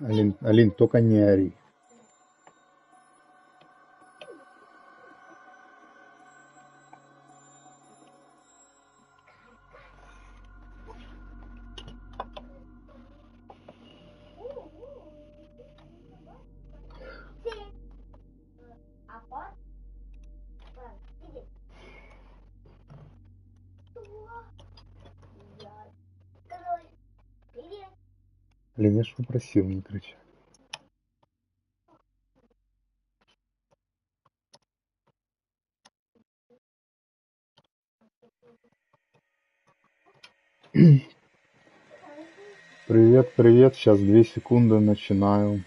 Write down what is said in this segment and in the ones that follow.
Алин, только не ори. Алин, я ж попросил не кричать. Привет, привет, сейчас 2 секунды, начинаю.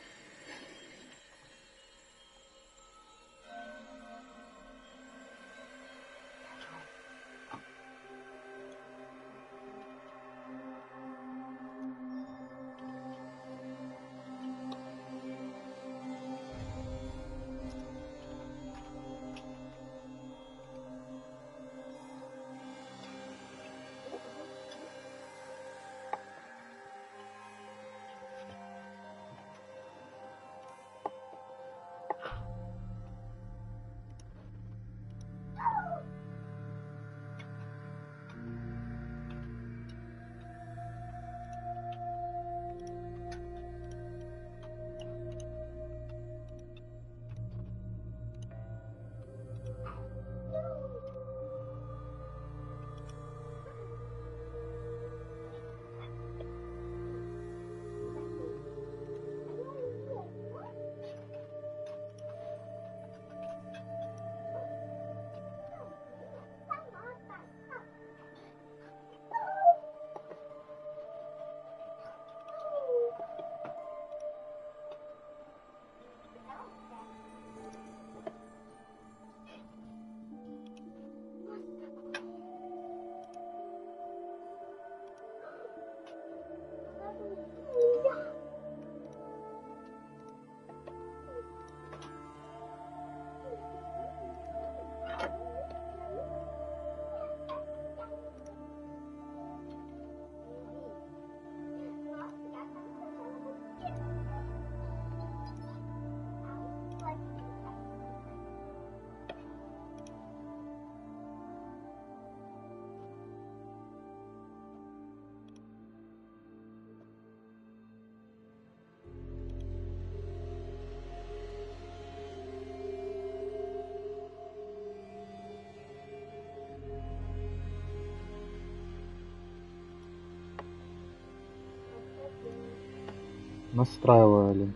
Настраивали.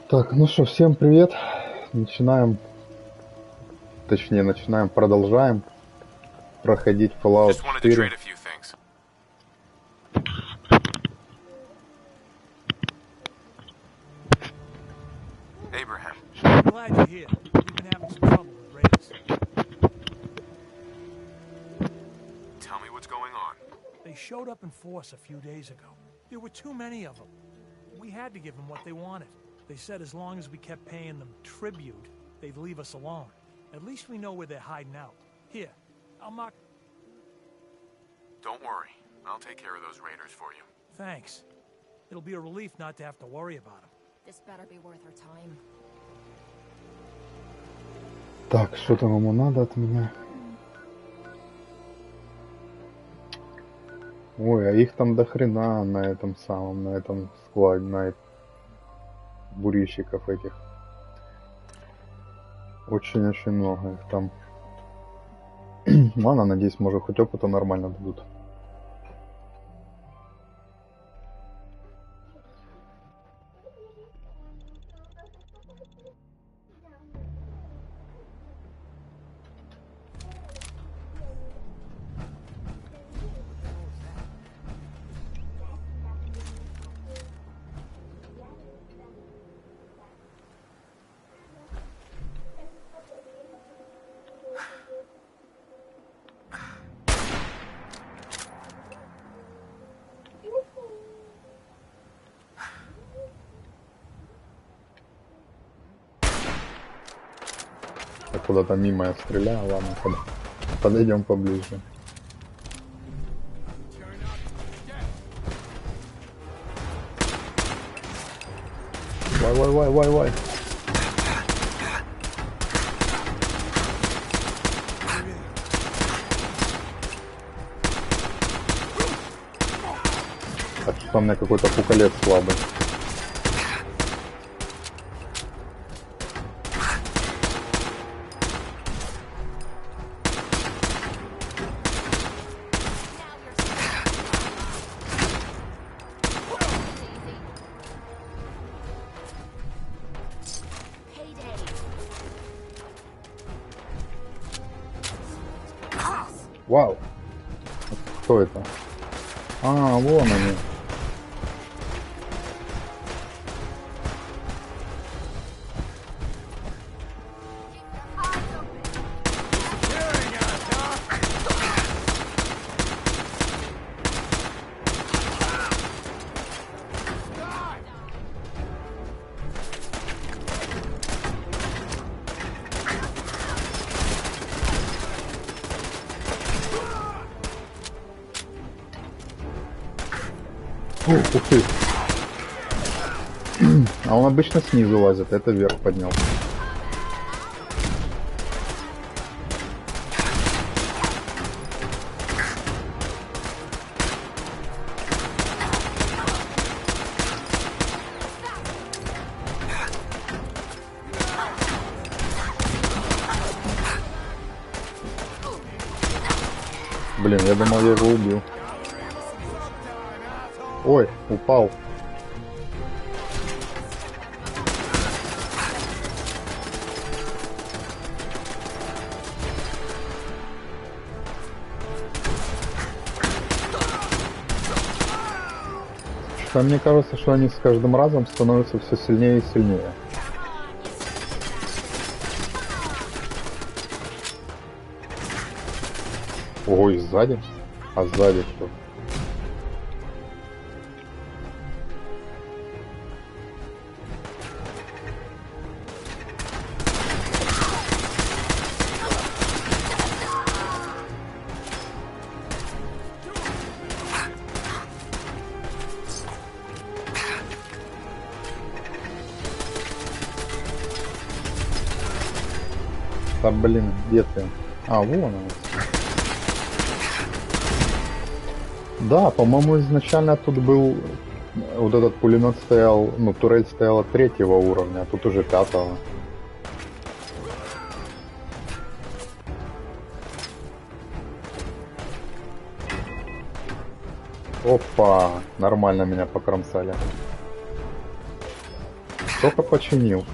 Так, ну что, всем привет. Начинаем, продолжаем проходить Fallout 4. Showed up in force a few days ago. There were too many of them. We had to give them what they wanted. They said as long as we kept paying them tribute, they'd leave us alone. At least we know where they're hiding out. Here, I'll mark... Don't worry. I'll take care of those raiders for you. Thanks. It'll be a relief not to have to worry about them. This better be worth our time. Так, что там ему надо от меня? Ой, а их там до хрена на этом складе, на бурильщиков этих. Очень-очень много их там. Ладно, надеюсь, может хоть опыта нормально дадут. Это куда-то мимо я стреляю. Ладно, подойдем поближе. Вай. Так что у меня какой-то пуколет слабый. Вау! Кто это? А, вон они. Ух ты! А он обычно снизу лазит, это вверх поднял. Блин, я думал, я его убил. Ой, упал. Что мне кажется, что они с каждым разом становятся все сильнее и сильнее. Ой, сзади? А сзади что? Да блин, где ты? А, вон он. Да, по-моему, изначально тут был... Вот этот пулемет стоял... Ну, турель стояла 3-го уровня, а тут уже 5-го. Опа! Нормально меня покромсали. Только починил.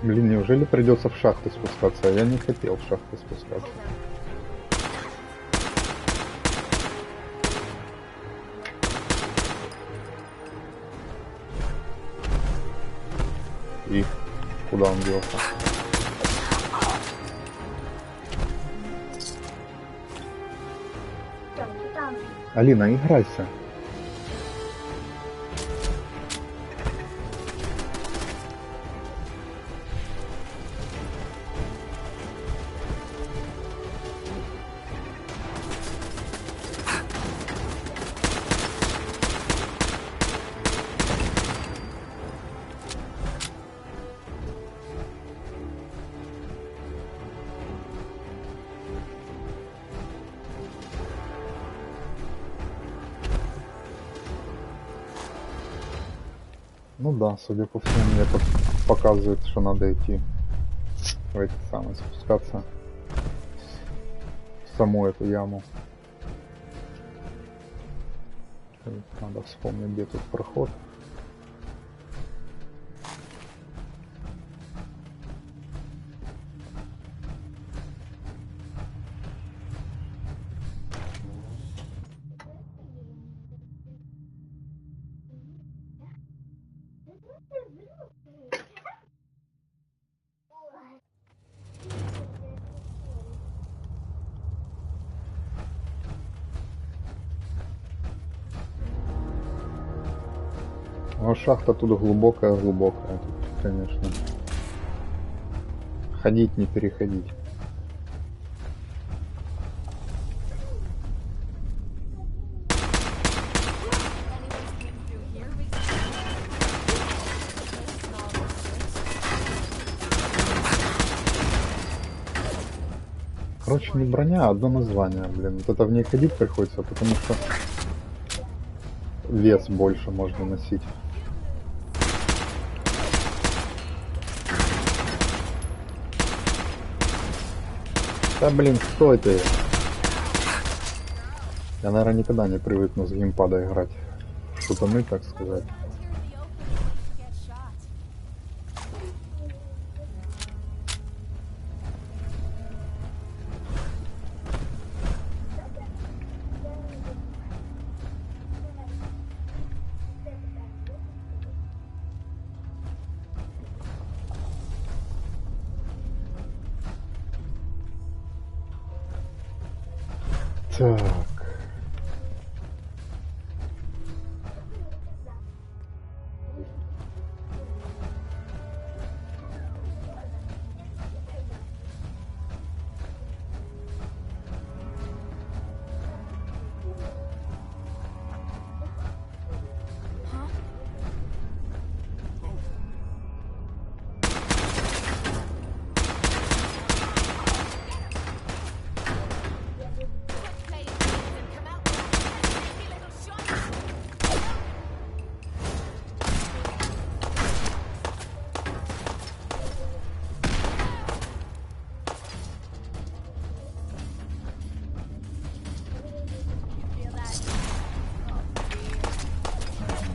Блин, неужели придется в шахты спускаться? Я не хотел в шахты спускаться. И куда он делся? Алина, играйся. Ну да, судя по всему, мне тут показывает, что надо идти в эти самые, спускаться в саму эту яму. Надо вспомнить, где тут проход. Но шахта тут глубокая-глубокая, тут, конечно. Ходить, не переходить. Короче, не броня, а одно название, блин. Вот это в ней ходить приходится, потому что вес больше можно носить. Да блин, стой ты! Я, наверное, никогда не привыкну с геймпада играть в шутаны, так сказать. Так.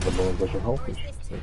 Надо было зажигалку еще ставить.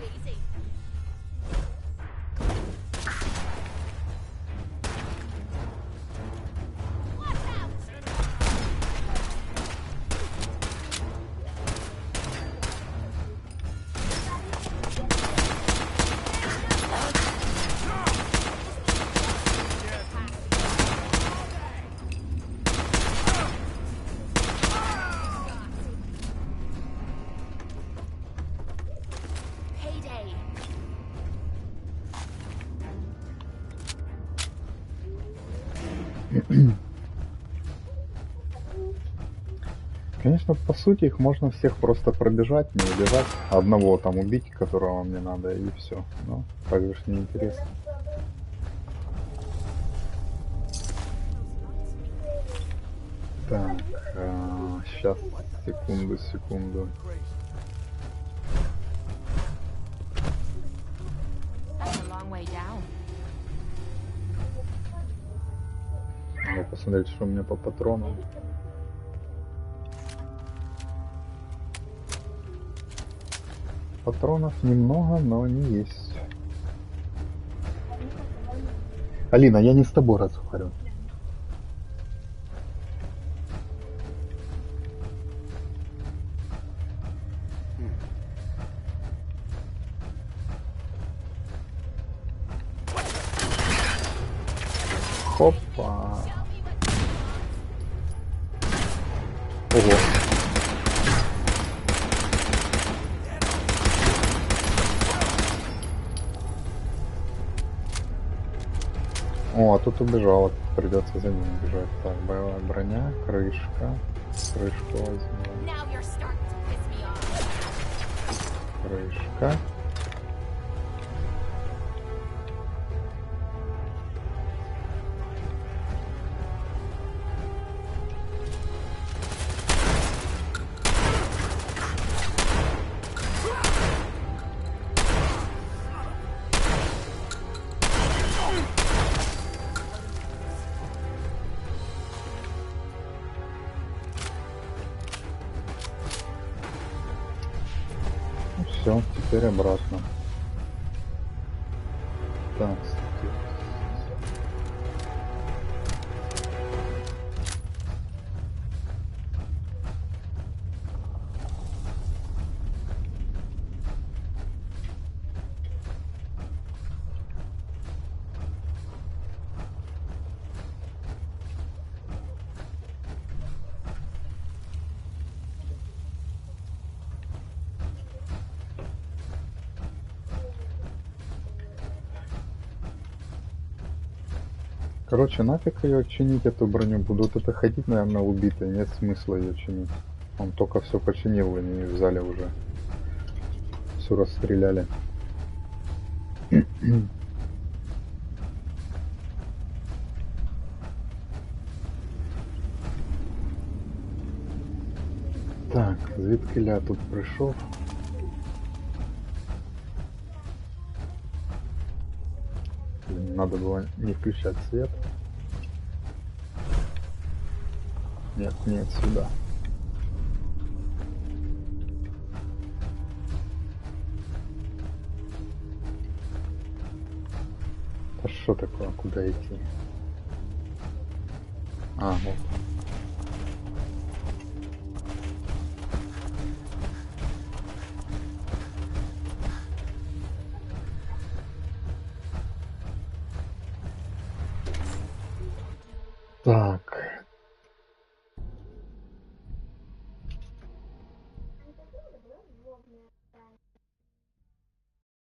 Конечно, по сути, их можно всех просто пробежать, не убежать. Одного там убить, которого мне надо, и все. Но так же ж неинтересно. Так, сейчас, секунду. Надо посмотреть, что у меня по патронам. Патронов немного, но они есть. Алина, я не с тобой разговариваю. Хопа. Ого. О, а тут убежала, придется за ним бежать. Так, боевая броня, крышка. Крышку возьму. Крышка. Все, теперь обратно. Так, короче, нафиг ее чинить, эту броню. Будут это ходить, наверное, убитые. Нет смысла ее чинить. Он только все починил, и они в зале уже все расстреляли. Так, звідки ля тут прийшов? Блин, надо было не включать свет. Нет, нет, сюда. А что такое? Куда идти? А, вот. Так.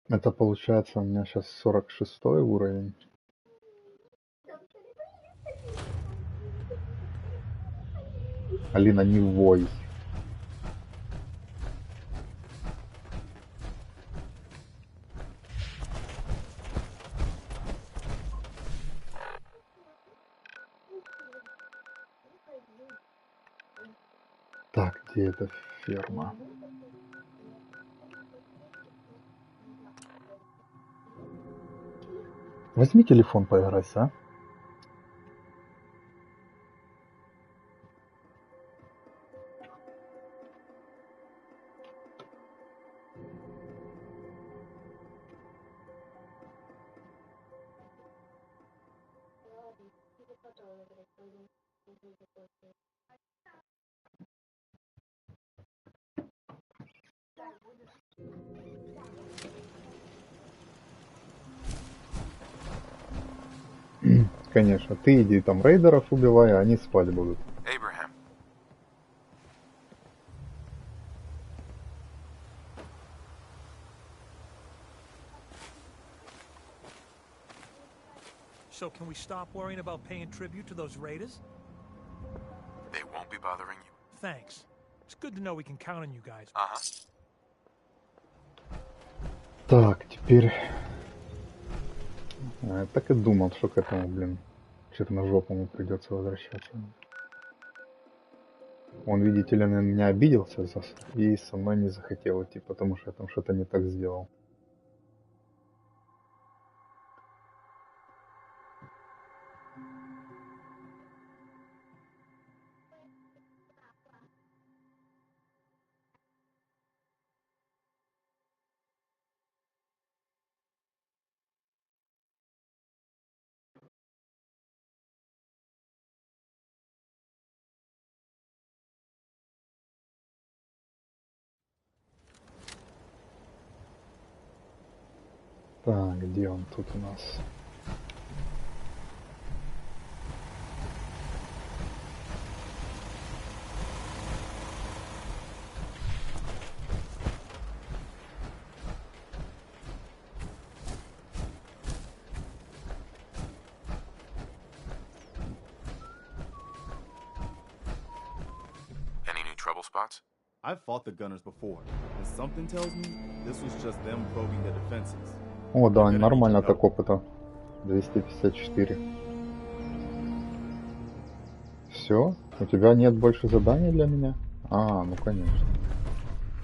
Это получается у меня сейчас 46-й уровень. Алина, не вой. Так, где эта ферма? Возьми телефон, поиграйся, а? Конечно, ты иди там рейдеров убивай, а они спать будут. Abraham. So can we stop worrying about paying tribute to those raiders? They won't be bothering you. Thanks. It's good to know we can count on you guys. Uh-huh. Так, теперь... Я так и думал, что к этому, блин, что-то на жопу ему придется возвращаться. Он, видите ли, на меня обиделся и со мной не захотел идти, потому что я там что-то не так сделал. Так, где он тут у нас? Any new trouble spots? I've fought the gunners before, and something tells me this was just them probing their defenses. О, да, нормально так опыта. 254. Все? У тебя нет больше заданий для меня? А, ну конечно.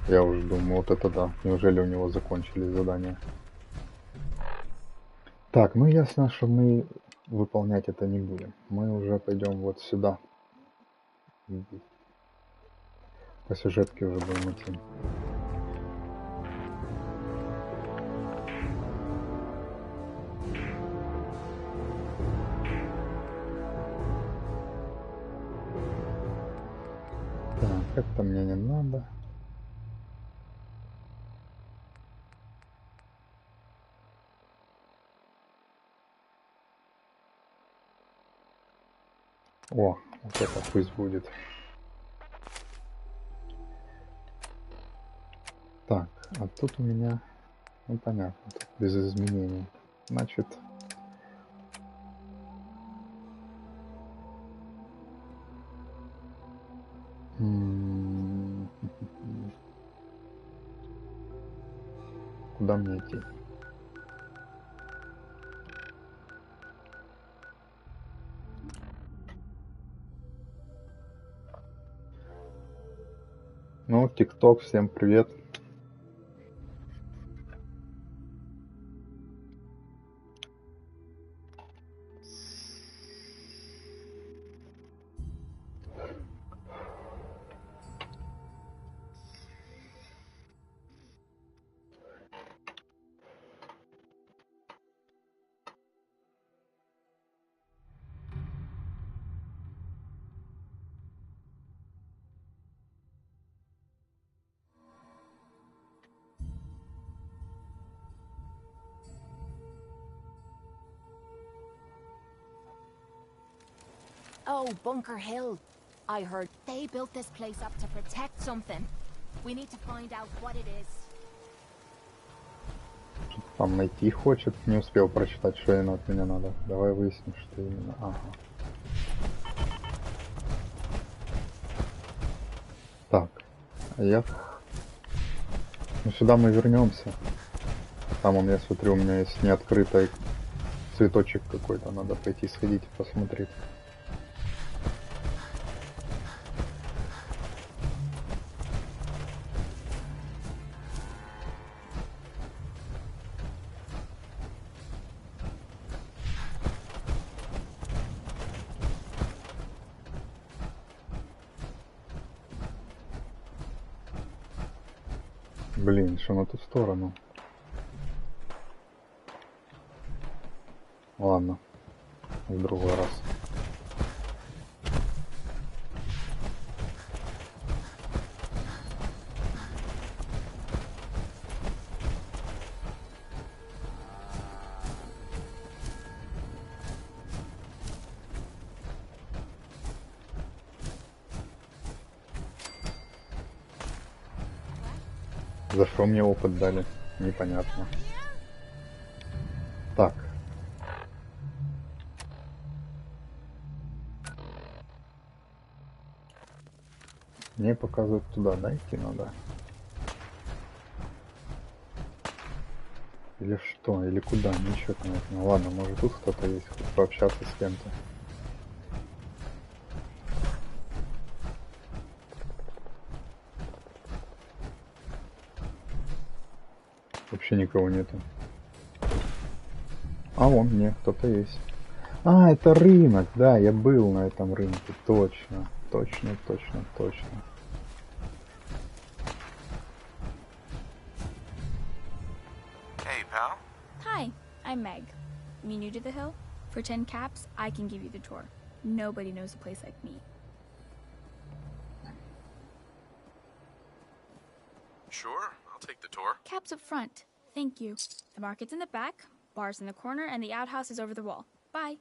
Я уже думаю, вот это да. Неужели у него закончились задания? Так, ну ясно, что мы выполнять это не будем. Мы уже пойдем вот сюда. По сюжетке уже будем идти. Это мне не надо. О, вот это пусть будет. Так, а тут у меня, ну понятно, тут без изменений. Значит, куда мне идти? Ну, ТикТок, всем привет. Oh, Bunker Hill. I heard they built this place up to protect something. We need to find out what it is. Там найти хочет, не успел прочитать, что именно от меня надо. Давай выясним, что именно. Ага. Так, я... Ну сюда мы вернемся. Там у меня, смотрю, у меня есть неоткрытый цветочек какой-то, надо пойти сходить и посмотреть. Блин, что на ту сторону? Ладно, в другой раз. За что мне опыт дали? Непонятно. Так. Мне показывают туда, да, идти надо? Или что? Или куда? Ничего понятно. Ладно, может тут кто-то есть, хоть пообщаться с кем-то. Вообще никого нету. А вон, нет, кто-то есть. А, это рынок, да, я был на этом рынке, точно, точно, точно, точно. Hey, pal. Hi, I'm Meg. You new to the hill? For 10 caps, I can give you the tour. Nobody knows a place like me. Sure, I'll take the tour. Caps up front. Thank you. The market's in the back, bar's in the corner, and the outhouse is over the wall. Bye.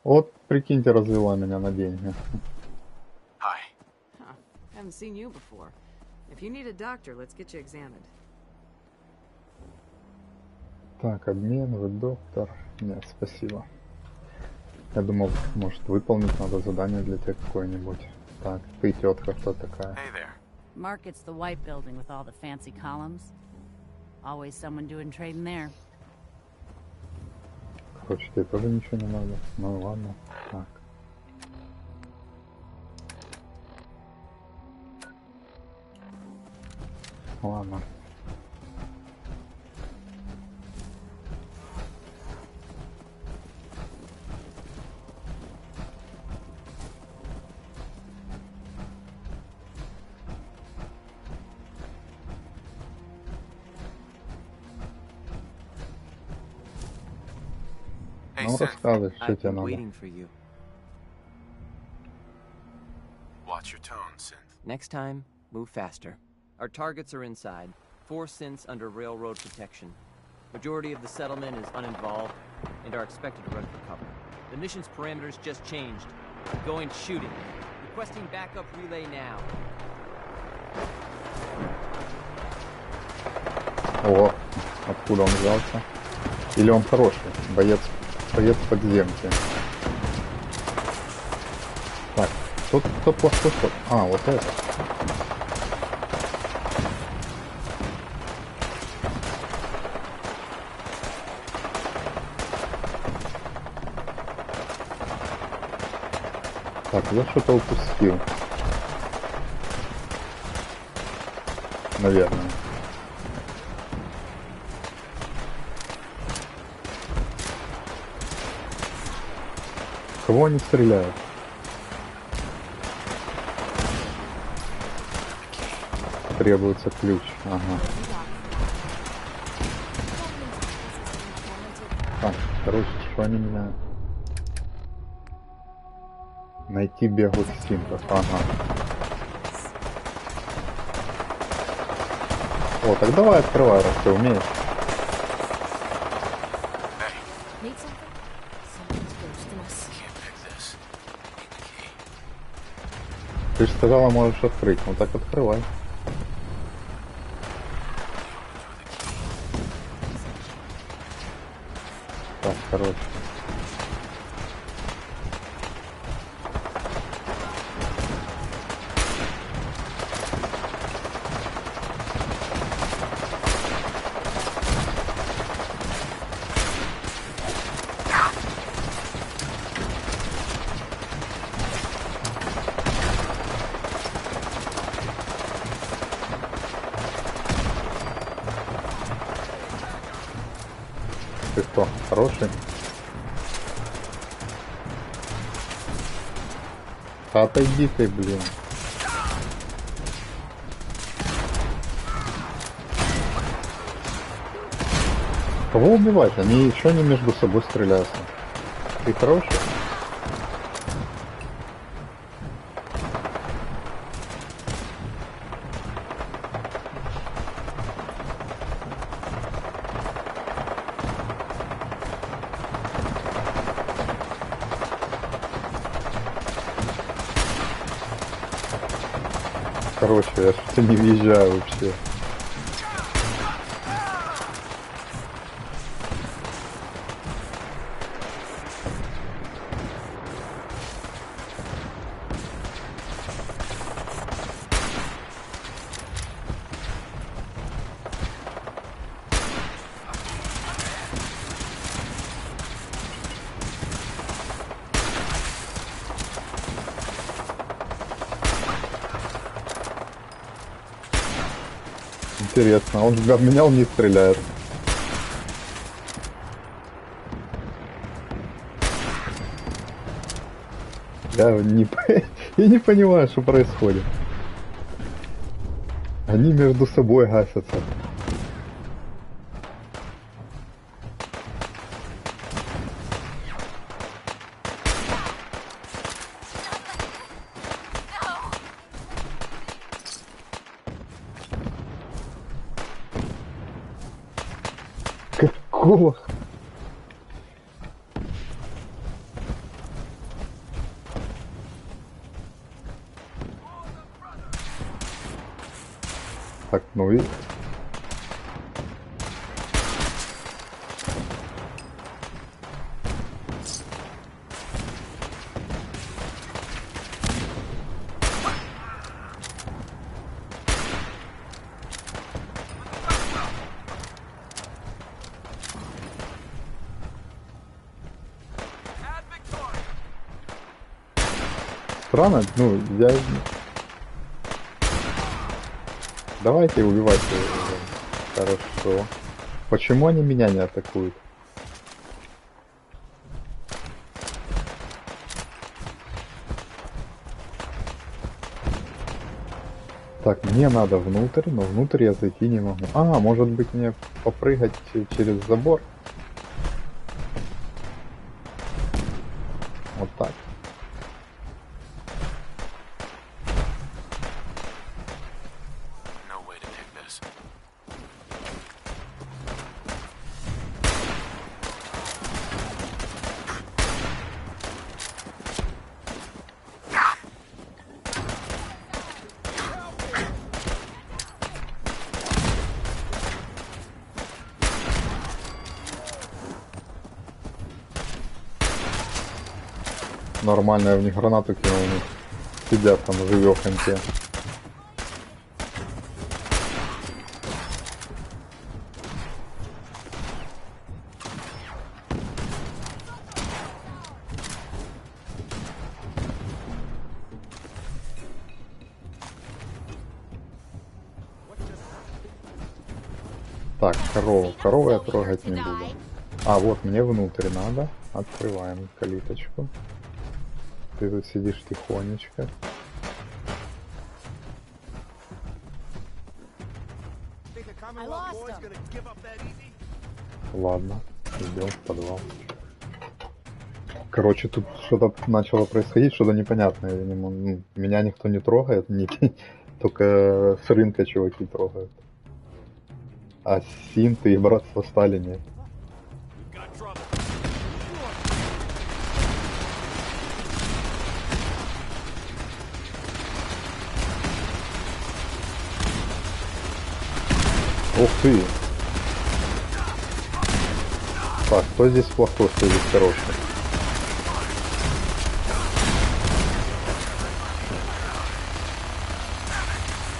Вот, прикиньте, развела меня на деньги. Hi. Huh. Haven't seen you before. If you need a doctor, let's get you examined. Так, обмен, вы доктор. Нет, спасибо. Я думал, может, выполнить надо задание для тебя какое-нибудь. Так, ты тетка, кто такая? Hey there. Market's the white building with all the fancy columns. Always someone doing trading there. Короче, тебе тоже ничего не надо. Ну ладно. Так. Ладно. Ну, рассказывай, что I've тебе been надо. waiting for you. What? Watch your tone, synth. Next time, move faster. Our targets are inside. 4 synths under railroad protection. Majority of the settlement is uninvolved and are expected to run for cover. The mission's parameters just changed. Going shooting. Requesting backup relay now. О, откуда он взялся? Или он хороший? Боец подземки. Так, кто плохой ход? А, вот это. Так, я что-то упустил. Наверное. Кого они стреляют? Требуется ключ. Ага. Так, короче, что они меня... Найти беглых синтов. Ага. О, так давай открывай, раз ты умеешь. Ты же сказала, можешь открыть. Ну так открывай. Так, короче. Ты что, хороший? Да отойди ты, блин. Кого убивать? Они еще не между собой стреляются. Ты хороший? Короче, я что-то не въезжаю вообще. Интересно, он в меня не стреляет. Я не понимаю, что происходит. Они между собой гасятся. Какого? Так, ну и... Странно, ну, я... Давайте убивайте его. Хорошо. Почему они меня не атакуют? Так, мне надо внутрь, но внутрь я зайти не могу. А, может быть мне попрыгать через забор? Вот так. Нормально, я в них гранату кинул, у них сидят там живёхоньки. Так, корову я трогать не буду. А, вот, мне внутрь надо. Открываем калиточку. Ты тут сидишь тихонечко. Ладно, идем в подвал. Короче, тут что-то начало происходить, что-то непонятное. Я не могу, ну, меня никто не трогает, только с рынка чуваки трогают. А синты и братство стали нет. Ух ты! Так, кто здесь плохой, кто здесь хороший?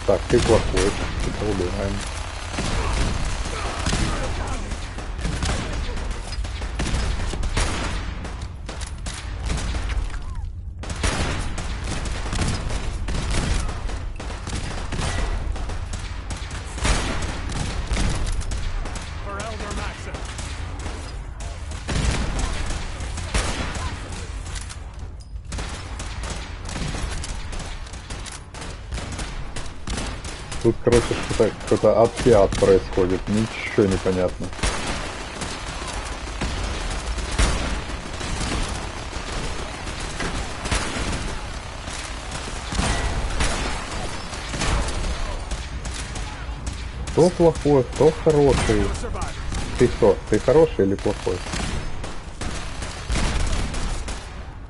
Так, ты плохой, это убираем. Тут, короче, что-то какой-то адский ад происходит, ничего не понятно. Кто плохой, кто хороший? Ты кто? Ты хороший или плохой?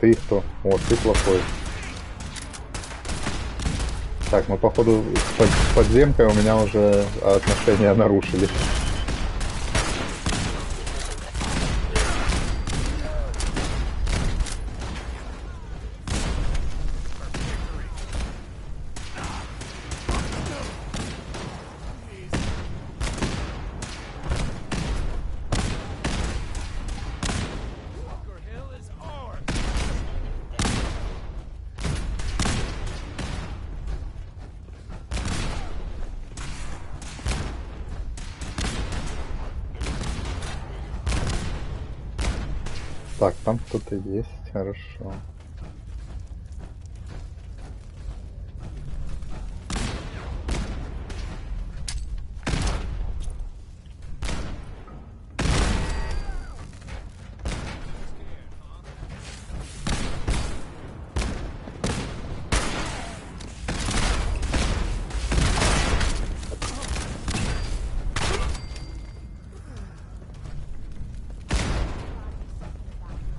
Ты кто? Вот, ты плохой. Так, мы походу с подземкой у меня уже отношения нарушились. Так, там кто-то есть, хорошо.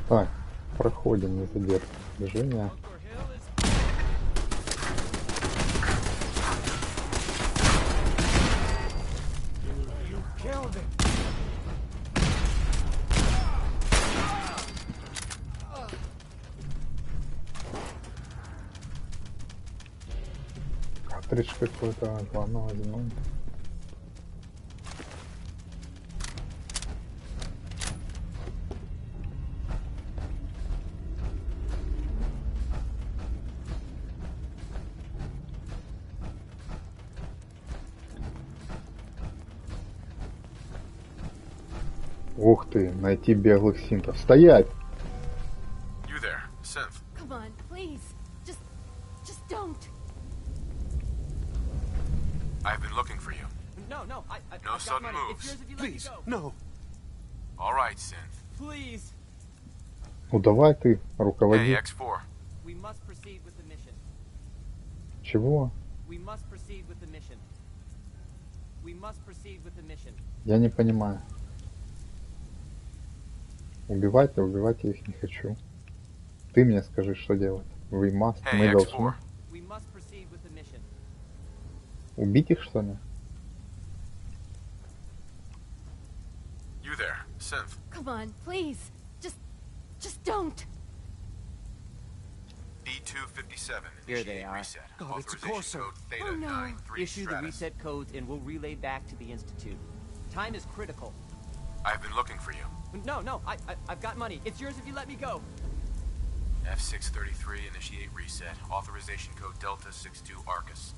Так, проходим, не задерживаем движение. Картридж какой-то, ладно, возьмем. Ух ты, найти беглых синтов. Стоять! You there, Synth. Come on, please. Just don't. I've been looking for you. No, No I've got sudden money. moves. It's yours if you let me Please, go. no. All right, Synth. Please. Ну давай ты, Hey, руководи. X4. We must proceed with the mission. Чего? We must proceed with the mission. We must proceed with the mission. Я не понимаю. Убивать я их не хочу. Ты мне скажи, что делать. We must, Hey, мы X4. должны. We must proceed with the mission. Убить их, что ли? You there, Synth. Come on, please. Just don't. 3257. Here they Initiate are. reset. God, it's Authorization closer. code Theta Oh, no. 93 Issue the Stratus. reset codes and we'll relay back to the Institute. Time is critical. I've been looking for you. No, I've got money. It's yours if you let me go. F633, initiate reset. Authorization code Delta 62 Arcus.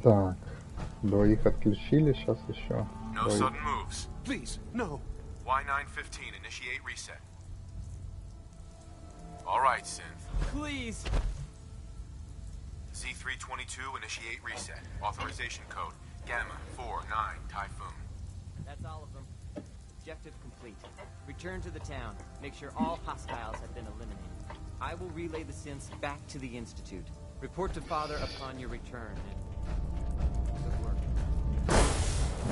Так, двоих отключили, сейчас еще. No Двоих. sudden moves. Please, no. Y915, initiate reset. All right, Synth. Please. Z322, initiate reset. Authorization code Gamma 49 Typhoon. That's all of them. Objective complete. Return to the town. Make sure all hostiles have been eliminated. I will relay the synths back to the Institute. Report to Father upon your return. And good work.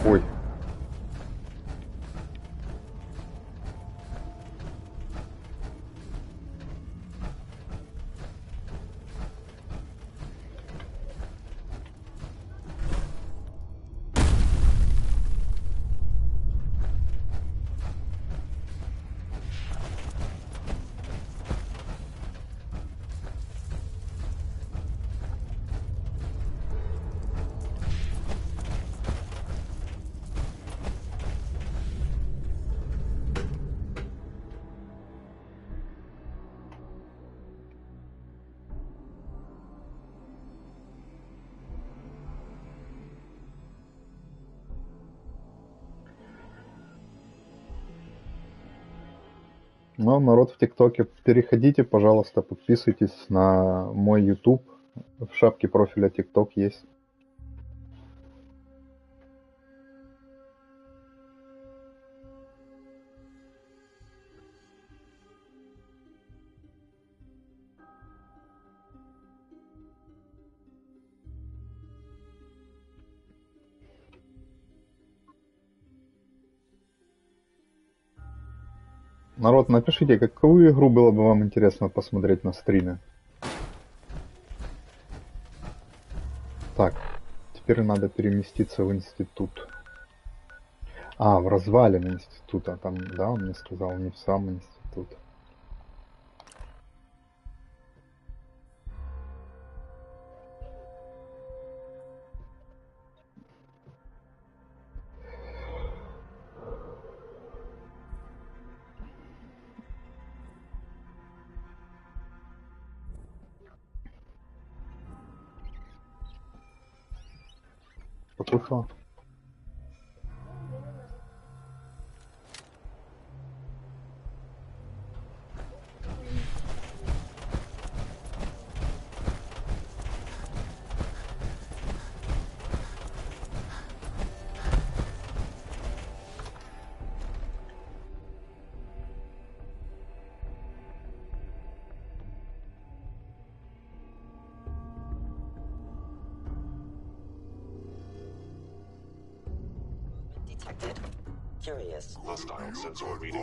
Ой. Ну, народ в ТикТоке, переходите, пожалуйста, подписывайтесь на мой YouTube. В шапке профиля ТикТок есть. Народ, напишите, какую игру было бы вам интересно посмотреть на стриме. Так, теперь надо переместиться в институт. А, в развалины института. Там, да, он мне сказал, не в сам институт. Покушал. Detected. Curious. Hostile sensor reading.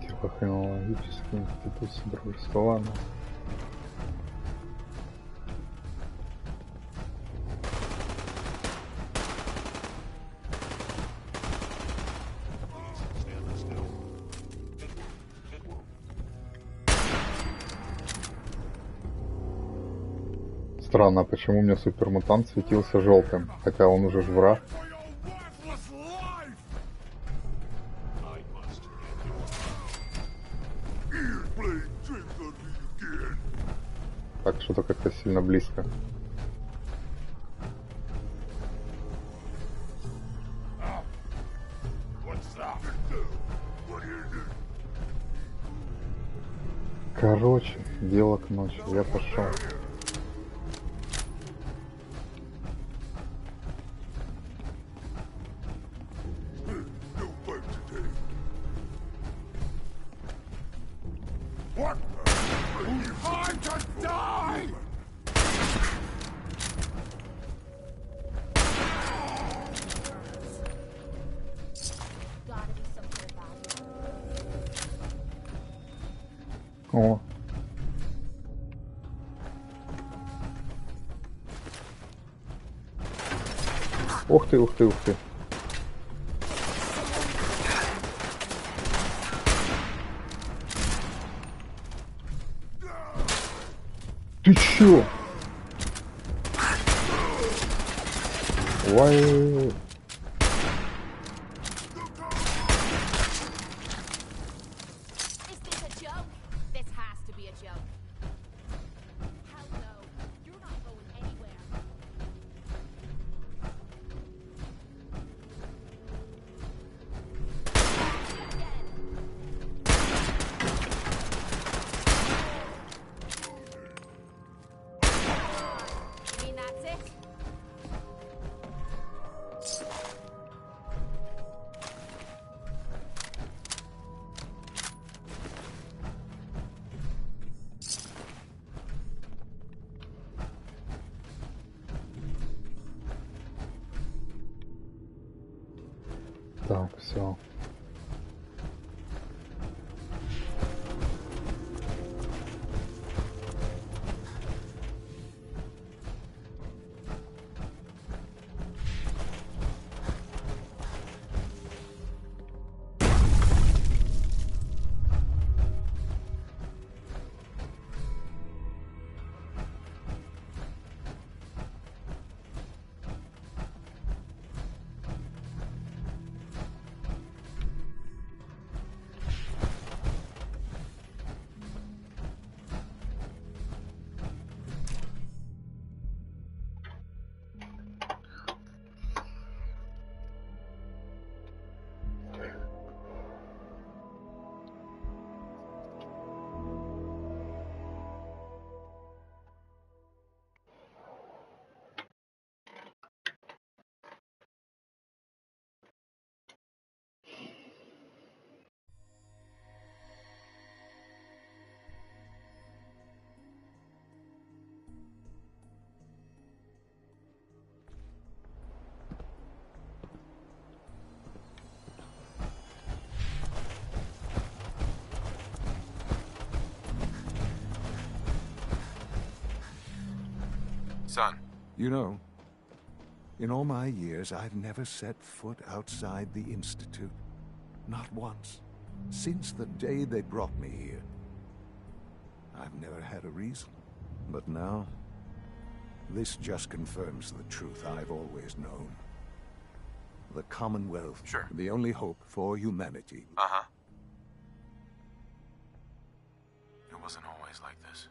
Технологический институт содружества. Странно, почему у меня супермутант светился желтым, хотя он уже ж враг. Так, что-то как-то сильно близко. Короче, дело к ночи, я пошел. О. Ух ты, ух ты, ух ты. Ты чё? Ой. Is this a joke? This has to be a joke. Hell no. You're not going anywhere. You mean that's it? Так, все. Son, You know, in all my years, I've never set foot outside the Institute. Not once. Since the day they brought me here. I've never had a reason. But now, this just confirms the truth I've always known. The Commonwealth, Sure. the only hope for humanity. Uh-huh. It wasn't always like this.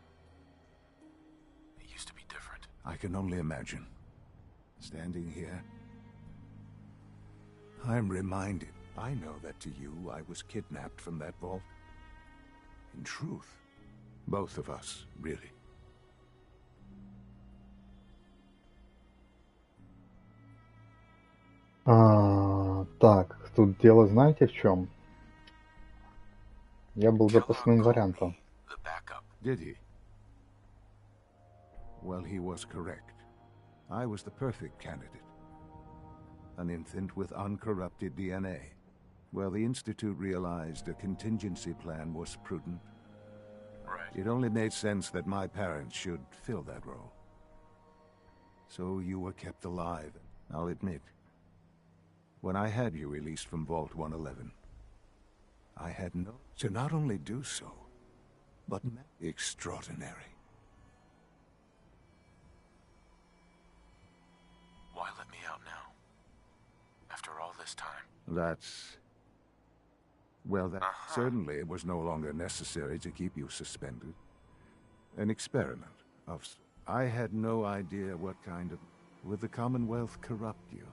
It used to be different. I can only imagine. Standing here, I'm reminded. I know that to you, I was kidnapped from that vault. In truth, both of us, really. Так, тут дело знаете в чем? Я был запасным вариантом. The backup. Did he? Well, he was correct. I was the perfect candidate. An infant with uncorrupted DNA. Well, the Institute realized a contingency plan was prudent. Right. It only made sense that my parents should fill that role. So you were kept alive, I'll admit. When I had you released from Vault 111, I had no... to not only do so, but extraordinary. Why let me out now? After all this time? That's... well, that certainly it was no longer necessary to keep you suspended. An experiment of... I had no idea what kind of... would the Commonwealth corrupt you?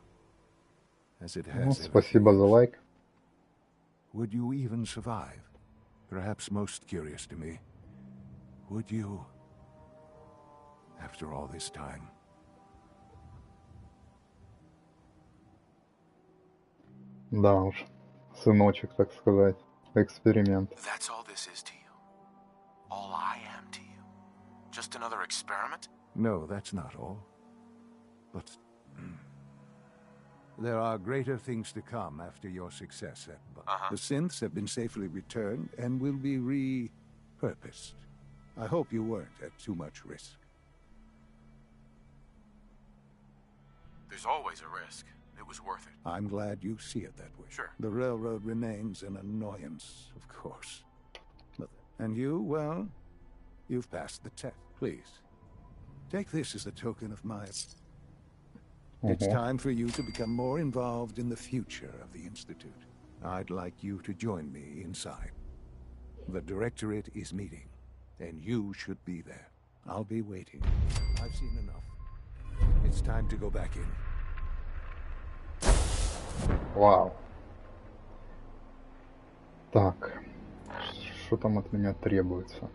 As it Ну, has спасибо за лайк. Would you even survive? Perhaps most curious to me, would you, after all this time? Да уж, сыночек, так сказать. Эксперимент. That's all this is to you? All I am to you? Just another experiment? No, that's not all. But there are greater things to come after your success at the synths have been safely returned and will be purposed. I hope you weren't at too much risk. There's always a risk. It was worth it. I'm glad you see it that way. Sure. The railroad remains an annoyance, of course. And you, well, you've passed the test. Please, take this as a token of my... It's time for you to become more involved in the future of the Institute. I'd like you to join me inside. The Directorate is meeting, and you should be there. I'll be waiting. I've seen enough. It's time to go back in. Вау. Так. Что там от меня требуется?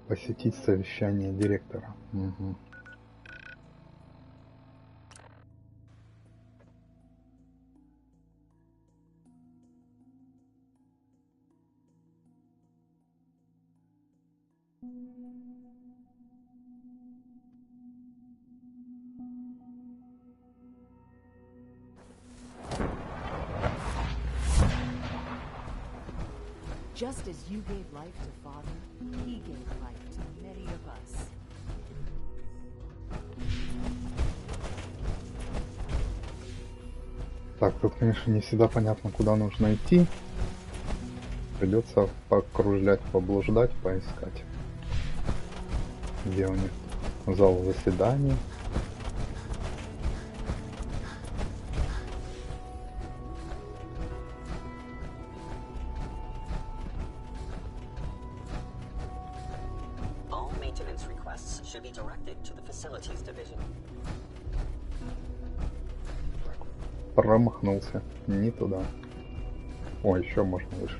Посетить совещание директора. Угу. Just as you gave life to Father, he gave life to many of us. Так, тут, конечно, не всегда понятно, куда нужно идти. Придется покружлять, поблуждать, поискать. Где у них зал заседаний. All maintenance requests should be directed to the facilities division. Промахнулся. Не туда. О, еще можно выше.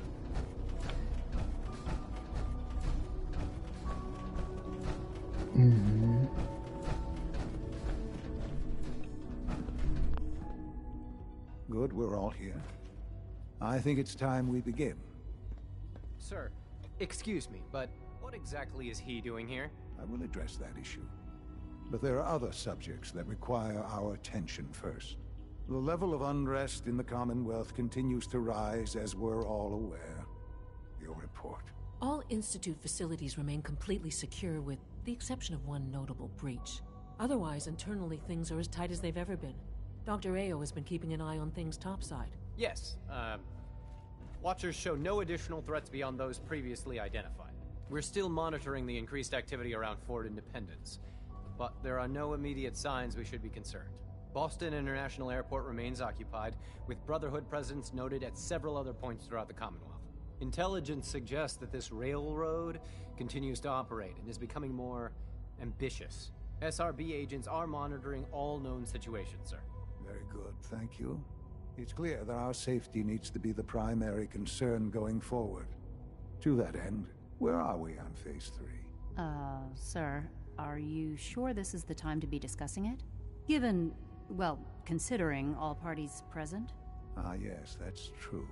Good, we're all here. I think it's time we begin. Sir, excuse me, but what exactly is he doing here? I will address that issue. But there are other subjects that require our attention first. The level of unrest in the Commonwealth continues to rise, as we're all aware. Your report. All Institute facilities remain completely secure with the exception of one notable breach. Otherwise, internally, things are as tight as they've ever been. Dr. Ao has been keeping an eye on things topside. Yes, Watchers show no additional threats beyond those previously identified. We're still monitoring the increased activity around Fort Independence, but there are no immediate signs we should be concerned. Boston International Airport remains occupied, with Brotherhood presence noted at several other points throughout the Commonwealth. Intelligence suggests that this railroad continues to operate and is becoming more ambitious. SRB agents are monitoring all known situations, sir. Very good, thank you. It's clear that our safety needs to be the primary concern going forward. To that end, where are we on Phase 3? Sir, are you sure this is the time to be discussing it? Given, well, considering all parties present? Ah, yes, that's true.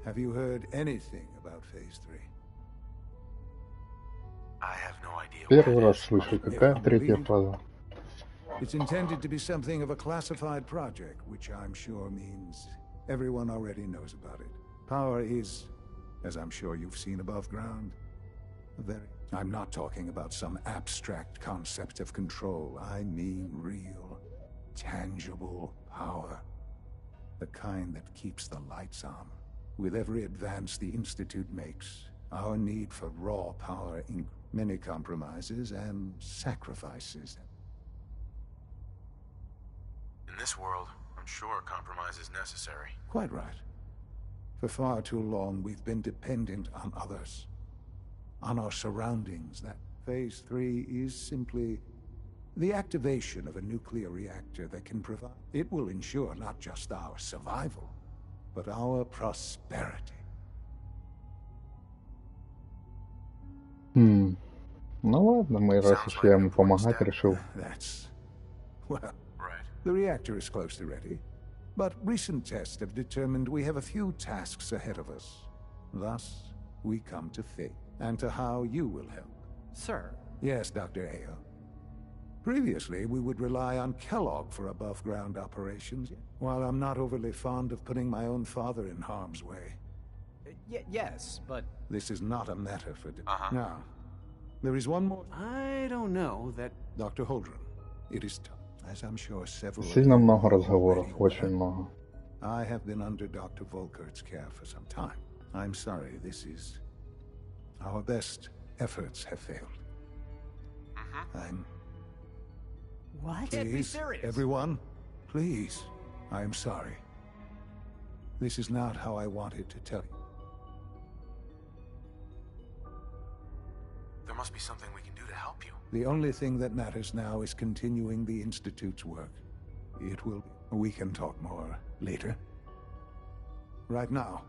Have you heard anything about Phase 3? I have no idea. Первый раз слышу, какая третья фаза. It's intended to be something of a classified project, which I'm sure means everyone already knows about it. Power is, as I'm sure you've seen above ground, I'm not talking about some abstract concept of control. I mean real, tangible power. The kind that keeps the lights on. With every advance the Institute makes, our need for raw power increases. Many compromises and sacrifices. In this world, I'm sure compromise is necessary. Quite right. For far too long, we've been dependent on others. On our surroundings. That Phase 3 is simply the activation of a nuclear reactor that can provide... It will ensure not just our survival, but our prosperity. Ну ладно, мы раз уж я ему помогать решил. Well, the reactor is close to ready, but recent tests have determined we have a few tasks ahead of us. Thus, we come to fate, and to how you will help. Sir? Yes, Dr. Ao. Previously, we would rely on Kellogg for above-ground operations. While I'm not overly fond of putting my own father in harm's way, Yes, but... This is not a matter for... Now, there is one more... I don't know that... Dr. Holdren, it is... As I'm sure several... Сильно много разговоров, очень много. I have been under Dr. Volkert's care for some time. I'm sorry, this is... Our best efforts have failed. I'm... What? Please, Can't be serious. everyone, please. I am sorry. This is not how I wanted to tell you. There must be something we can do to help you. The only thing that matters now is continuing the Institute's work. It will... We can talk more later. Right now,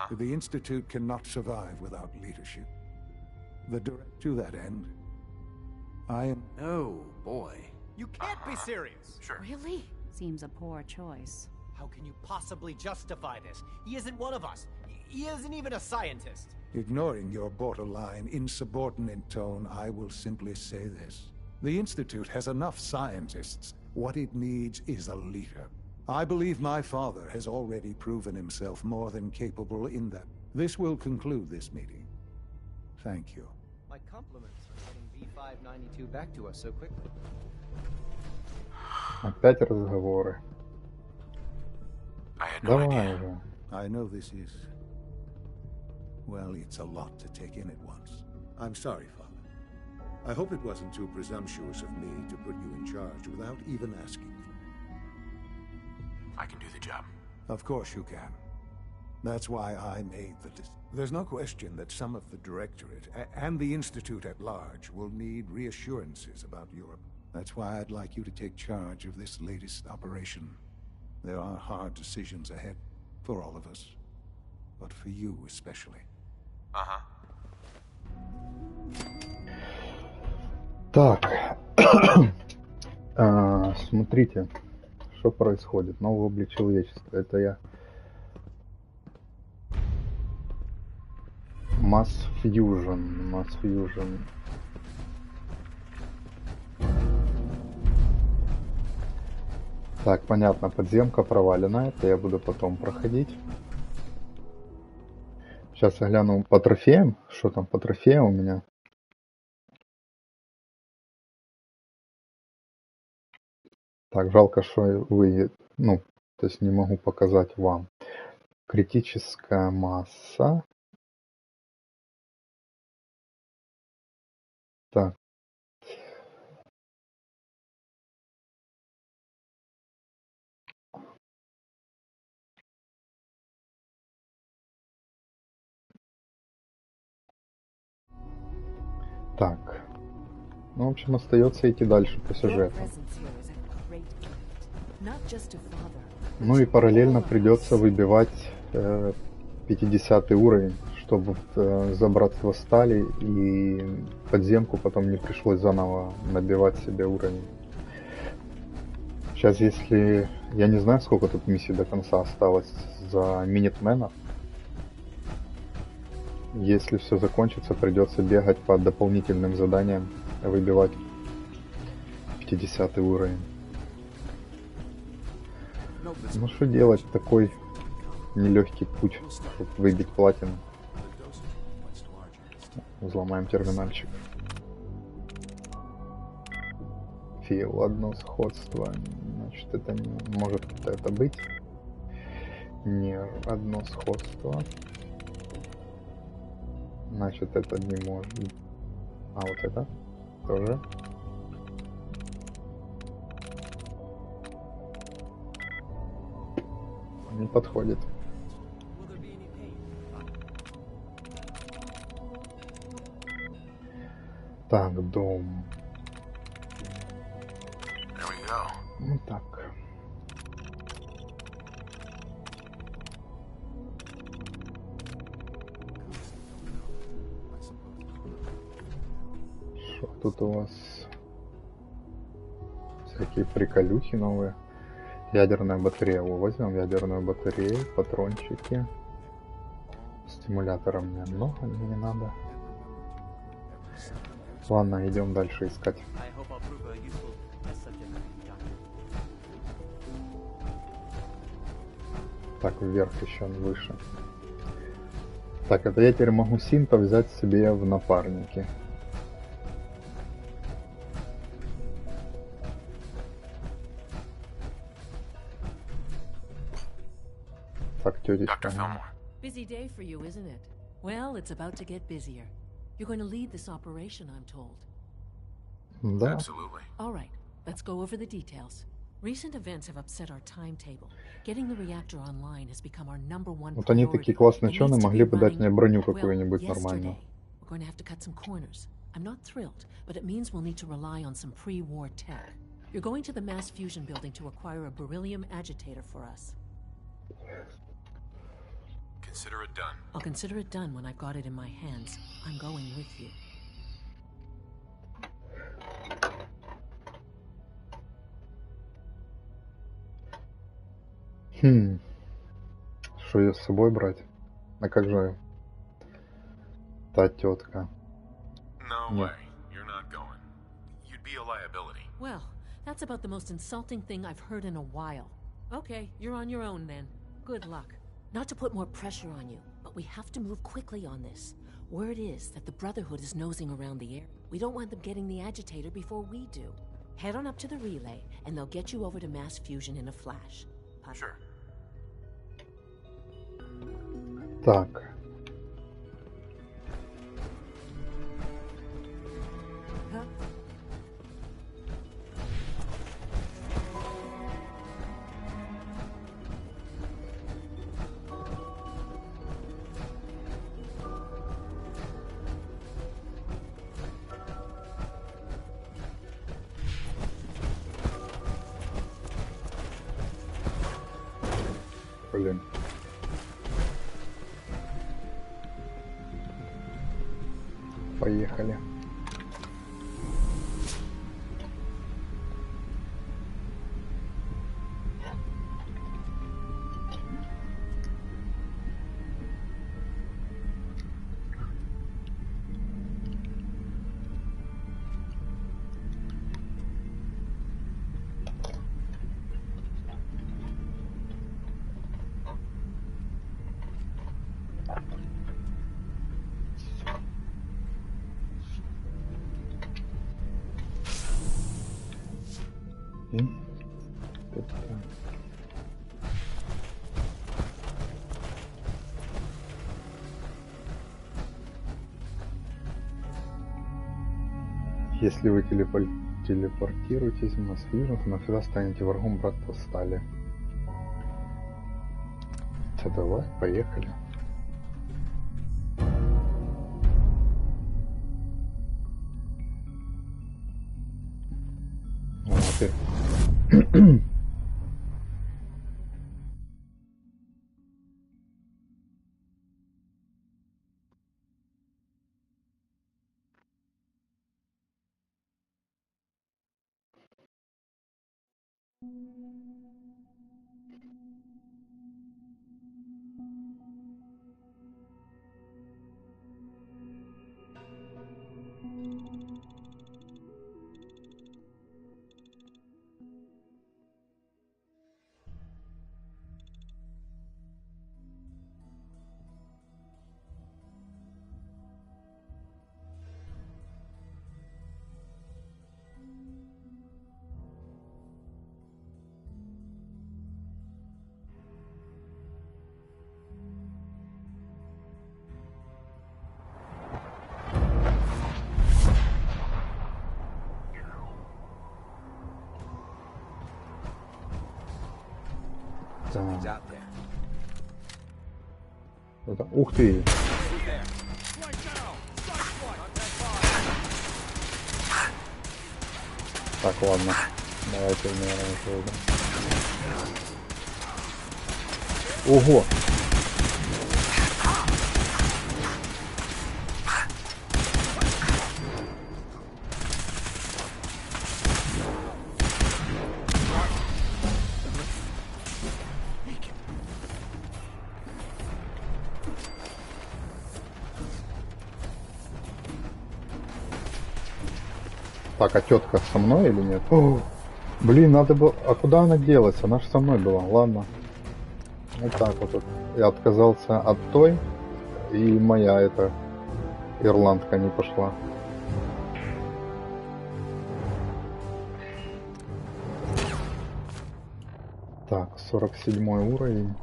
the Institute cannot survive without leadership. To that end, I am... Oh, boy. You can't be serious! Sure. Really? Seems a poor choice. How can you possibly justify this? He isn't one of us. He isn't even a scientist. Ignoring your borderline, insubordinate tone, I will simply say this. The Institute has enough scientists. What it needs is a leader. I believe my father has already proven himself more than capable in that. This will conclude this meeting. Thank you. My compliments on getting B592 back to us so quickly. Опять разговоры. Давай же. I know this is... Well, it's a lot to take in at once. I'm sorry, Father. I hope it wasn't too presumptuous of me to put you in charge without even asking for it. I can do the job. Of course you can. That's why I made the decision. There's no question that some of the Directorate and the Institute at large will need reassurances about Europe. That's why I'd like you to take charge of this latest operation. There are hard decisions ahead for all of us, but for you especially. Так, смотрите, что происходит. Новый облик человечества. Это я. Mass Fusion. Так, понятно, подземка провалена. Это я буду потом проходить. Сейчас я гляну по трофеям. Что там по трофеям у меня? Так, жалко, что вы... Ну, то есть не могу показать вам. Критическая масса. Так. Так. Ну, в общем, остается идти дальше по сюжету. Ну и параллельно придется выбивать 50 уровень, чтобы за братство стали и подземку потом не пришлось заново набивать себе уровень. Сейчас, если... Я не знаю, сколько тут миссий до конца осталось за минитменов. Если все закончится, придется бегать по дополнительным заданиям, выбивать 50 уровень. Ну что делать, такой нелегкий путь, чтобы выбить платину. Взломаем терминальчик. Фил, одно сходство. Значит, это не может это быть. Не одно сходство. Значит, это не может. А вот это тоже. Не подходит. Так, дом. Ну так. Что тут у вас? Всякие приколюхи новые. Ядерная батарея. Возьмем ядерную батарею, патрончики. Стимулятора мне много, мне не надо. Ладно, идем дальше искать. Так, вверх еще выше. Так, это я теперь могу Синта взять себе в напарники. Так, тетечка. Busy day for you, isn't it? Well, it's about to get busier. You're going to lead this operation, I'm told. Да. Absolutely. All right, let's go over the details. Recent events have upset our timetable. Getting the reactor online has become our number one Вот они priority. такие классные It ученые, needs to могли be бы дать running, мне броню well, какую-нибудь yesterday. нормальную. We're going to have to cut some corners. I'm not thrilled, but it means we'll need to rely on some pre-war tech. You're going to the mass fusion building to acquire a beryllium agitator for us. Consider it done. I'll consider it done when I've got it in my hands. I'm going with you. Что ее с собой брать? А как же та тетка? No way. You're not going. You'd be a liability. Well, that's about the most insulting thing I've heard in a while. Okay, you're on your own then. Good luck. Not to put more pressure on you, but we have to move quickly on this. Word is that the Brotherhood is nosing around the area. We don't want them getting the agitator before we do. Head on up to the relay, and they'll get you over to mass fusion in a flash. Sure. Так. Блин. Поехали. Если вы телепортируетесь в Mass Fusion, то навсегда станете врагом братства Стали. Да давай, поехали. Вот ты. Это, ух ты! Так, ладно. Давайте, наверное, это выберем. Ого! Так, а тетка со мной или нет? О, блин, надо было... А куда она делась? Она же со мной была. Ладно. Вот так вот. Я отказался от той И моя эта ирландка не пошла. Так, 47 уровень.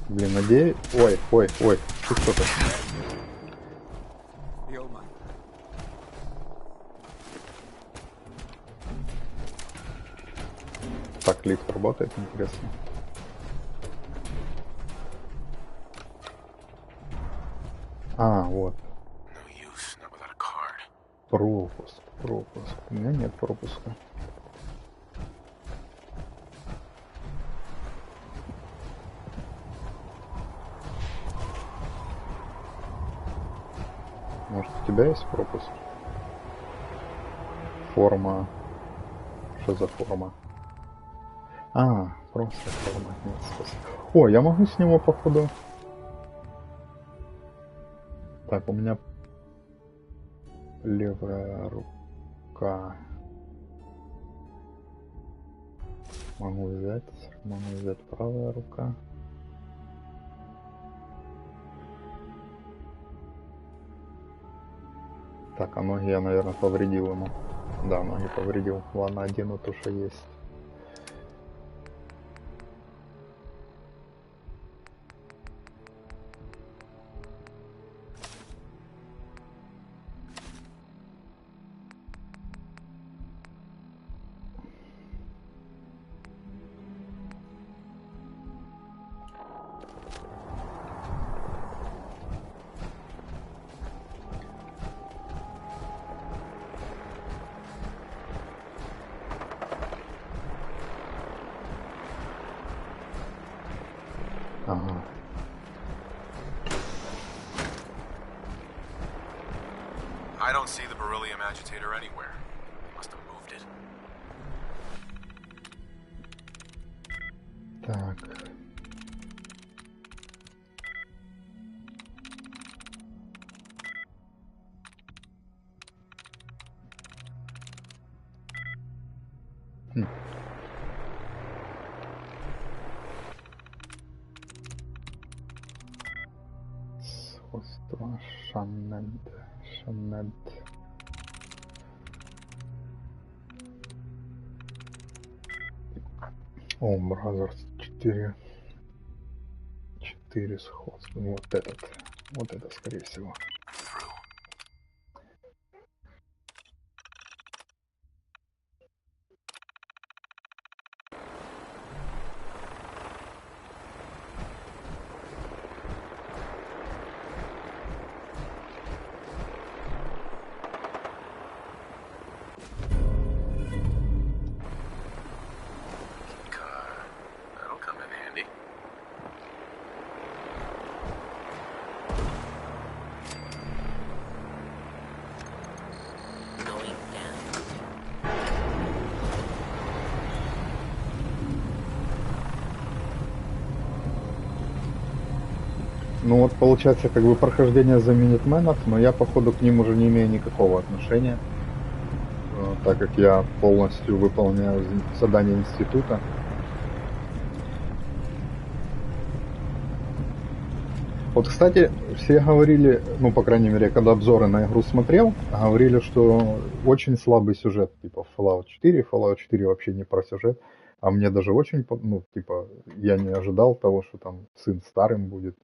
Блин, надеюсь... Ой, что кто-то? Так, лифт работает, интересно. А, вот. Пропуск. У меня нет пропуска. Может, у тебя есть пропуск? Форма. Что за форма? А, просто форма. Нет, спасибо. О, я могу с него, походу. Так, у меня левая рука. Могу взять правая рука. Так, а ноги я, наверное, повредил ему. Да, ноги повредил. Ладно, одену то, что есть. Ага. I don't see the beryllium agitator anywhere. Must have moved it. Так. Сходство Шаннед. О, Бразерс 4 сходства. Вот это, скорее всего. That'll come in handy. Ну вот получается как бы прохождение за минитменов, но я походу к ним уже не имею никакого отношения, так как я полностью выполняю задания института. Вот, кстати, все говорили, ну, по крайней мере, когда обзоры на игру смотрел, говорили, что очень слабый сюжет, типа Fallout 4 вообще не про сюжет, а мне даже очень, ну, типа, я не ожидал того, что там сын старым будет.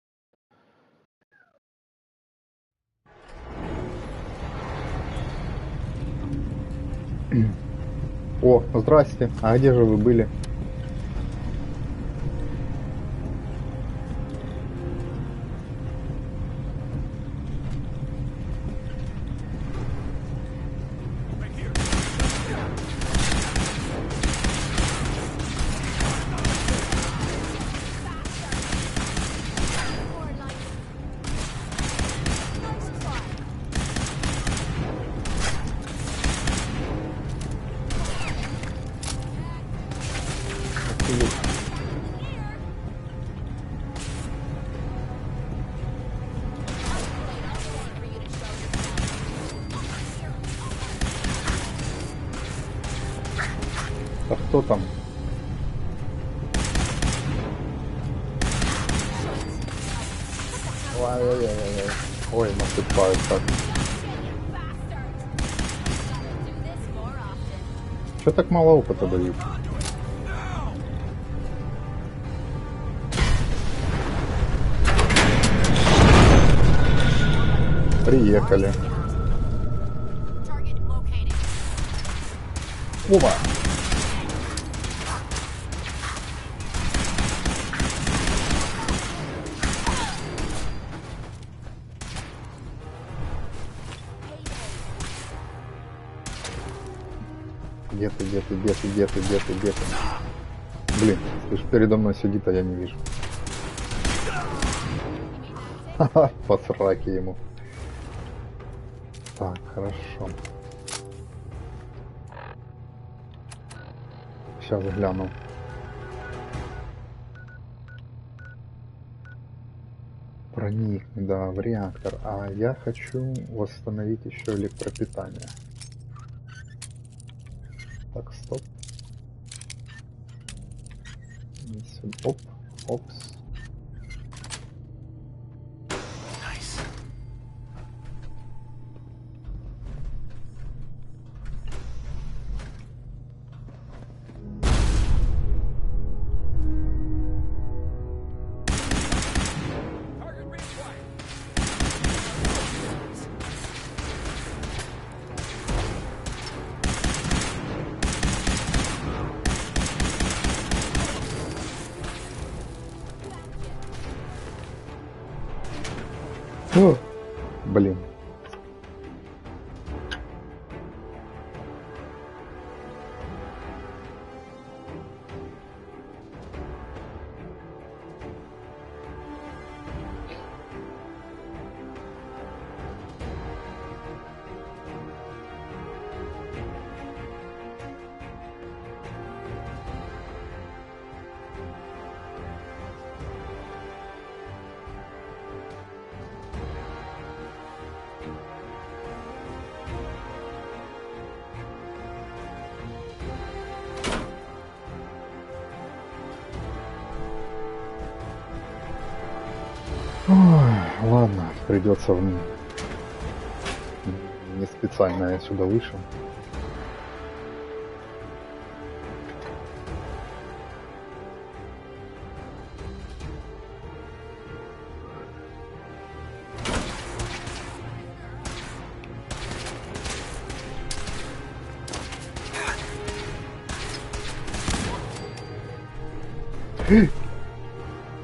О, здрасте, а где же вы были? А кто там? Ой-ой-ой-ой. Ой, насыпают так. Чё так мало опыта дают? Приехали. Опа! Где ты, где ты, где ты, где ты, где ты, где ты? Блин, ты ж передо мной сидит, а я не вижу. Ха-ха, по сраке ему. Так, хорошо. Сейчас гляну. Проникни, да, в реактор. А я хочу восстановить еще электропитание. Так, стоп. Оп, опс. О, блин. Ой, ладно, придется в... Не специально я сюда вышел.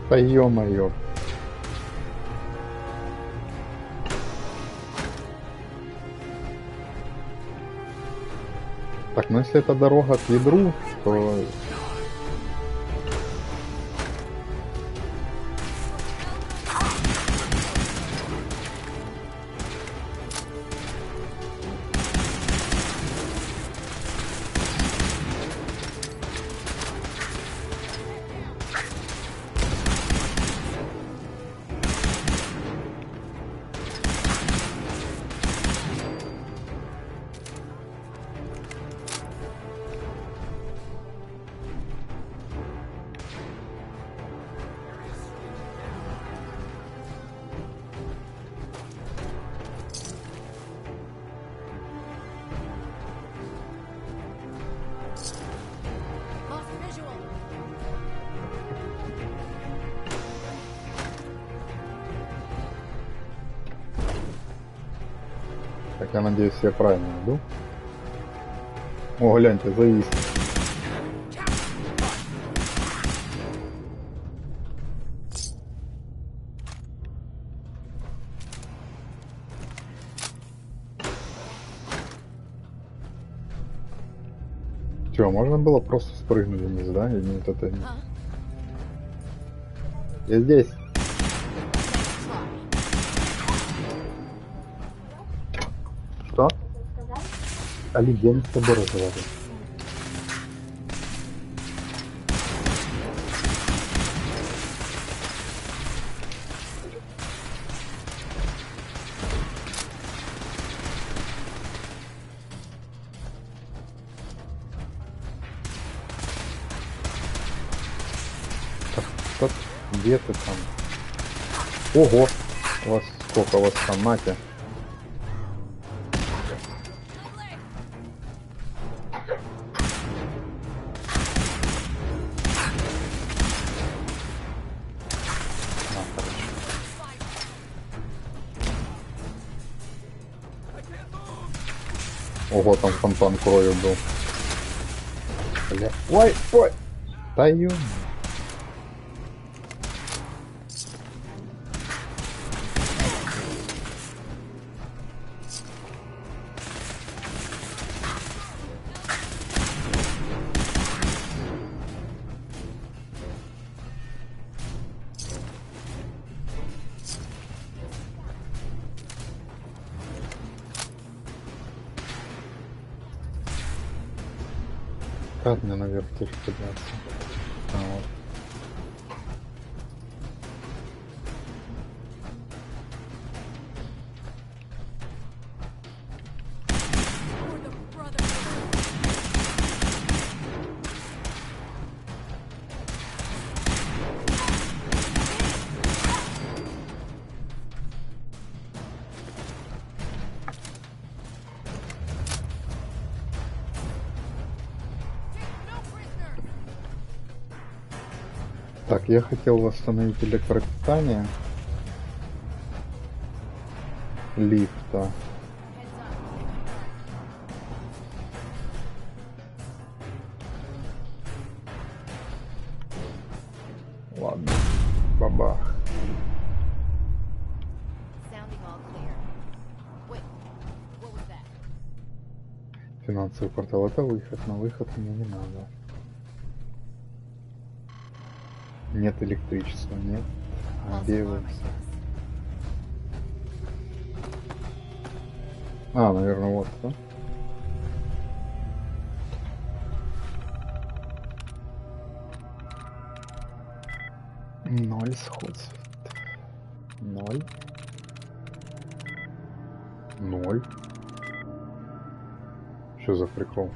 Да ё-моё. Так, ну если это дорога к ядру, то... Так, я надеюсь, я правильно иду. О, гляньте, завис. Че, можно было просто спрыгнуть вниз, да? Или нет, это не... Я здесь. Что? Олиген с тобой разговаривает. Так, где ты там? Ого! У вас сколько у вас там, нате? Ого, там фонтан крови был. Бля. Ой, ой! Да ё... Как мне наверх теперь подняться? А, вот. Так, я хотел восстановить электропитание лифта. Ладно, бабах. Финансовый портал — это выход, но выход мне не надо. Нет электричества, нет. Обеивается. А, наверное, вот, да? Ноль сходств. Ноль. Ноль. Что за прикол?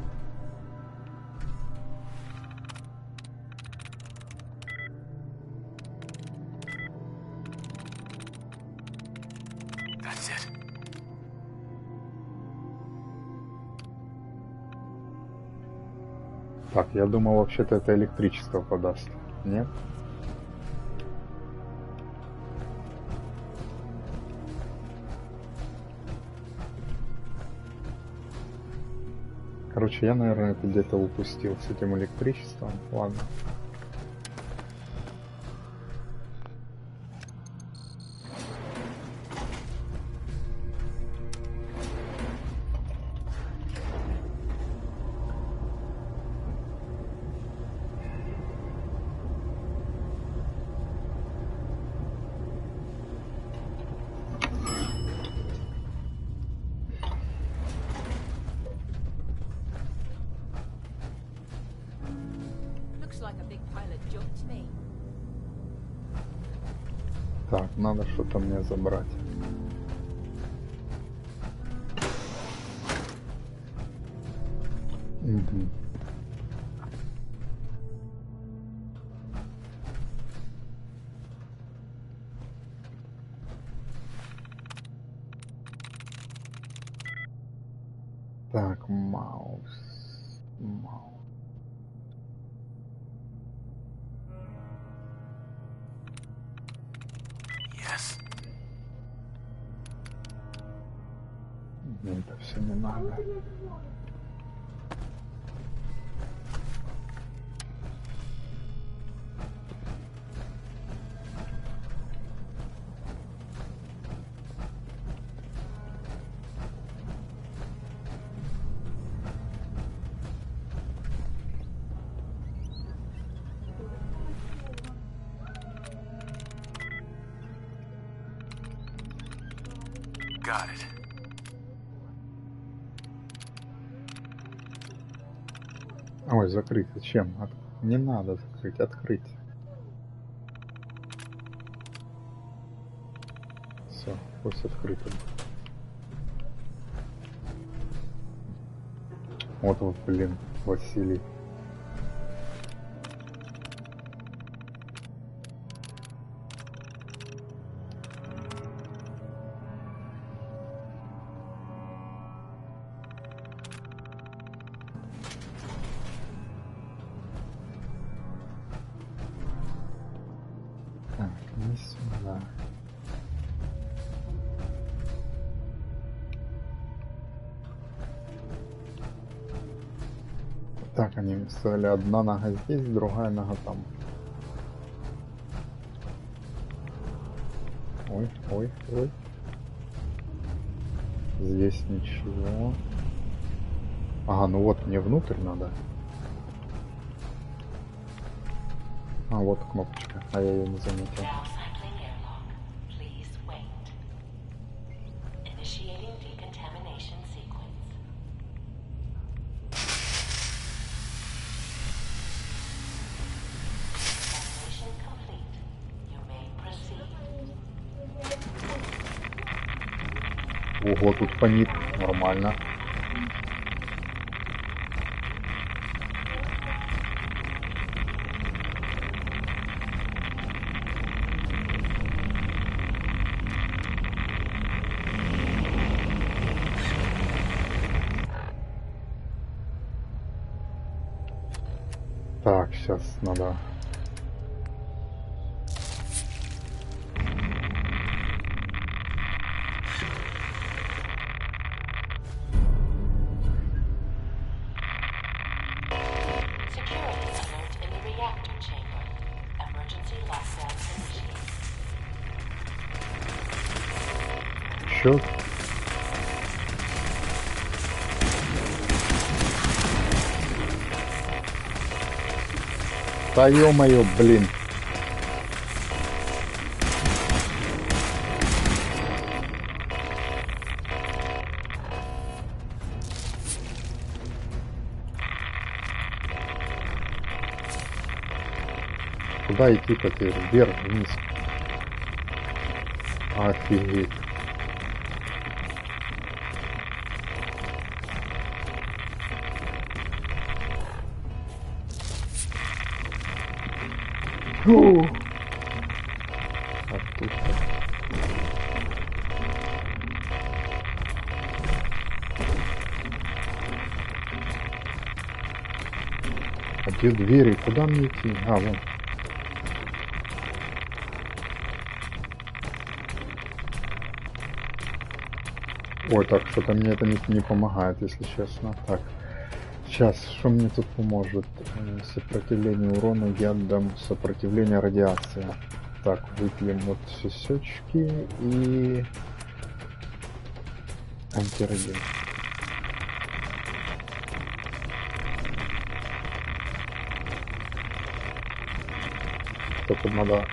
Так, я думал, вообще-то это электричество подаст. Нет? Короче, я, наверное, это где-то упустил с этим электричеством. Ладно. Так, надо что-то мне забрать. Угу. Так, маус. Мне это все не надо. Got it. Ой, закрыть зачем? Не надо закрыть, открыть. Все, пусть открыто. Вот, блин, Василий. Да. Так, они сказали, одна нога здесь, другая нога там. Ой, ой, ой. Здесь ничего. Ага, ну вот мне внутрь надо. А, вот кнопочка, а я ее не заметил. Ого, тут фонит, нормально. Так, сейчас надо... Чё? Да ё-моё, блин. Куда идти-то теперь? Вверх, вниз. Офигеть. Фу. А тут а где двери? Куда мне идти? А, вон. Ой, так, что-то мне это не помогает, если честно. Так, сейчас, что мне тут поможет? Сопротивление урону ядом, сопротивление радиации. Так, выпьем вот сосечки и антирадиация. Только надо...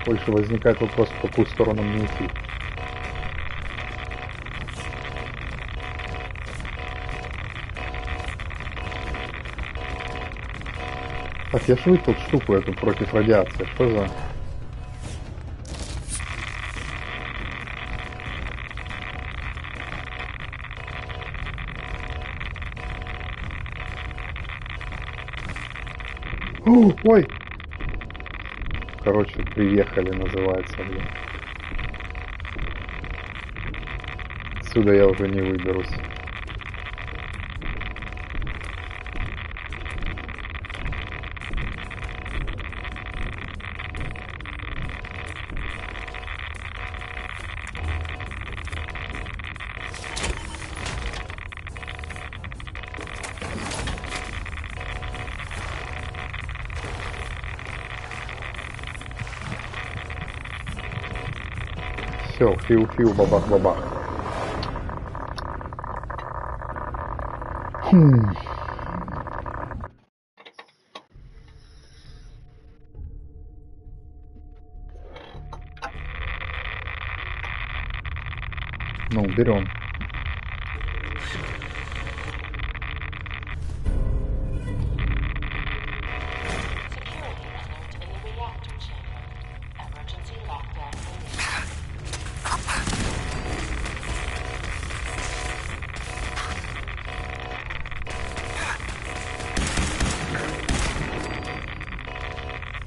Больше возникает вопрос, в какую сторону мне идти. Так, я швы тут штуку эту против радиации. Что за... Ой! Короче, приехали, называется, блин. Отсюда я уже не выберусь. Все, фиу-фиу, бабах-бабах. Ну, берем.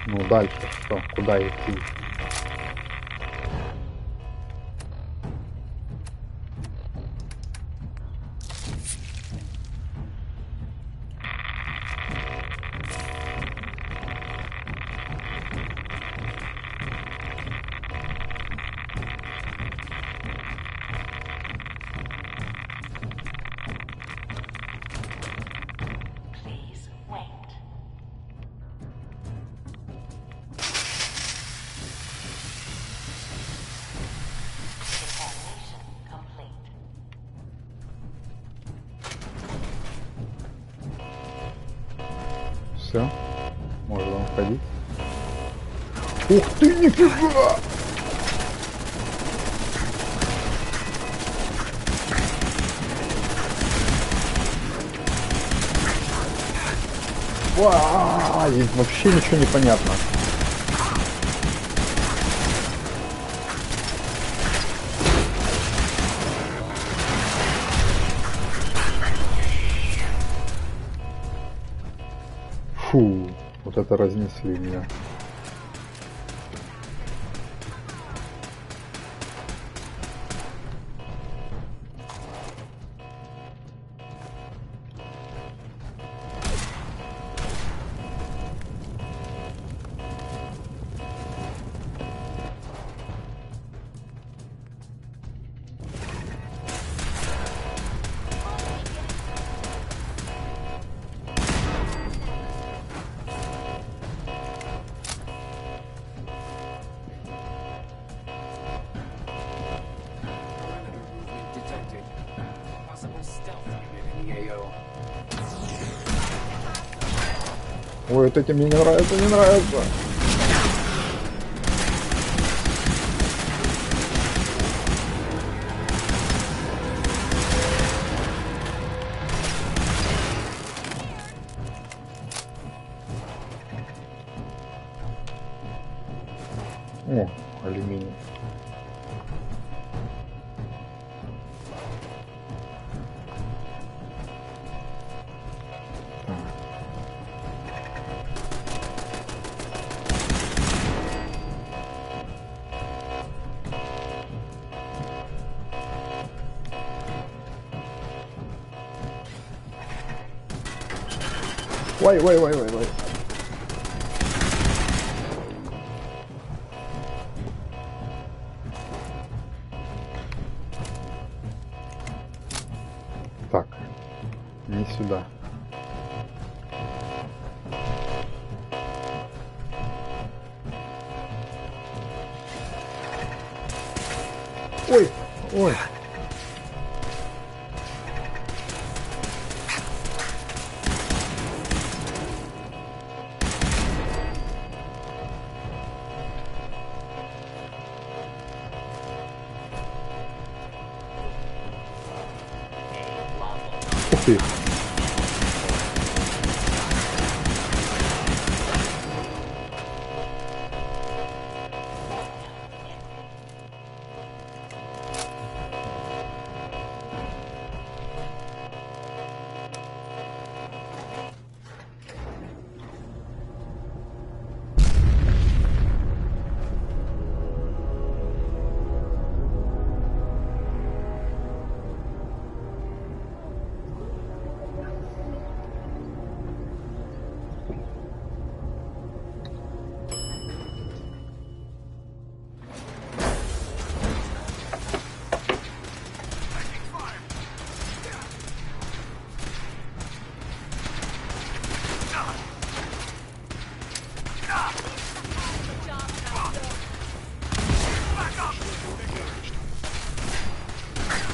Ну дальше что? Куда идти? Все, можно уходить. Ух ты, нифига! Здесь вообще ничего не понятно. Фу, вот это разнесли меня. Ой, вот эти мне не нравится, не нравится. О, алюминий. Ой. Так, не сюда. Ой. Ух ты.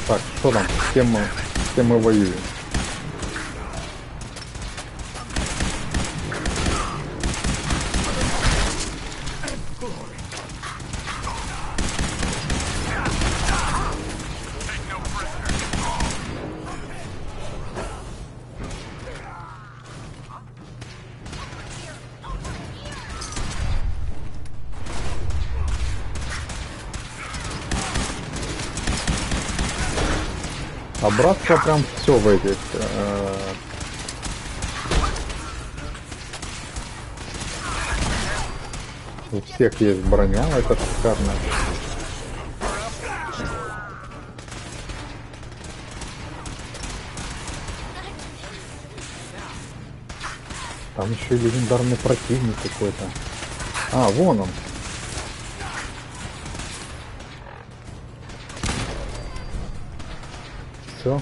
Так, что там? С кем мы воюем? А братство прям все в этих у всех есть броня, это шикарно. Там еще и легендарный противник какой-то. А, вон он. Все.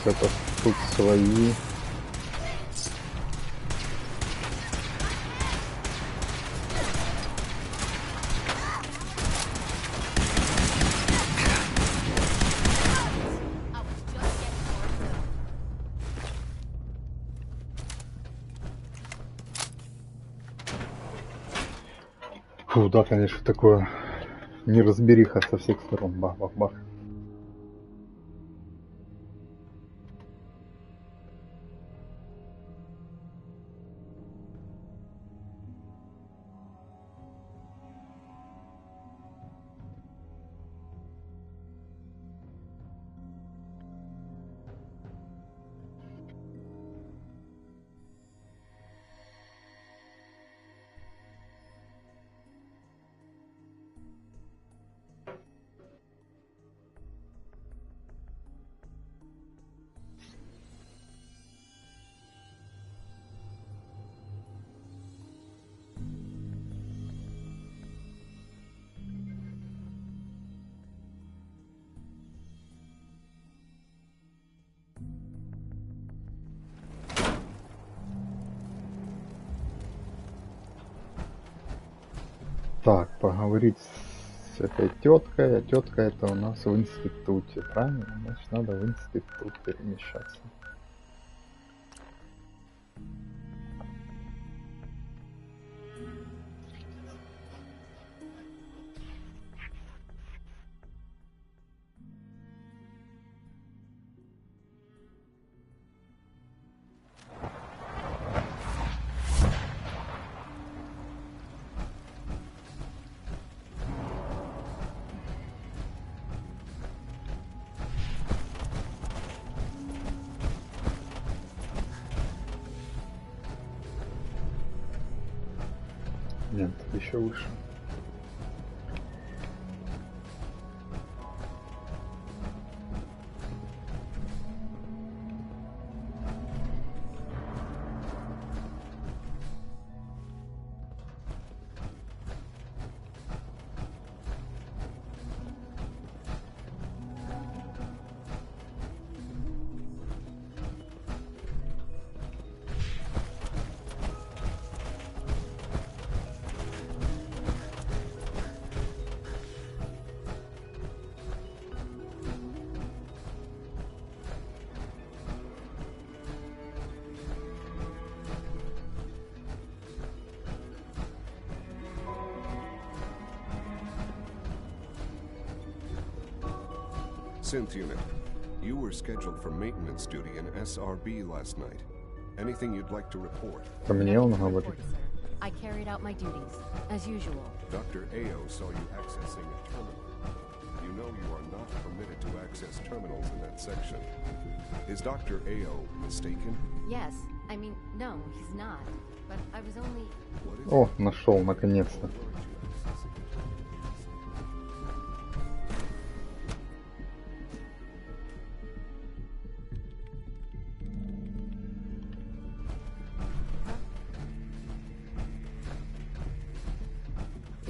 это тут свои. Фу, да, конечно, такое неразбериха со всех сторон. Бах-бах-бах. Так, поговорить с этой теткой, а тетка это у нас в институте, правильно? Значит, надо в институт перемещаться. Нет, еще выше. Synth unit, you were scheduled for maintenance duty in SRB last night. Anything you'd like to report? I carried out my duties, as usual. Dr. Ao saw you accessing a terminal. You know you are not permitted to access terminals in that section. Is Dr. Ao mistaken? Yes. I mean, no, he's not. But I was only... О, нашел, наконец-то.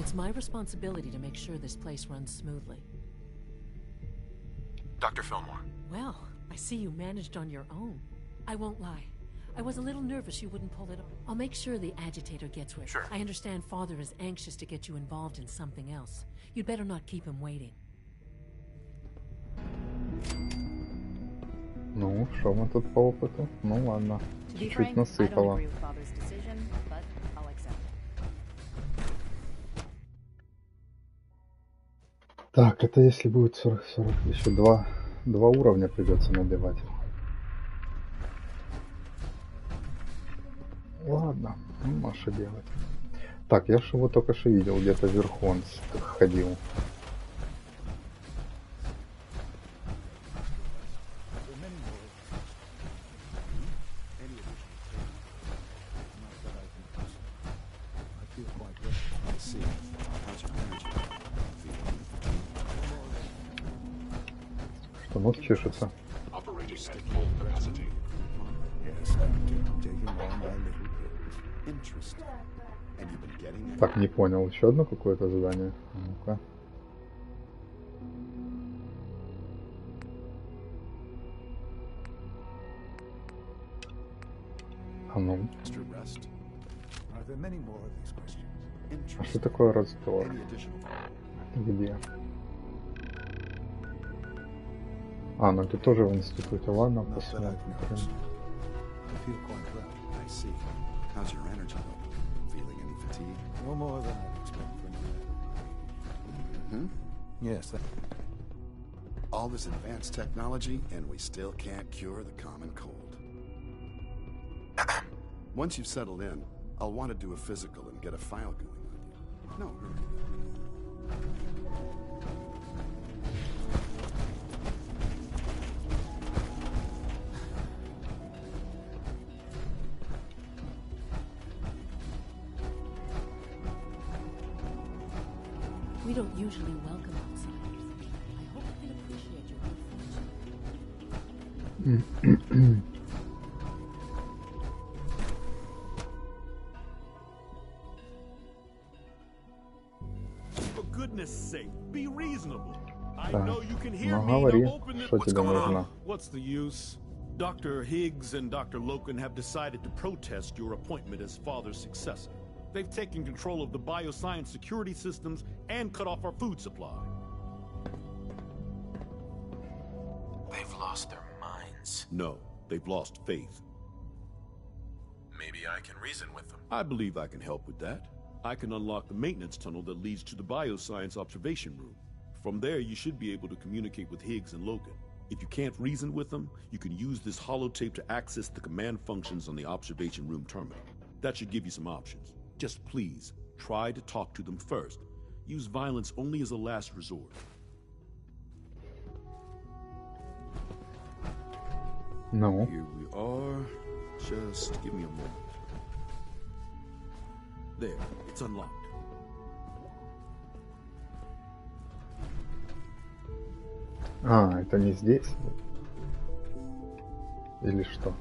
It's my responsibility to make sure this place runs smoothly. Dr. Fillmore. Well, I see you managed on your own. I won't lie. I was a little nervous you wouldn't pull it off. I'll make sure the agitator gets where... Sure. I understand Father is anxious to get you involved in something else. You'd better not keep him waiting. Ну, что мы тут по опыту? Ну ладно, чуть-чуть насыпало. Так, это если будет 40, еще два уровня придется набивать. Ладно, ну, а что делать? Так, я же его только что видел, где-то вверху он ходил. Что, нос чешется? Так, не понял. Еще одно какое-то задание? Ну-ка. Ну. Extra rest. Are there many more of these questions? А что такое раздор? Где? А, ну ты тоже в институте. Ладно, посмотрим. I feel quite well. I see. How's your energy level? Feeling any fatigue? No more than I'd expect from you. Hmm? Yes, that... All this advanced technology, and we still can't cure the common cold. Once you've settled in, I'll want to do a physical and get a file going on you. No, hurry. We don't usually welcome outsiders. I hope you can appreciate your good fortune. For goodness sake, be reasonable. I Так, know you can hear ну me. говори, Now open it. что тебе нужно. What's the use? Dr. Higgs and Dr. Loken have decided to protest your appointment as father's successor. They've taken control of the bioscience security systems and cut off our food supply. They've lost their minds. No, they've lost faith. Maybe I can reason with them. I believe I can help with that. I can unlock the maintenance tunnel that leads to the bioscience observation room. From there, you should be able to communicate with Higgs and Loken. If you can't reason with them, you can use this holotape to access the command functions on the observation room terminal. That should give you some options. Just please, try to talk to them first. Use violence only as a last resort. No. Here we are. Just give me a moment. There, it's unlocked. А, это не здесь? Или что?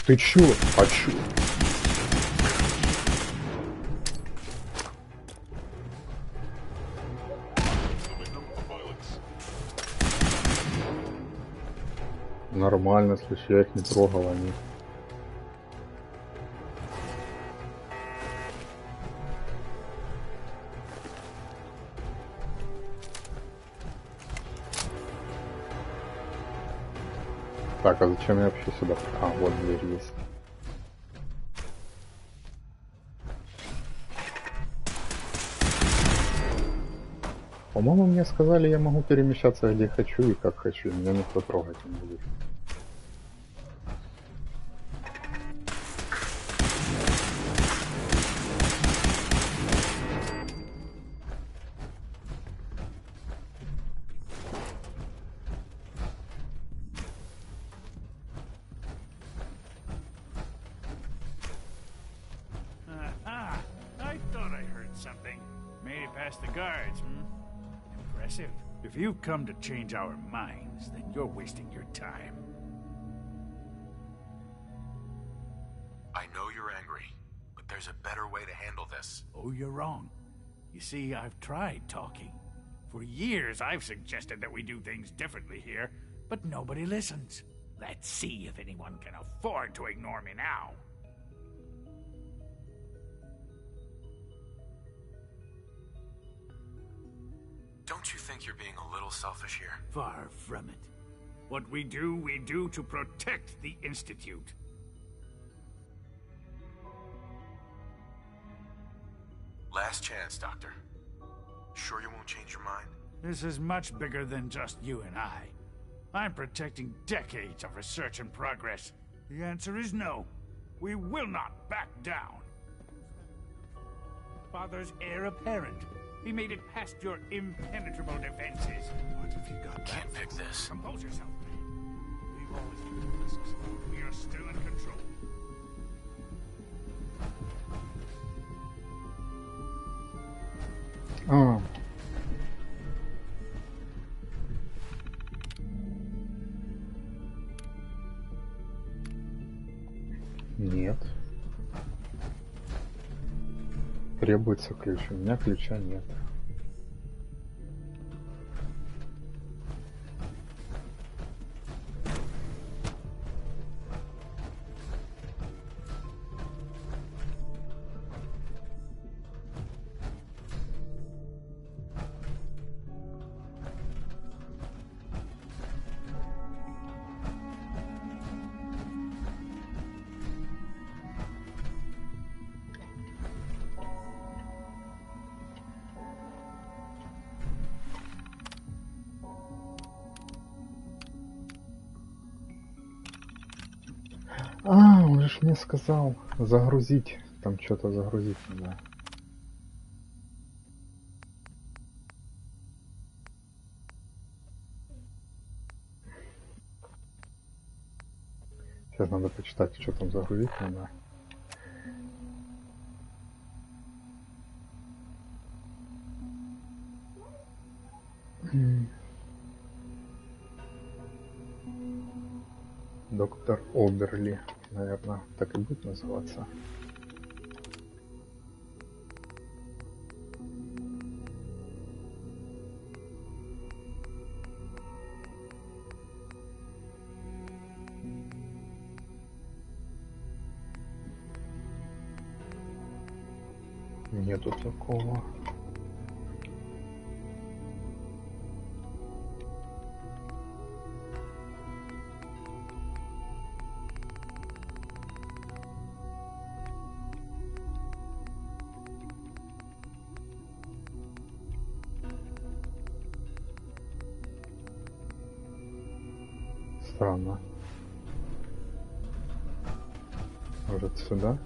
Ты чё? А чё? Нормально, слушай, я их не трогал, они. Так, а зачем я вообще сюда? А, вот дверь есть. По-моему, мне сказали, я могу перемещаться где хочу и как хочу. Меня никто трогать не будет. I thought I heard something. Made it past the guards, Impressive. If you've come to change our minds, then you're wasting your time. I know you're angry, but there's a better way to handle this. Oh, you're wrong. You see, I've tried talking. For years, I've suggested that we do things differently here, but nobody listens. Let's see if anyone can afford to ignore me now. Don't you think you're being a little selfish here? Far from it. What we do to protect the Institute. Last chance, Doctor. Sure you won't change your mind? This is much bigger than just you and I. I'm protecting decades of research and progress. The answer is no. We will not back down. Father's heir apparent. He made it past your impenetrable defenses. What have you got? Can't pick this. Compose yourself, man. We've always been risks. We are still in control. А. Нет. Требуется ключ. У меня ключа нет. Он же мне сказал загрузить. Там что-то загрузить надо. Сейчас надо почитать, что там загрузить надо. Доктор Оберли, наверное, так и будет называться. Нету такого. Странно. Может, сюда?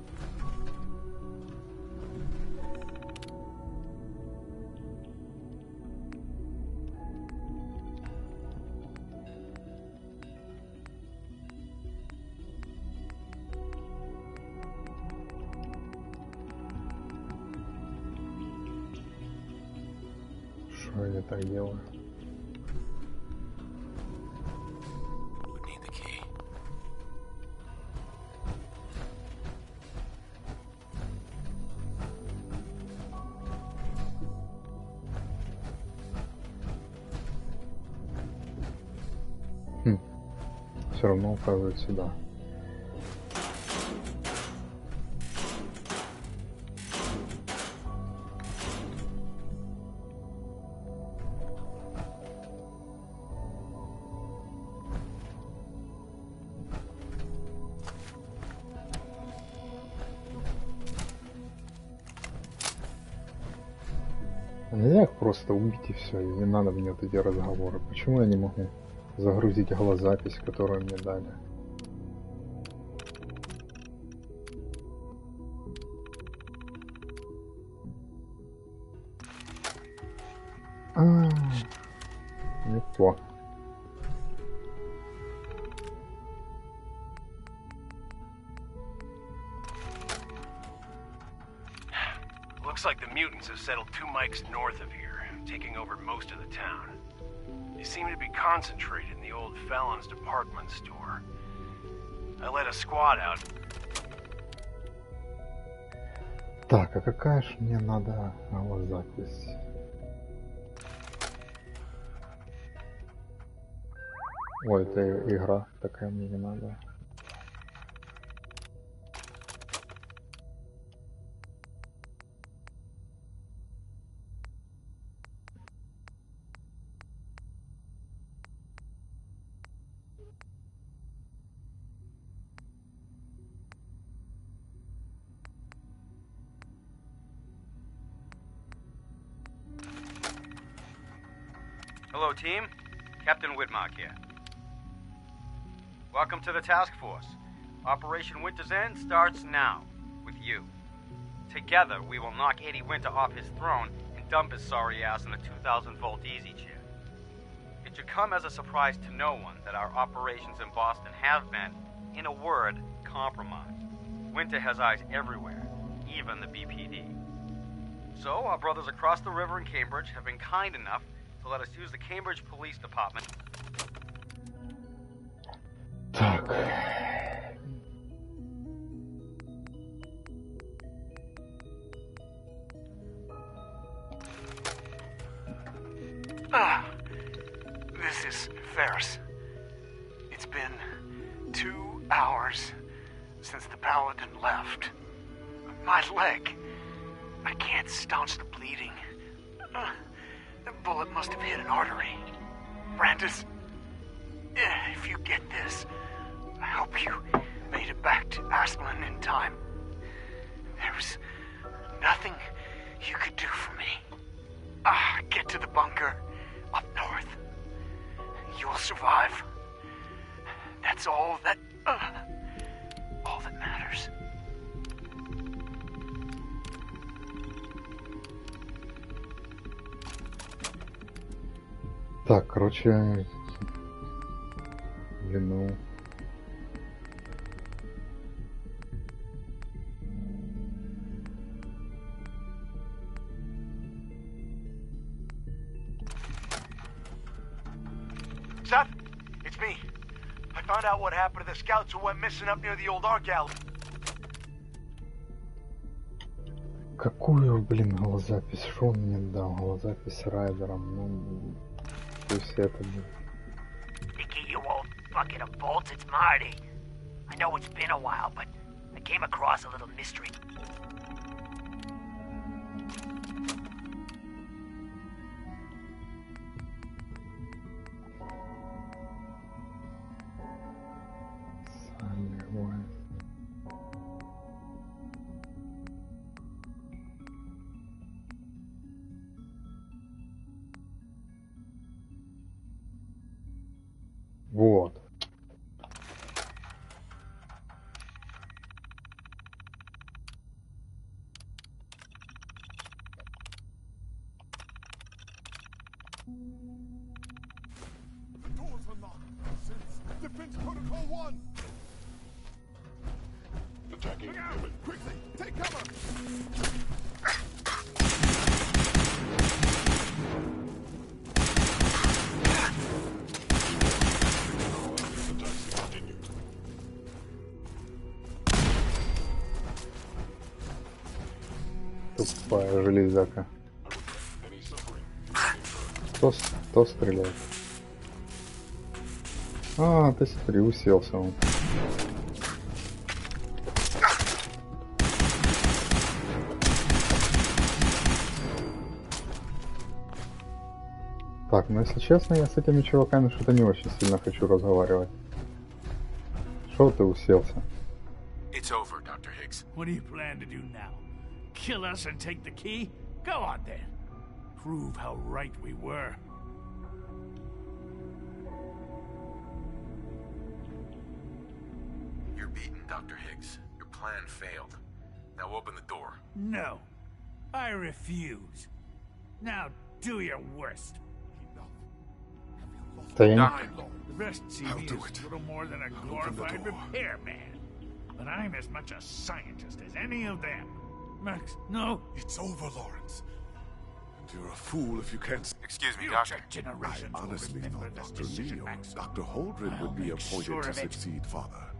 Что я так делаю? Все равно указывает сюда. Нельзя их просто убить и все, и не надо мне вот эти разговоры. Почему я не могу загрузить голозапись, которую мне дали? Не то. Looks like the mutants have settled 2 mics north of here, taking over most of the town. They seem to be concentrated in the old Felons department store. I led a squad out. Так, а какая ж мне надо голозапись? Ой, это игра, такая мне не надо. Hello, team. Captain Whitmark here. Welcome to the task force. Operation Winter's End starts now, with you. Together, we will knock Eddie Winter off his throne and dump his sorry ass in a 2,000-volt easy chair. It should come as a surprise to no one that our operations in Boston have been, in a word, compromised. Winter has eyes everywhere, even the BPD. So, our brothers across the river in Cambridge have been kind enough to let us use the Cambridge Police Department. Так. Ferris. It's been 2 hours since the paladin left. My leg. I can't staunch the bleeding. The bullet must have hit an artery. Brandis, if you get this, I hope you made it back to Aslan in time. There was nothing you could do for me. Get to the bunker up north. You'll survive. That's all that matters. Так, короче, ну. Seth, it's me. I found out what happened to the scouts who went missing up near the old art gallery. Какую, блин, голозапись? Что он мне дал? Голозапись райдером, ну... Пусть это будет. Nicky, you old bucket of bolts, it's Marty. I know it's been a while, but I came across a little mystery. Вот. Doors unlocked. Since Defense Protocol 1. Attacking enemy. Quickly, take cover. Тупая железяка. Кто стреляет? А, ты смотри, уселся он. Так, ну если честно, я с этими чуваками что-то не очень сильно хочу разговаривать. Что ты уселся? It's over, Dr. Higgs. What do you plan to do now? Kill us and take the key? Go on then. Prove how right we were. You're beaten, Dr. Higgs. Your plan failed. Now open the door. No. I refuse. Now do your worst. Doctor. The best TV is little more than a glorified repairman. But I'm as much a scientist as any of them. Max, no. It's over, Lawrence. And you're a fool if you can't... Excuse me, Doctor. I honestly thought Dr. Leo, Dr. Holdred would be appointed to succeed Father.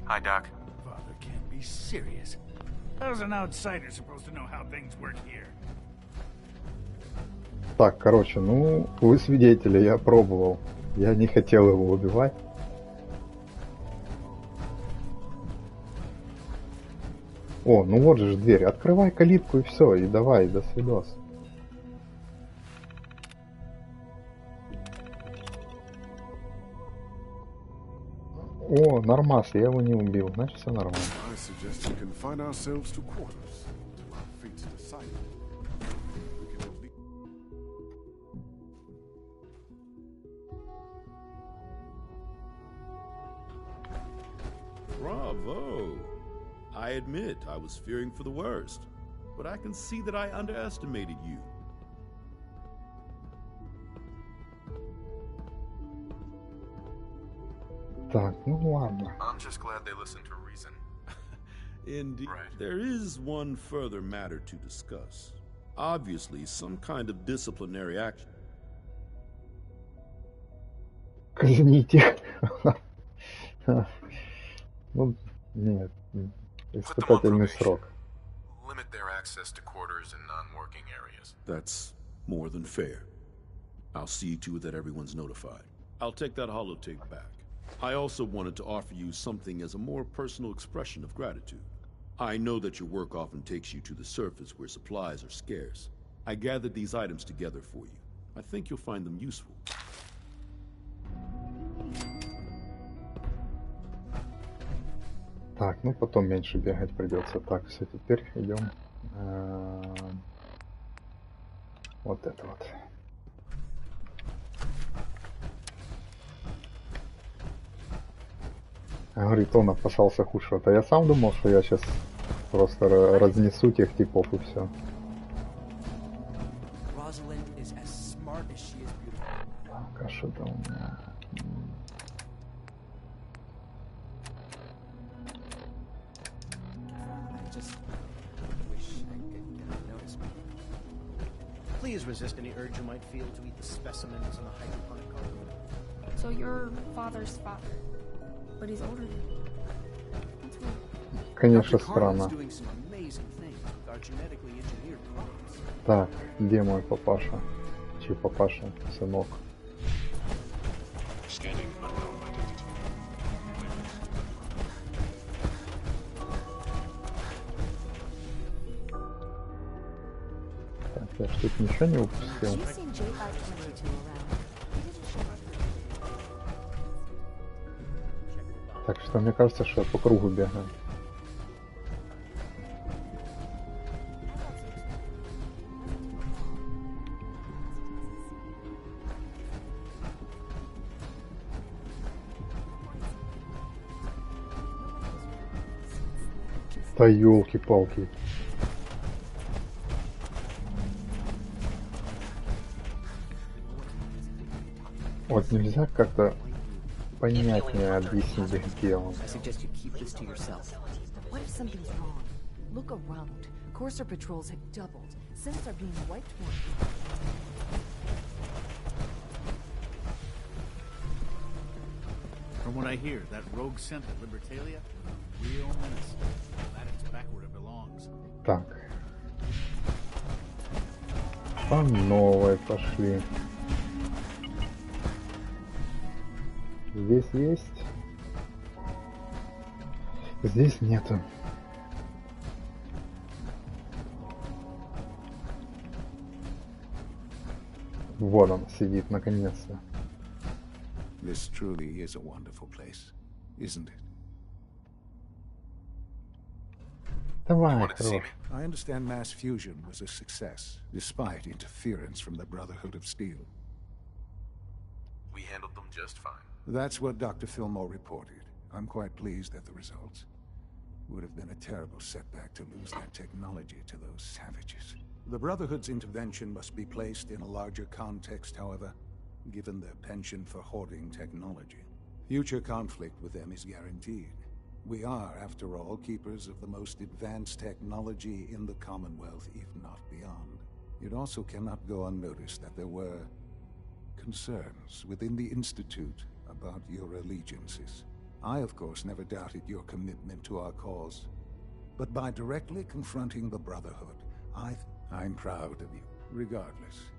Hi, Doc. Father can't be serious. How's an outsider supposed to know how things work here? Так, короче, ну, вы свидетели, я пробовал. Я не хотел его убивать. О, ну вот же дверь. Открывай калитку и все, и давай, до свидос. О, нормас, я его не убил, значит все нормально. Bravo! I admit I was fearing for the worst, but I can see that I underestimated you. Так, ну ладно. I'm just glad they listened to reason. Indeed. Right. There is one further matter to discuss. Obviously, some kind of disciplinary action. Казните. Ну, нет. Испытательный срок. Limit their access to quarters and non-working areas. That's more than fair. I'll see to it that everyone's notified. I'll take that holotape back. I also wanted to offer you something as a more personal expression of gratitude. I know that your work often takes you to the surface where supplies are scarce. I gathered these items together for you. I think you'll find them useful. Так, ну потом меньше бегать придется. Так, все, теперь идем. Вот это вот. Говорит, он опасался худшего-то. Я сам думал, что я сейчас просто разнесу тех типов и все. Так, а что там у меня? Please resist any urge you might feel to eat the specimens in the hydroponic garden. So your father's father, but he's older than you. That's weird. Конечно, странно. Так, где мой папаша? Чей папаша, сынок? Так, я ж тут ничего не упустил. Так что мне кажется, что я по кругу бегаю. Да ёлки-палки. Вот нельзя как-то понятнее объяснить, где он. What if something's wrong? Look around. Courser patrols have doubled. Synths are being wiped more. From what I hear, that rogue synth at Libertalia, a real menace. Glad it's back where it belongs. Так. По новой пошли. Здесь есть. Здесь нету. Вот он сидит наконец-то. This truly is a wonderful place, isn't it? Давай, I understand mass fusion was a success, despite interference from the Brotherhood of Steel. We handled them just fine. That's what Dr. Fillmore reported. I'm quite pleased at the results. Would have been a terrible setback to lose that technology to those savages. The Brotherhood's intervention must be placed in a larger context, however, given their penchant for hoarding technology. Future conflict with them is guaranteed. We are, after all, keepers of the most advanced technology in the Commonwealth, if not beyond. It also cannot go unnoticed that there were concerns within the Institute about your allegiances. I, of course, never doubted your commitment to our cause. But by directly confronting the Brotherhood, I'm proud of you, regardless.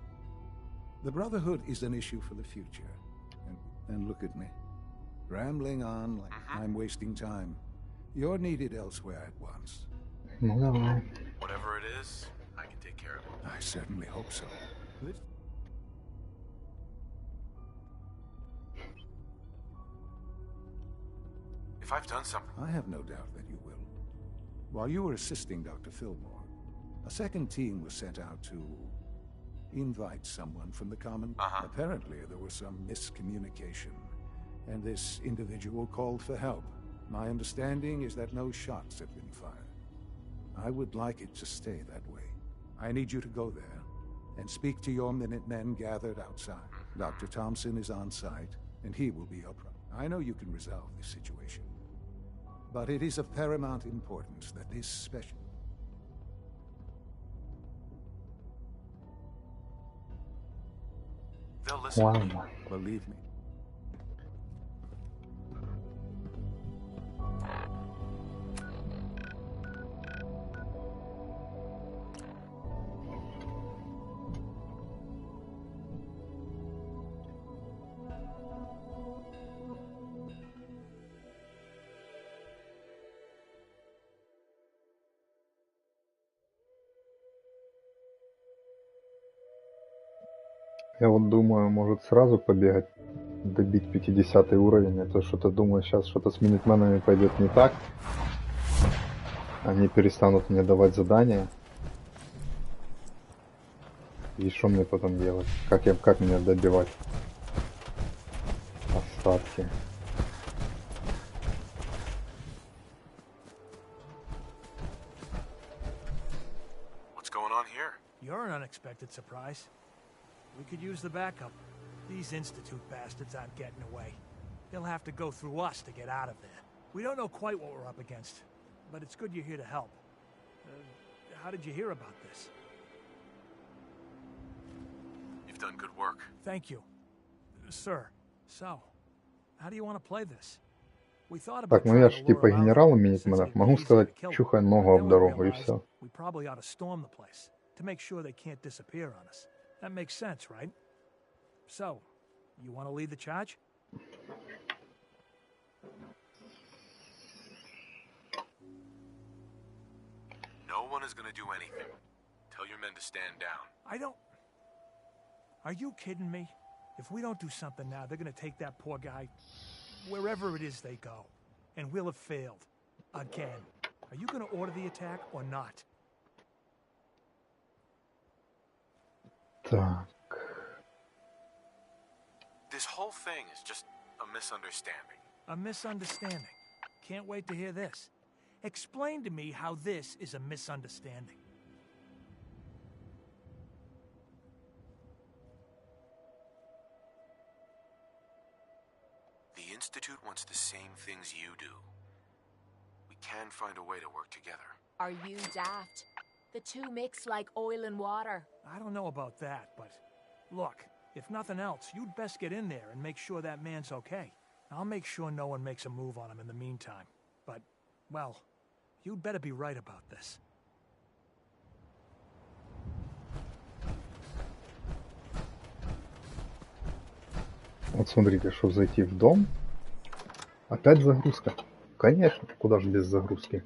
The Brotherhood is an issue for the future. And look at me. Rambling on like I'm wasting time. You're needed elsewhere at once. Ну давай. Whatever it is, I can take care of it. I certainly hope so. If I've done something... I have no doubt that you will. While you were assisting Dr. Fillmore, a second team was sent out to invite someone from the common. Apparently, there was some miscommunication, and this individual called for help. My understanding is that no shots have been fired. I would like it to stay that way. I need you to go there and speak to your Minutemen gathered outside. Dr. Thompson is on site, and he will be your I know you can resolve this situation, but it is of paramount importance that this special... They'll listen to me. Believe me. Я вот думаю, может сразу побегать, добить 50 уровень, а то что-то думаю, сейчас что-то с минитменами пойдет не так. Они перестанут мне давать задания. И что мне потом делать? Как мне добивать остатки? What's going on here? You're an unexpected surprise. We could use the backup. These Institute bastards aren't getting away. They'll have to go through us to get out of there. We don't know quite what we're up against, but it's good you're here to help. How did you hear about this? You've done good work. Thank you. Sir, so, how do you want to play this? We thought about Так, ну я ж типа генерал минитменов. Могу сказать, чухай ногу об дорогу и все. We probably ought to storm the place to make sure they can't disappear on us. That makes sense, right? So, you want to lead the charge? No one is gonna do anything. Tell your men to stand down. I don't... Are you kidding me? If we don't do something now, they're gonna take that poor guy wherever it is they go. And we'll have failed. Again. Are you gonna order the attack or not? Так. This whole thing is just a misunderstanding. A misunderstanding. Can't wait to hear this. Explain to me how this is a misunderstanding. The Institute wants the same things you do. We can find a way to work together. Are you daft? The two mix like oil and water. I don't know about that, but look, if nothing else, you'd best get in there and make sure that man's okay. I'll make sure no one makes a move on him in the meantime. But, well, you'd better be right about this. Вот смотрите, что зайти в дом. Опять загрузка. Конечно, куда же без загрузки.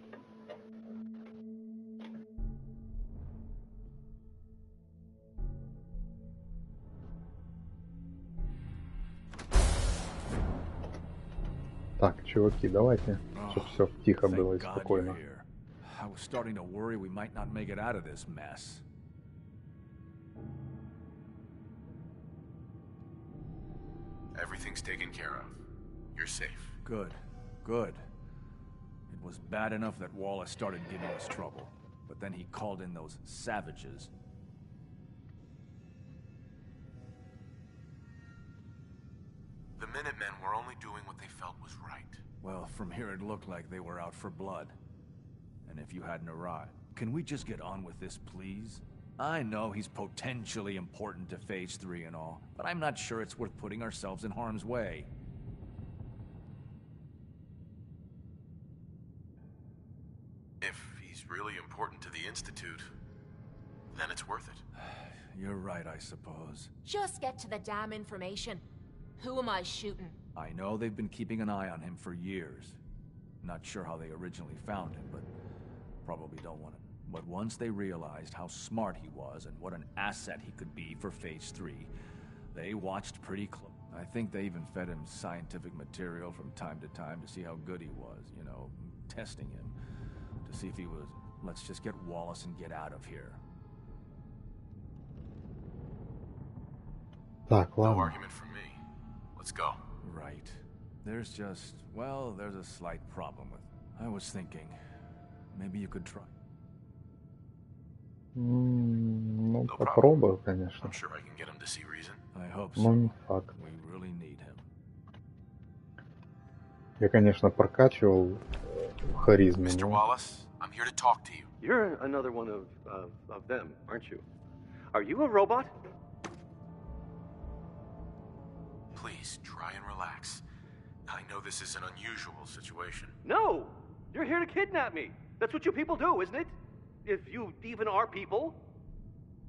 Так, чуваки, давайте, чтобы все тихо было и спокойно. I was starting to worry we might not make it out of this mess. Everything's taken care of. You're safe. Good. Good. It was bad enough that Wallace started giving us trouble, but then he called in those savages. The Minutemen were only doing what they felt was right. Well, from here it looked like they were out for blood. And if you hadn't arrived, can we just get on with this, please? I know he's potentially important to Phase 3 and all, but I'm not sure it's worth putting ourselves in harm's way. If he's really important to the Institute, then it's worth it. You're right, I suppose. Just get to the damn information. Who am I shooting? I know they've been keeping an eye on him for years. Not sure how they originally found him, but probably don't want it. But once they realized how smart he was and what an asset he could be for Phase 3, they watched pretty close. I think they even fed him scientific material from time to time to see how good he was, you know, testing him. To see if he was, let's just get Wallace and get out of here. Так, No ладно. argument from me. Let's go. Right. There's just, well, there's a slight problem with it. I was thinking, maybe you could try. Ну, попробую, конечно. I'm sure I can get him to see reason. I hope so. Но не факт. We really need him. Я, конечно, прокачивал харизму. Mr. Wallace, I'm here to talk to you. You're another one of them, aren't you? Are you a robot? Please, try and relax. I know this is an unusual situation. No! You're here to kidnap me. That's what you people do, isn't it? If you even are people.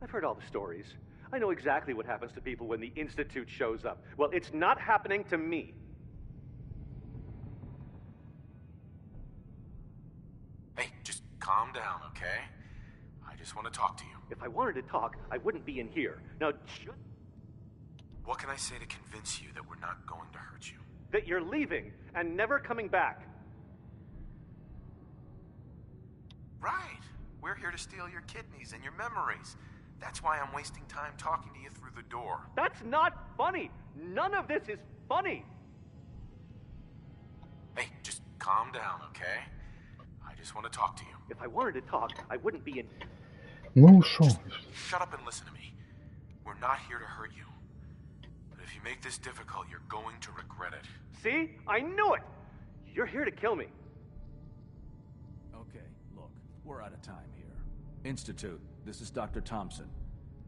I've heard all the stories. I know exactly what happens to people when the Institute shows up. Well, it's not happening to me. Hey, just calm down, okay? I just want to talk to you. If I wanted to talk, I wouldn't be in here. Now, What can I say to convince you that we're not going to hurt you? That you're leaving and never coming back. Right. We're here to steal your kidneys and your memories. That's why I'm wasting time talking to you through the door. That's not funny. None of this is funny. Hey, just calm down, okay? I just want to talk to you. If I wanted to talk, I wouldn't be in... Ну, шо? Shut up and listen to me. We're not here to hurt you. But if you make this difficult, you're going to regret it. See? I knew it! You're here to kill me. Okay, look, we're out of time here. Institute, this is Dr. Thompson.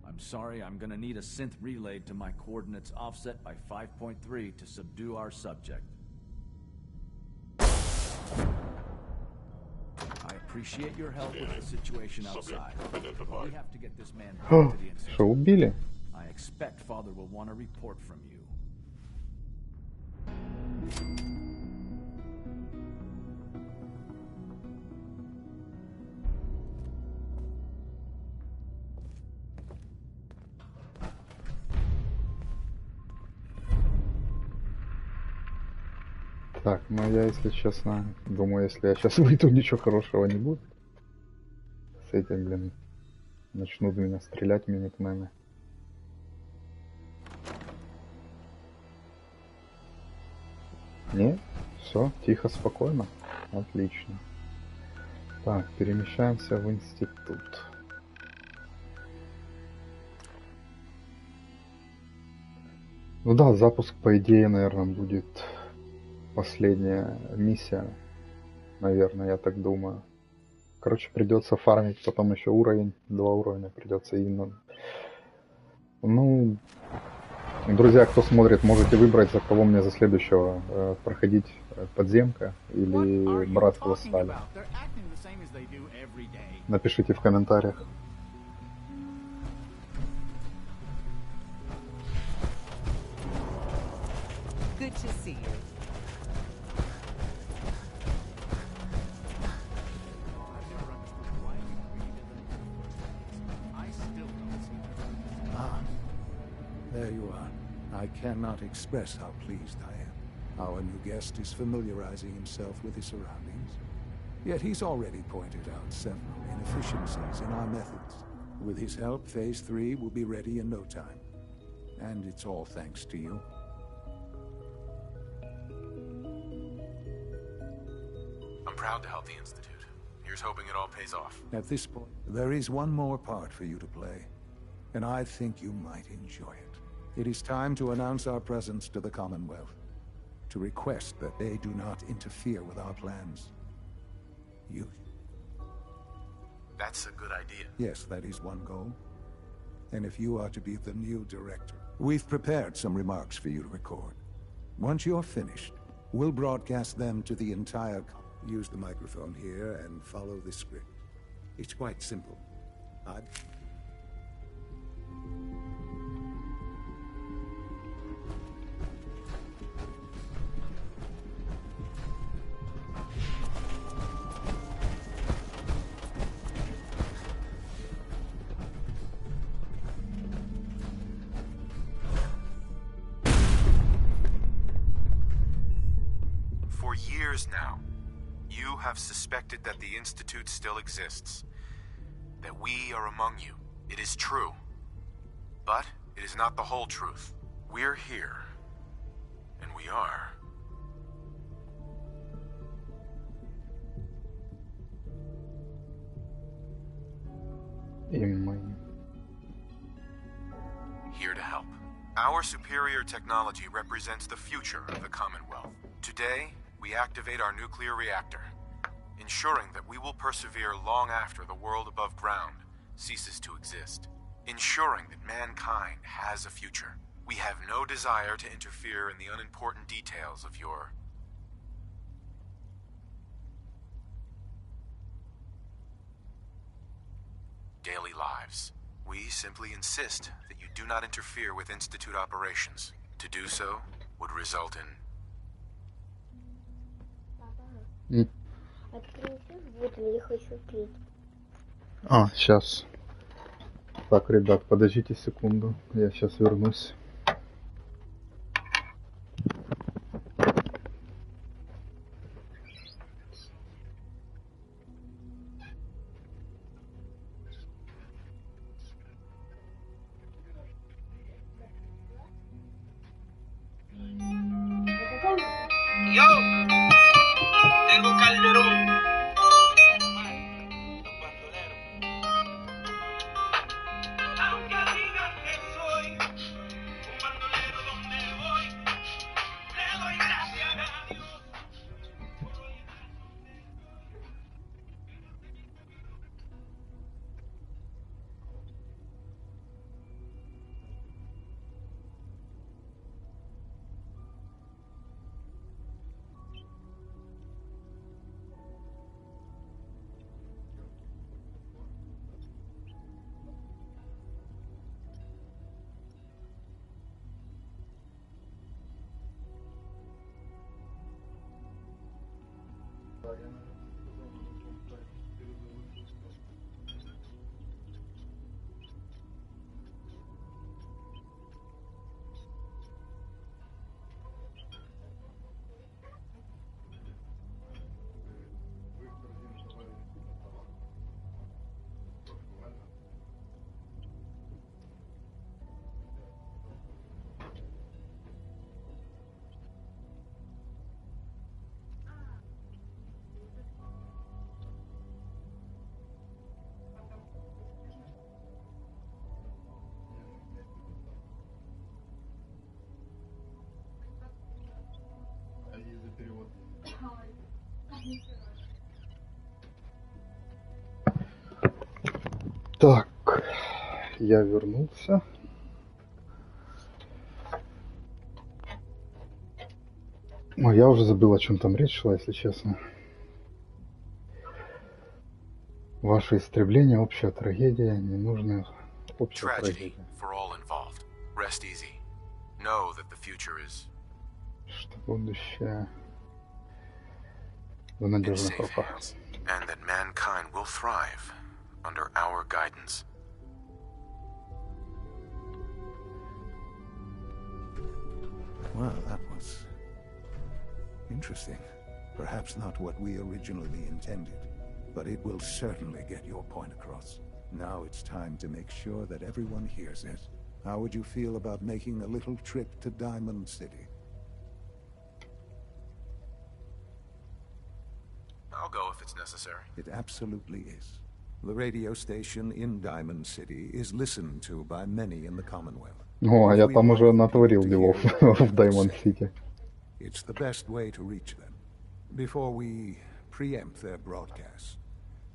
I'm sorry, I'm gonna need a synth relayed to my coordinates offset by 5.3 to subdue our subject. I appreciate your help with the situation outside. We have to get this man back to the institute. Что, убили? I expect Father will want a report from you. Так, ну я, если честно, думаю, если я сейчас выйду, ничего хорошего не будет. С этим, блин, начнут в меня стрелять минитмены. Не, все, тихо, спокойно. Отлично. Так, перемещаемся в институт. Ну да, запуск, по идее, наверное, будет последняя миссия. Наверное, я так думаю. Короче, придется фармить потом еще уровень. 2 уровня придется именно. Ну, друзья, кто смотрит, можете выбрать, за кого мне за следующего проходить: подземка или братство стали. Напишите в комментариях. Good to see you. There you are. I cannot express how pleased I am. Our new guest is familiarizing himself with his surroundings. Yet he's already pointed out several inefficiencies in our methods. With his help, Phase 3 will be ready in no time. And it's all thanks to you. I'm proud to help the Institute. Here's hoping it all pays off. At this point, there is one more part for you to play. And I think you might enjoy it. It is time to announce our presence to the Commonwealth. To request that they do not interfere with our plans. You... That's a good idea. Yes, that is one goal. And if you are to be the new director, we've prepared some remarks for you to record. Once you're finished, we'll broadcast them to the entire... Use the microphone here and follow the script. It's quite simple. For years now, you have suspected that the Institute still exists. That we are among you. It is true. But it is not the whole truth. We're here. And we are. Here to help. Our superior technology represents the future of the Commonwealth. Today, we activate our nuclear reactor, ensuring that we will persevere long after the world above ground ceases to exist, ensuring that mankind has a future. We have no desire to interfere in the unimportant details of your daily lives. We simply insist that you do not interfere with Institute operations. To do so would result in... А, сейчас. Так, ребят, подождите секунду. Я сейчас вернусь. Так, я вернулся. Ой, я уже забыл, о чем там речь шла, если честно. Ваше истребление, общая трагедия, ненужная общая трагедия. Что будущее в надежных руках. Under our guidance. Well, that was interesting. Perhaps not what we originally intended, but it will certainly get your point across. Now it's time to make sure that everyone hears it. How would you feel about making a little trip to Diamond City? I'll go if it's necessary. It absolutely is. The radio station in Diamond City is listened to by many in the Commonwealth. О, я там уже натворил делов в Diamond City. It's the best way to reach them. Before we preempt their broadcast,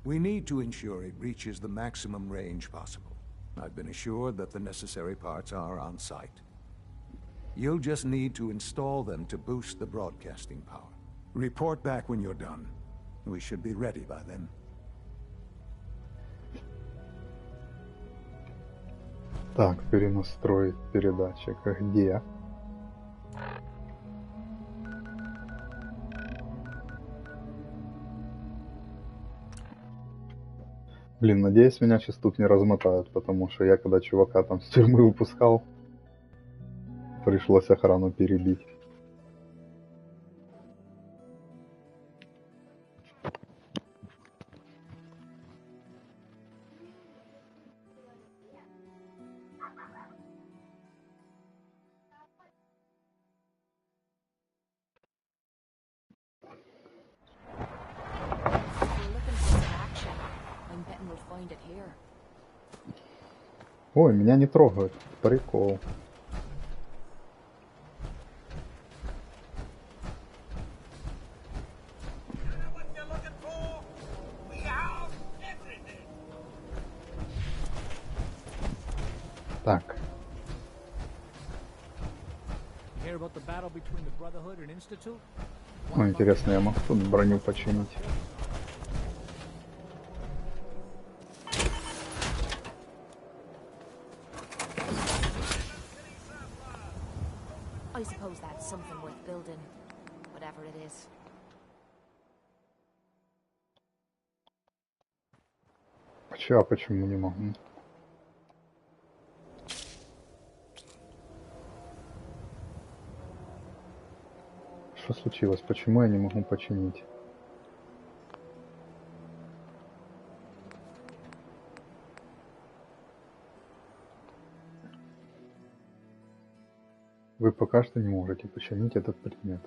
we need to ensure it reaches the maximum range possible. I've been assured that the necessary parts are on site. You'll just need to install them to boost the broadcasting power. Report back when you're done. We should be ready by then. Так, перенастроить передатчик. Где? Блин, надеюсь, меня сейчас тут не размотают, потому что я когда чувака там с тюрьмы выпускал, пришлось охрану перебить. Ой, меня не трогают. Прикол. Так. Ну, интересно, я могу тут броню починить. I suppose that's something worth building, whatever it is. А почему не могу? Что случилось? Почему я не могу починить? Вы пока что не можете починить этот предмет.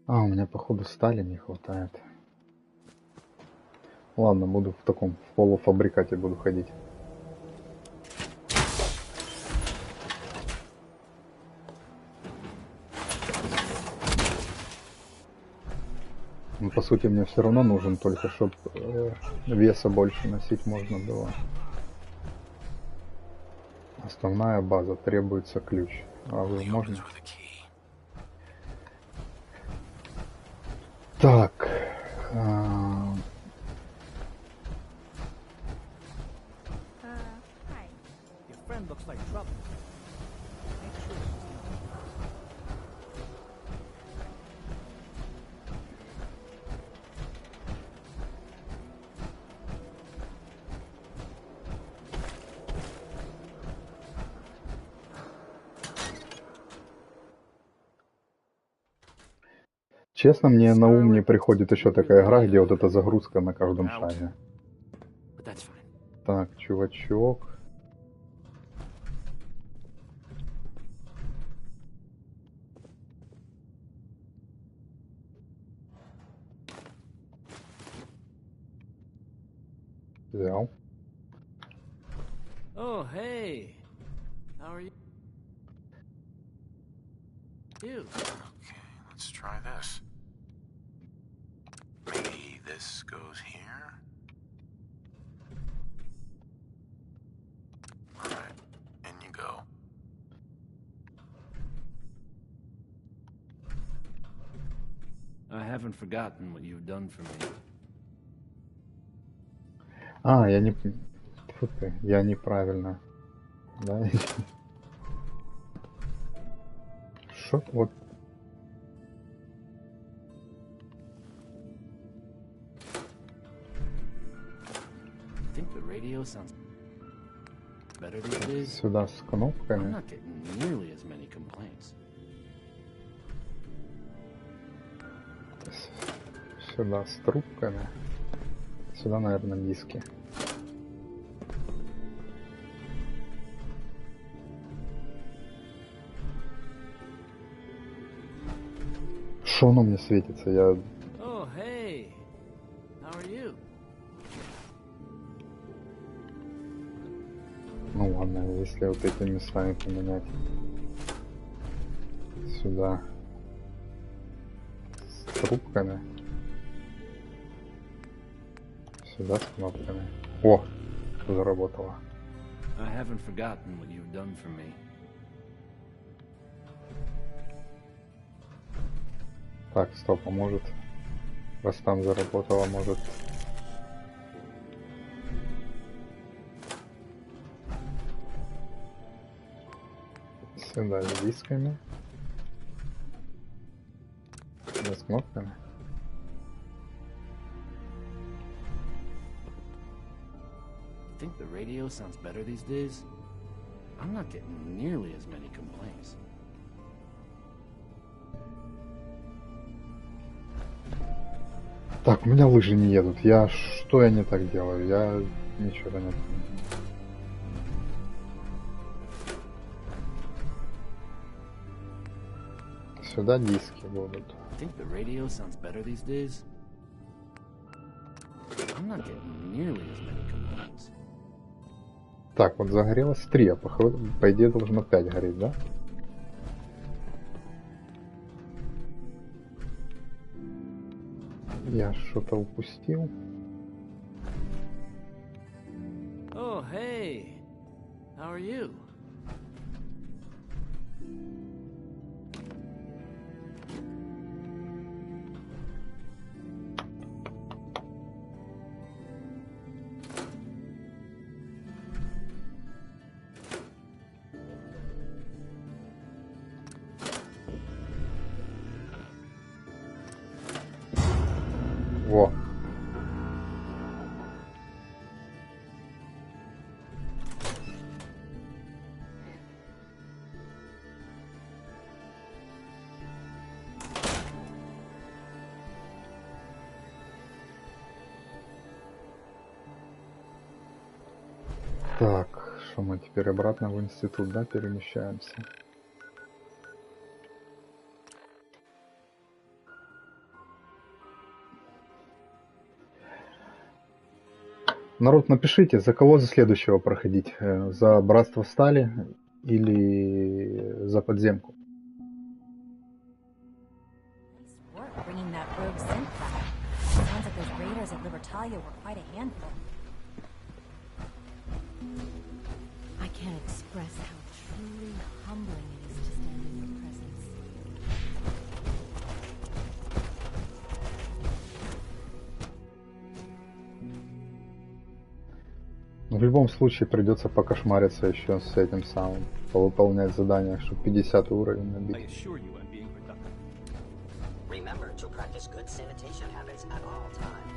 А, у меня походу стали не хватает. Ладно, буду в таком в полуфабрикате буду ходить. Ну, по сути, мне все равно нужен только, чтобы веса больше носить можно было. Основная база, требуется ключ. А вы можно? Так. Честно, мне на ум не приходит еще такая игра, где вот эта загрузка на каждом шаге. Так, чувачок. Взял. Oh, hey. How are you? Okay, let's try this. Maybe this goes here. Alright, in you go. I haven't forgotten what you've done for me. А, я не... Фу ты, я неправильно. Да? Шо? Вот. I think the radio sounds better these days. Сюда с I'm кнопками. not getting nearly as many complaints. Сюда с трубками. Сюда, наверное, диски. Шо оно мне светится? Я... Oh, hey. How are you? Ну ладно, если вот эти местами поменять. Сюда. С трубками. Сюда с кнопками. О! Заработало. I haven't forgotten what you've done for me. Так, стоп, а может... Раз там заработало, может... Сюда с дисками. Сюда с кнопками. Think the radio sounds better these days? I'm not getting nearly as many complaints. Так, у меня лыжи не едут. Что я не так делаю? Я ничего не понимаю. Сюда диски будут. Think the radio sounds better these days? I'm not getting nearly as many complaints. Так, вот загорелось 3, а по идее должно 5 гореть, да? Я что-то упустил. Oh, hey. How are you? Во. Так, что мы теперь обратно в институт, да, перемещаемся? Народ, напишите, за кого за следующего проходить? За Братство стали или за подземку? Bringing that rogue synth back. Sounds like those raiders at Libertalia were quite a handful. I can't express how truly humbling it is to stand in your presence. В любом случае придется покошмариться еще с этим самым, повыполнять задания, чтобы 50 уровень набить. Remember to practice good sanitation habits at all times.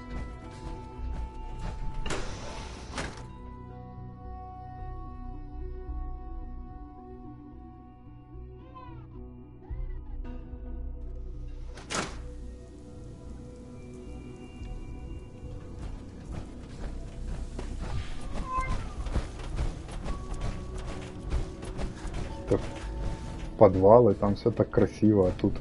подвалы, там все так красиво, а тут...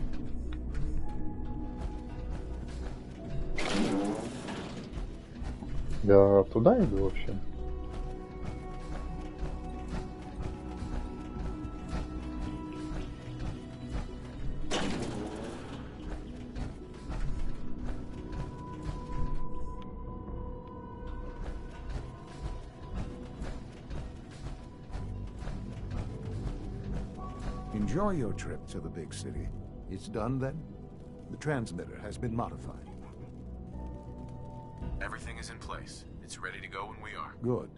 Я туда иду вообще? Enjoy your trip to the big city. It's done then? The transmitter has been modified. Everything is in place. It's ready to go when we are. Good.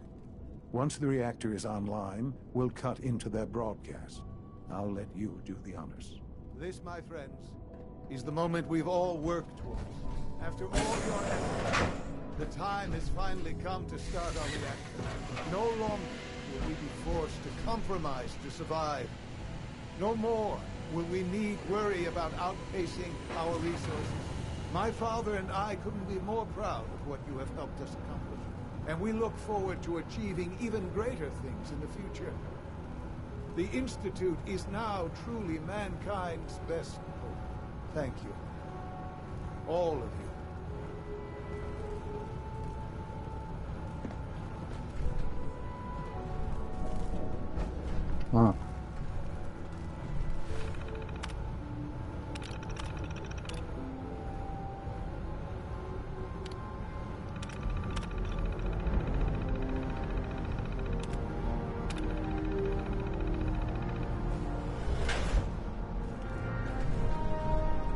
Once the reactor is online, we'll cut into their broadcast. I'll let you do the honors. This, my friends, is the moment we've all worked towards. After all your efforts, the time has finally come to start our reactor. No longer will we be forced to compromise to survive. No more will we need worry about outpacing our resources. My father and I couldn't be more proud of what you have helped us accomplish. And we look forward to achieving even greater things in the future. The Institute is now truly mankind's best hope. Thank you. All of you. А.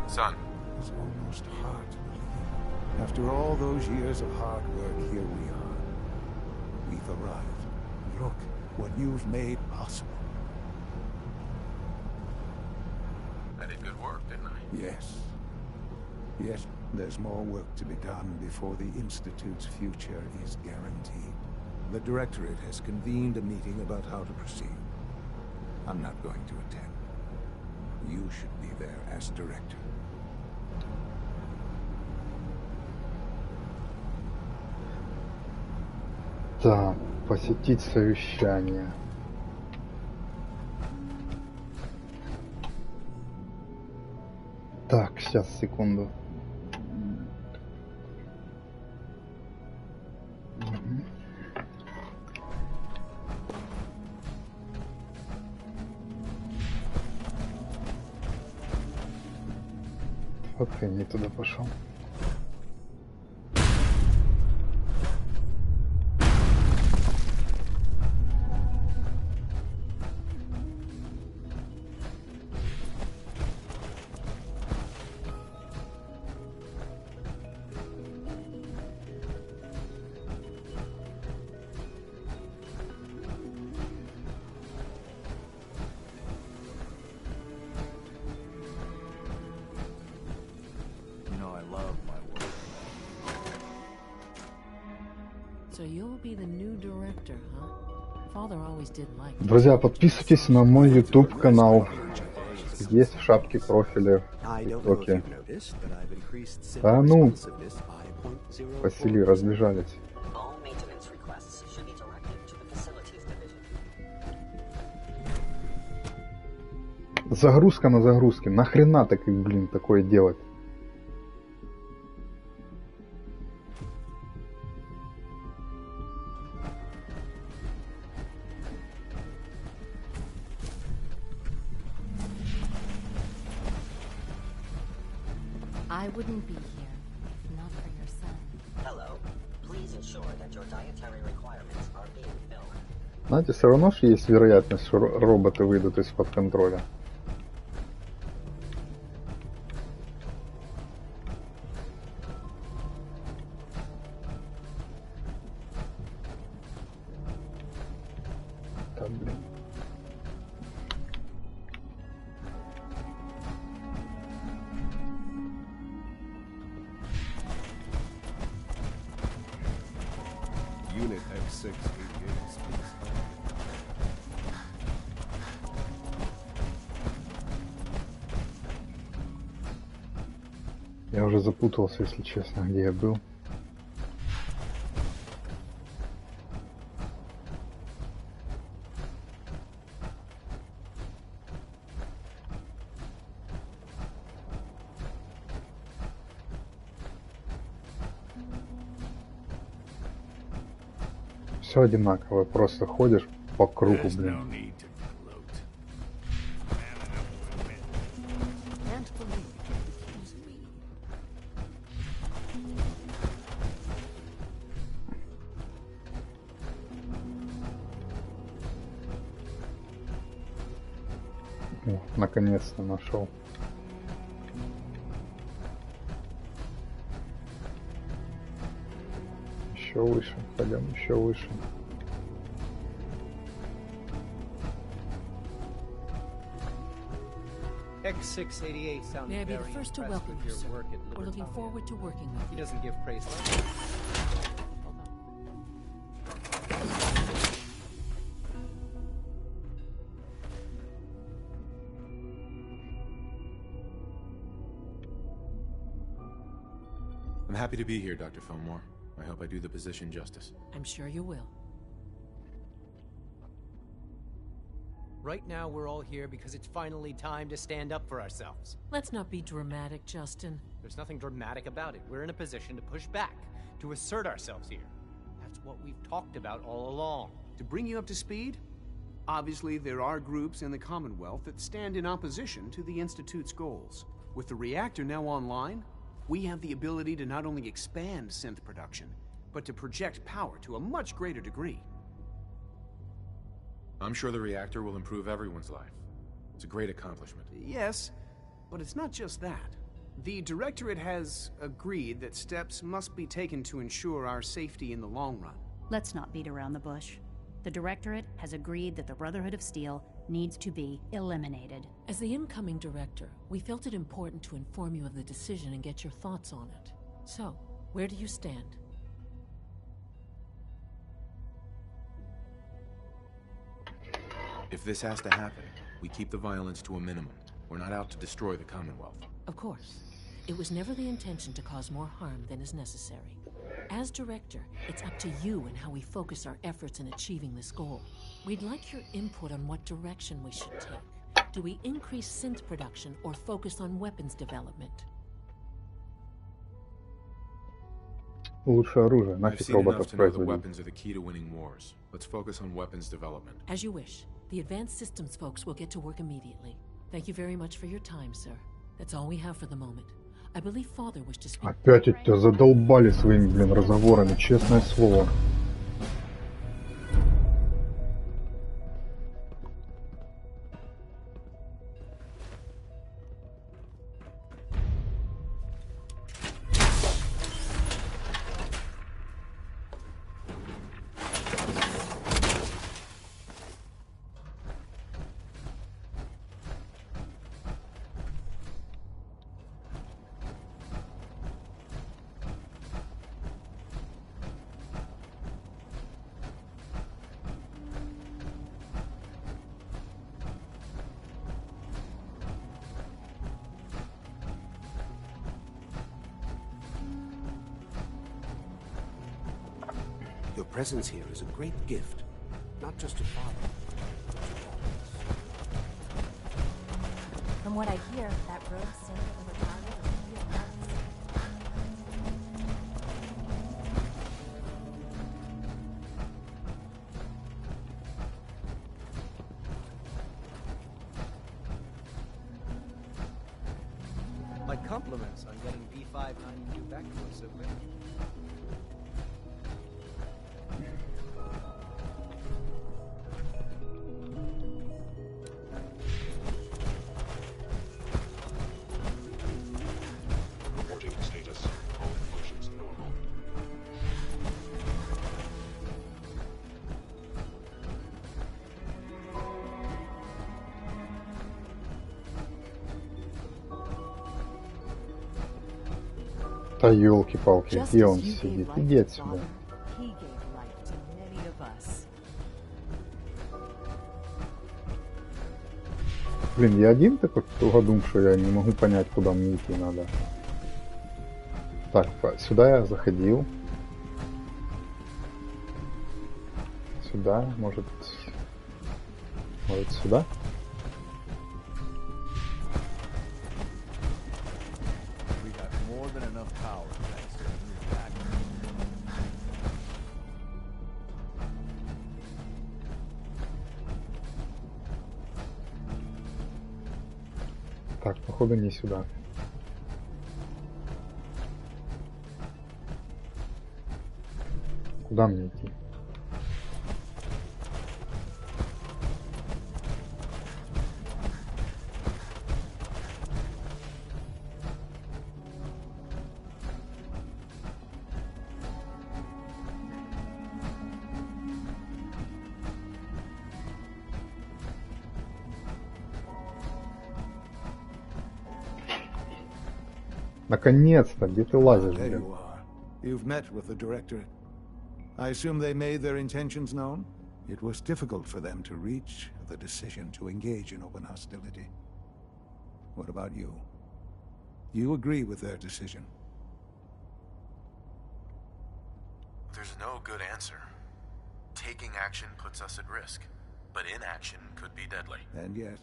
Son. It's almost hard to believe. After all those years of hard work, here we are. We've arrived. Look what you've made possible. I did good work, didn't I? Yes. Yes, there's more work to be done before the Institute's future is guaranteed. The Directorate has convened a meeting about how to proceed. I'm not going to attend. You should be there as Director. Так, посетить совещание. Так, сейчас, секунду. Окей, не туда пошел. So you'll be the new director, huh? Father always did like it. Друзья, подписывайтесь на мой YouTube канал. Есть в шапке профиля в ТикТоке. А ну, Василий, разбежались. Загрузка на загрузке. Нахрена так, блин, такое делать? I wouldn't be here if not for your son. Hello. Please ensure that your dietary requirements are being filled. Знаете, все равно же есть вероятность, что роботы выйдут из-под контроля. Да, блин. Unit X688, please. Я уже запутался, если честно, где я был. Все одинаково, просто ходишь по кругу, блин. О, наконец-то нашел. Еще выше, пойдем еще выше. X688 sounds May I be the very first to impressed welcome with you, your sir. work at We're looking Libertalia. forward to working with He you. doesn't give praise. I'm happy to be here, Dr. Fillmore. I hope I do the position justice. I'm sure you will. Right now, we're all here because it's finally time to stand up for ourselves. Let's not be dramatic, Justin. There's nothing dramatic about it. We're in a position to push back, to assert ourselves here. That's what we've talked about all along. To bring you up to speed, obviously there are groups in the Commonwealth that stand in opposition to the Institute's goals. With the reactor now online, we have the ability to not only expand synth production, but to project power to a much greater degree. I'm sure the reactor will improve everyone's life. It's a great accomplishment. Yes, but it's not just that. The Directorate has agreed that steps must be taken to ensure our safety in the long run. Let's not beat around the bush. The Directorate has agreed that the Brotherhood of Steel needs to be eliminated. As the incoming director, we felt it important to inform you of the decision and get your thoughts on it. So, where do you stand? If this has to happen, we keep the violence to a minimum. We're not out to destroy the Commonwealth. Of course. It was never the intention to cause more harm than is necessary. As director, it's up to you and how we focus our efforts in achieving this goal. We'd like your input on what direction we should take. Do we increase synth production or focus on weapons development? Лучше оружие, I've нафиг seen enough роботов to know that производить. weapons are the key to winning wars. Let's focus on weapons development. As you wish. The advanced systems folks will get to work immediately. Thank you very much for your time, sir. That's all we have for the moment. I believe Father wished to speak. Опять тебя задолбали своими, блин, разговорами, честное слово. Your presence here is a great gift, not just to Father. From what I hear, that rogue synth of a target is real nuts. My compliments on getting B592 back to us so quickly. Reporting status. All functions normal. Да елки-палки, Just где as он you сидит? gave life Иди to отсюда. Father, he gave life to many of us. Блин, я один такой тугодум, что я не могу понять, куда мне идти надо. Так, сюда я заходил. Сюда, может сюда? We got more than enough power thanks to the reactor. Так, походу не сюда. Куда мне идти? Наконец-то, где ты лазишь, There блин? you are. You've met with the Directorate. I assume they made their intentions known? It was difficult for them to reach the decision to engage in open hostility. What about you? You agree with their decision? There's no good answer. Taking action puts us at risk, but inaction could be deadly. And yet,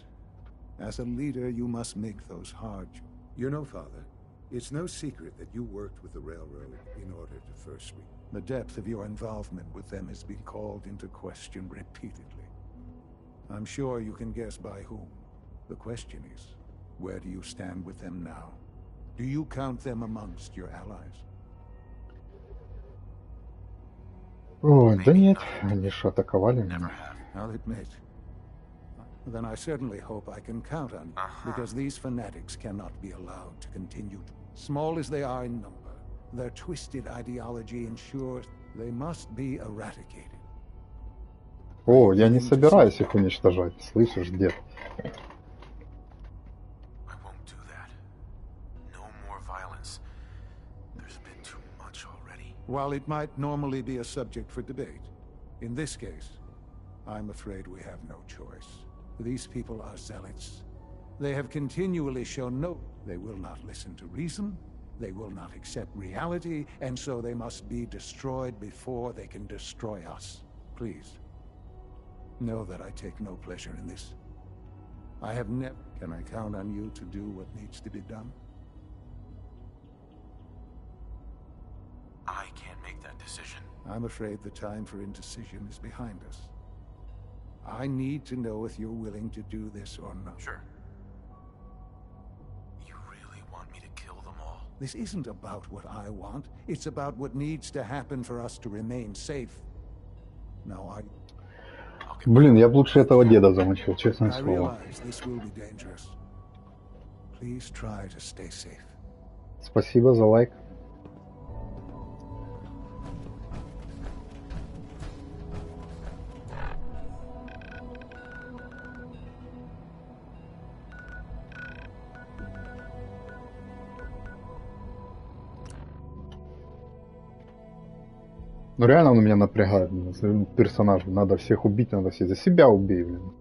as a leader, you must make those hard. You know, Father, it's no secret that you worked with the Railroad in order to first reach. The depth of your involvement with them has been called into question repeatedly. I'm sure you can guess by whom. The question is, where do you stand with them now? Do you count them amongst your allies? О, да нет, они ж атаковали меня. I'll admit. Then I certainly hope I can count on you, because these fanatics cannot be allowed to continue. Small as they are in number, their twisted ideology ensures they must be eradicated. О, я не собираюсь их уничтожать, слышишь, дед? I won't do that. No more violence. There's been too much already. While it might normally be a subject for debate, in this case, I'm afraid we have no choice. These people are zealots. They have continually shown no... They will not listen to reason, they will not accept reality, and so they must be destroyed before they can destroy us. Please, know that I take no pleasure in this. I have never... Can I count on you to do what needs to be done? I can't make that decision. I'm afraid the time for indecision is behind us. I need to know if you're willing to do this or not. Sure. You really want me to kill them all? This isn't about what I want. It's about what needs to happen for us to remain safe. Now I... Блин, я бы лучше этого деда замочил, честное I слово. realize this will be dangerous. Please try to stay safe. Спасибо за лайк. Ну реально он меня напрягает, блин, персонаж. Надо всех убить, надо всех. За себя убей, блин.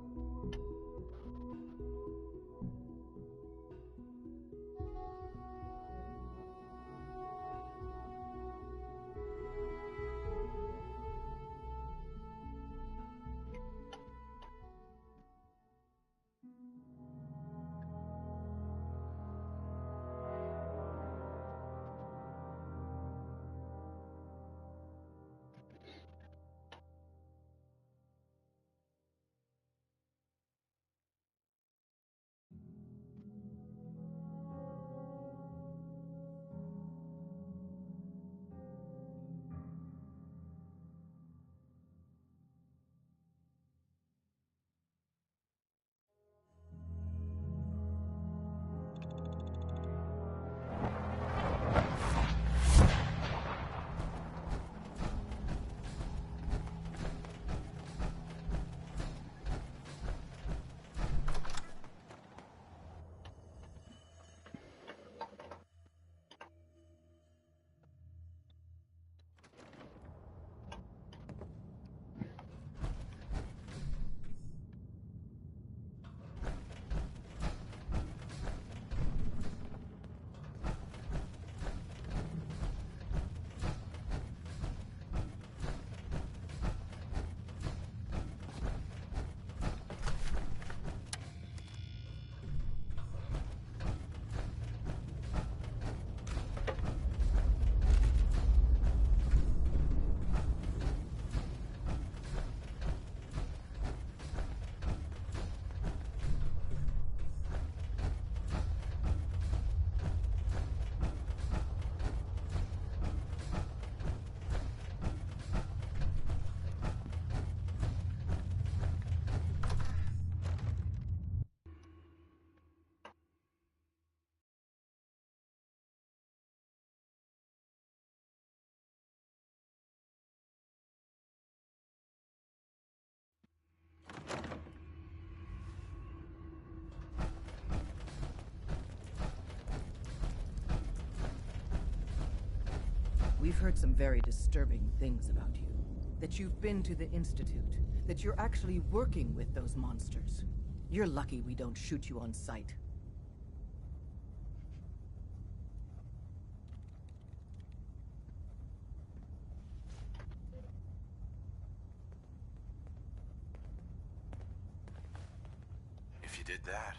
We've heard some very disturbing things about you. That you've been to the Institute. That you're actually working with those monsters. You're lucky we don't shoot you on sight. If you did that,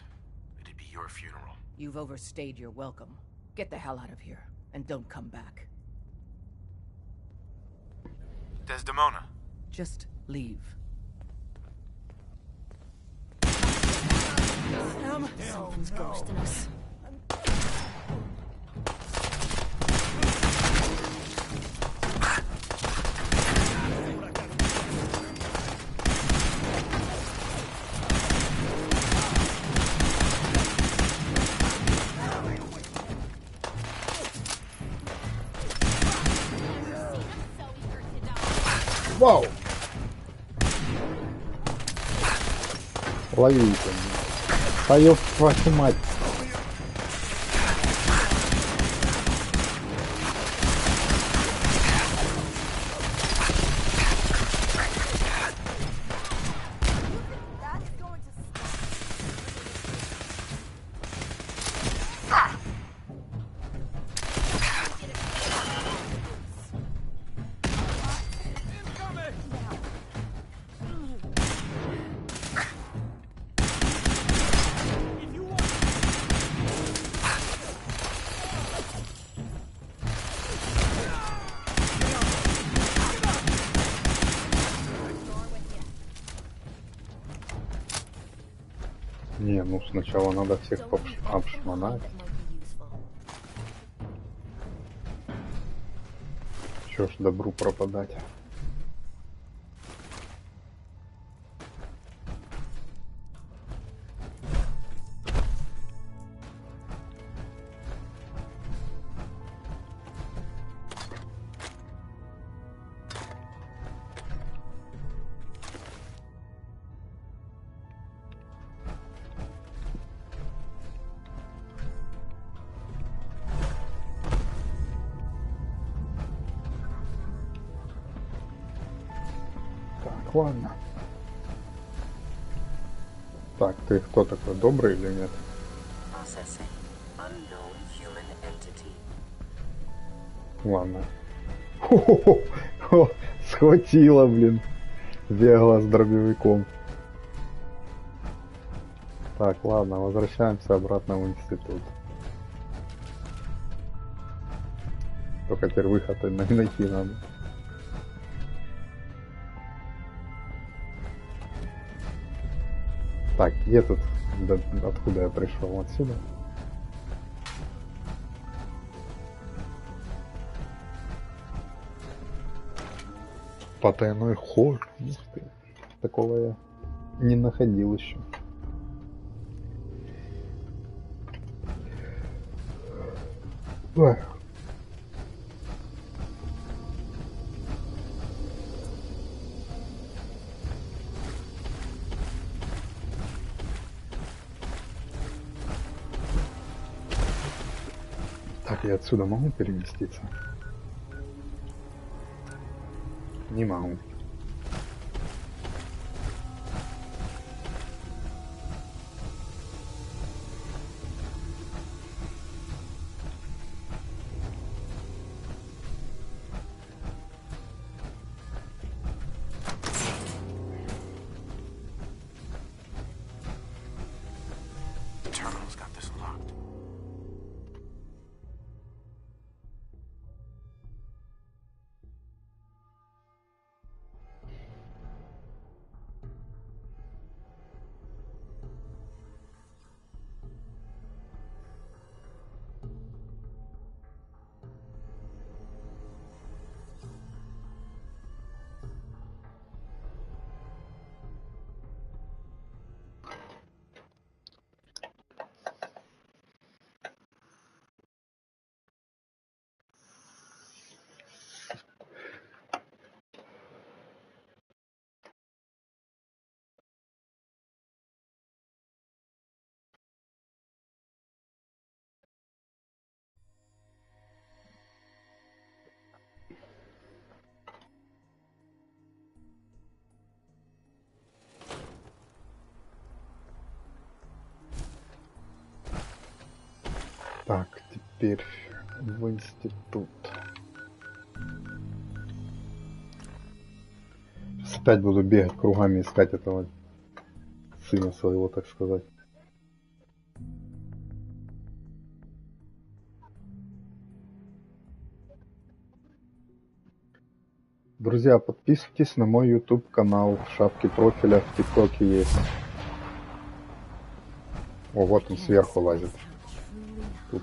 it'd be your funeral. You've overstayed your welcome. Get the hell out of here, and don't come back. Desdemona. Just leave. Something's ghosting us. Вау! Ловите. Да ёб вашу мать. Не, ну сначала надо всех обшмонать. Чё ж добру пропадать. Так, ладно. Так, ты кто такой, добрый или нет? Ладно. Хо-хо-хо. Схватила, блин. Бегала с дробовиком. Так, ладно, возвращаемся обратно в институт. Только теперь выход найти надо. Так, где тут? Откуда я пришел? Отсюда? Потайной ход. Ух ты. Такого я не находил еще. Ой. Так, я отсюда могу переместиться? Не могу. The terminal's got this locked. Так, теперь в институт. Сейчас опять буду бегать кругами, искать этого сына своего, так сказать. Друзья, подписывайтесь на мой YouTube канал, в шапке профиля в ТикТоке есть. О, вот он сверху лазит. Тут.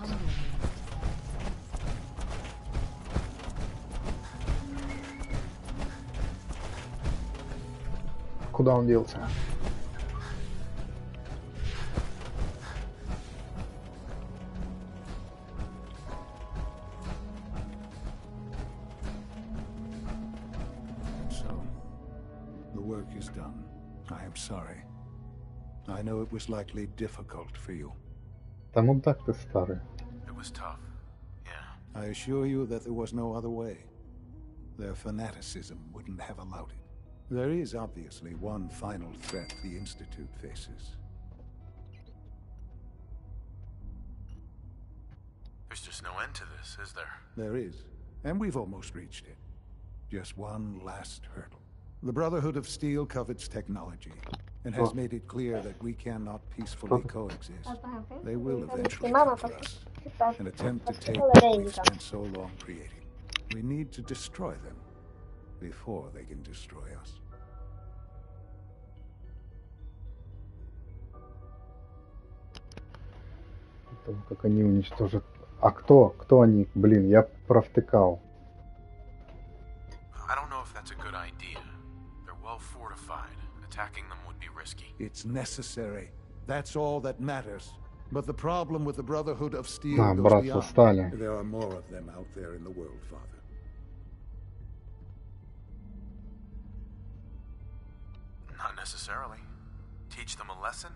Куда он делся? Work is done. I am sorry. I know it was likely difficult for you. Да ну так ты старый. It was tough. Yeah. I assure you that there was no other way. Their fanaticism wouldn't have allowed it. There is obviously one final threat the Institute faces. There's just no end to this, is there? There is, and we've almost reached it. Just one last hurdle. The Brotherhood of Steel covets technology, and has made it clear that we cannot peacefully coexist. They will eventually come for us, and attempt to take what we've spent so long creating. We need to destroy them, before they can destroy us. Как они уничтожат. А кто? Кто они? Блин, я провтыкал. I don't know if that's a good idea. They're well fortified. Attacking them would be risky. It's necessary. That's all that matters. But the problem with the Brotherhood of Steel goes Братство стали. beyond. There are more of them out there in the world, Father. Not necessarily. Teach them a lesson,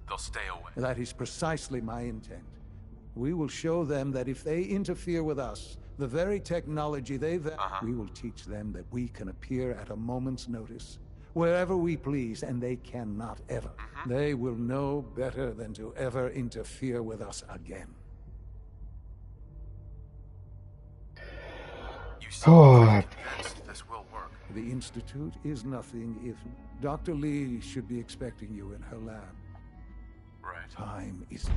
they'll stay away. That is precisely my intent. We will show them that if they interfere with us, the very technology they we will teach them that we can appear at a moment's notice, wherever we please, and they cannot ever. They will know better than to ever interfere with us again. You seem pretty convinced this will work. The Institute is nothing if... Dr. Lee should be expecting you in her lab. Right. Time is...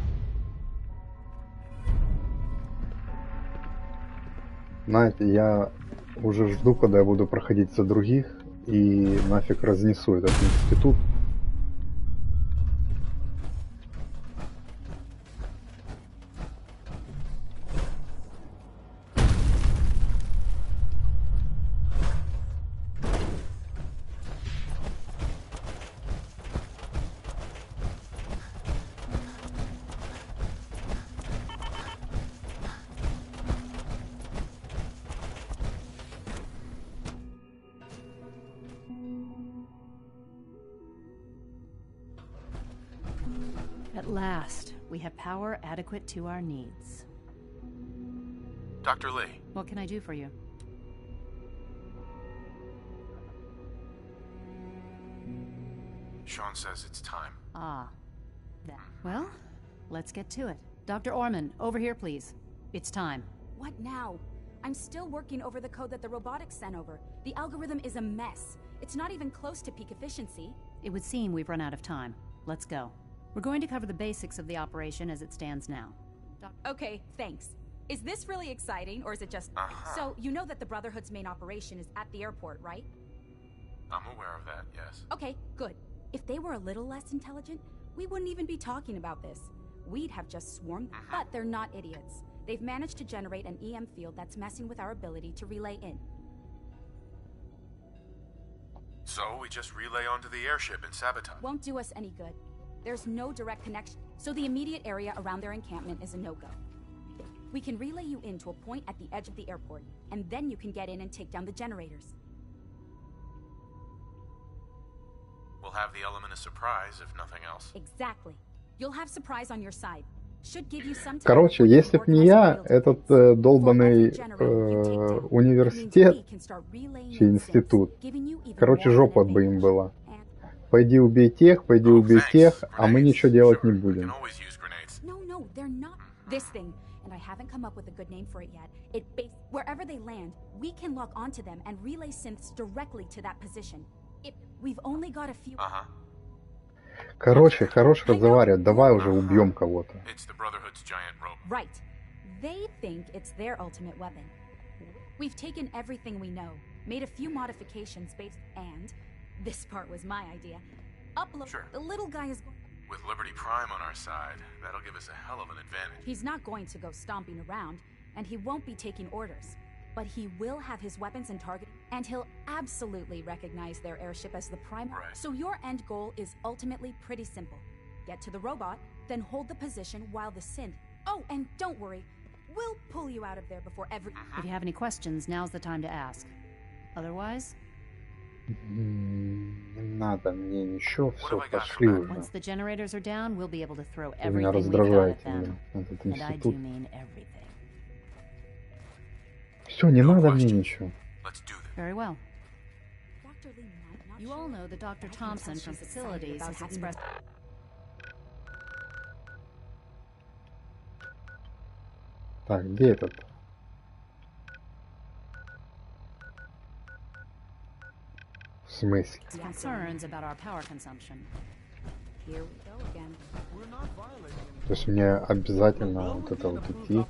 Знаете, я уже жду, когда я буду проходить за других, и нафиг разнесу этот институт. At last, we have power adequate to our needs. Dr. Lee. What can I do for you? Sean says it's time. Ah. Well, let's get to it. Dr. Orman, over here, please. It's time. What now? I'm still working over the code that the robotics sent over. The algorithm is a mess. It's not even close to peak efficiency. It would seem we've run out of time. Let's go. We're going to cover the basics of the operation as it stands now. Okay, thanks. Is this really exciting, or is it just... So, you know that the Brotherhood's main operation is at the airport, right? I'm aware of that, yes. Okay, good. If they were a little less intelligent, we wouldn't even be talking about this. We'd have just swarmed, but they're not idiots. They've managed to generate an EM field that's messing with our ability to relay in. So, we just relay onto the airship and sabotage. Won't do us any good. There's no direct connection, so the immediate area around their encampment is a no-go. We can relay you in to a point at the edge of the airport, and then you can get in and take down the generators. We'll have the element of surprise, if nothing else. Exactly. You'll have surprise on your side. Should give you some time. Короче, если б не я, этот долбанный университет, чи институт, короче, жопа бы им была. Пойди убей тех, а мы ничего делать не будем. they're not this thing, and I haven't come up with a good name for it yet. Wherever they land, we can lock onto them and relay synths directly to that position. We've only got a few. Короче, хорош разговаривать. Давай уже убьем кого-то. It's the Brotherhood's giant robot. Right. They think it's their ultimate weapon. We've taken everything we know, made a few modifications based, and this part was my idea. Upload. Sure. The little guy is. With Liberty Prime on our side, that'll give us a hell of an advantage. He's not going to go stomping around, and he won't be taking orders. But he will have his weapons and target, and he'll absolutely recognize their airship as the prime. Right. So your end goal is ultimately pretty simple. Get to the robot, then hold the position while the synth. Oh, and don't worry. We'll pull you out of there before every... If you have any questions, now's the time to ask. Otherwise... Не надо мне ничего, все, пошли уже. Once the generators are down, we'll be able to throw Вы меня everything we've got at раздражаете, them. этот And I do институт. mean everything. Все, не надо мне ничего. Very well. You all know that Dr. Thompson from Facilities has expressed... Так, где этот? В смысле? concerns about our power consumption. Here we go again. То есть мне обязательно вот это вот идти.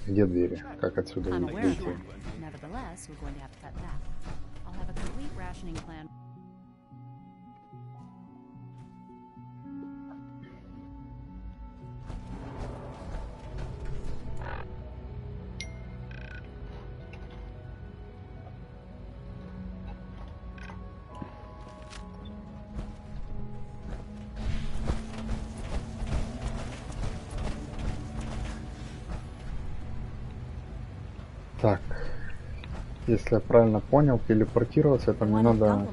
Где двери? Как отсюда I'm aware of выйти? that. Nevertheless, we're going to have to cut back. I'll have a complete rationing plan. Так, если я правильно понял, телепортироваться, это мне надо...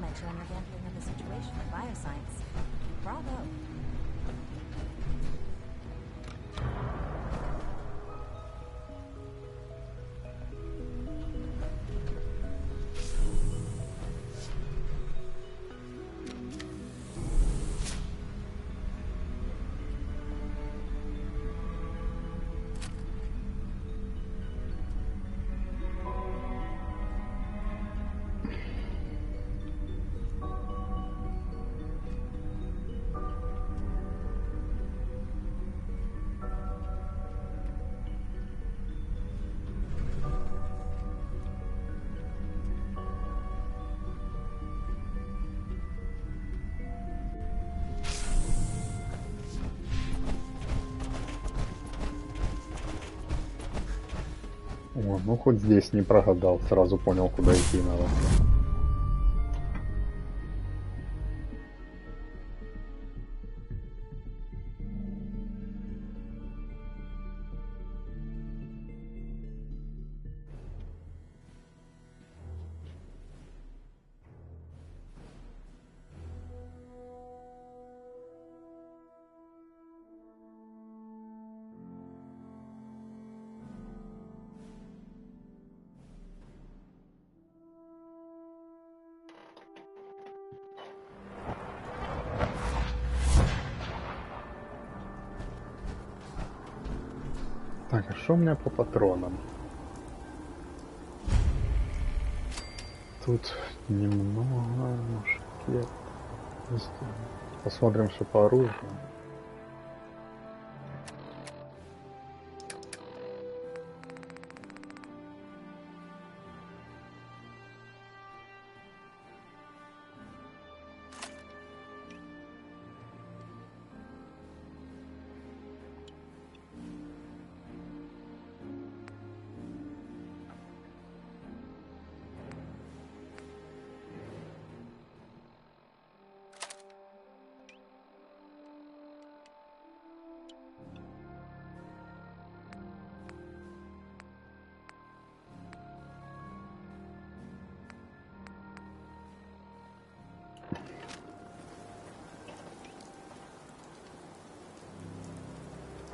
О, ну хоть здесь не прогадал, сразу понял, куда идти надо. Так, а что у меня по патронам? Тут немного мушкет. Посмотрим, что по оружию.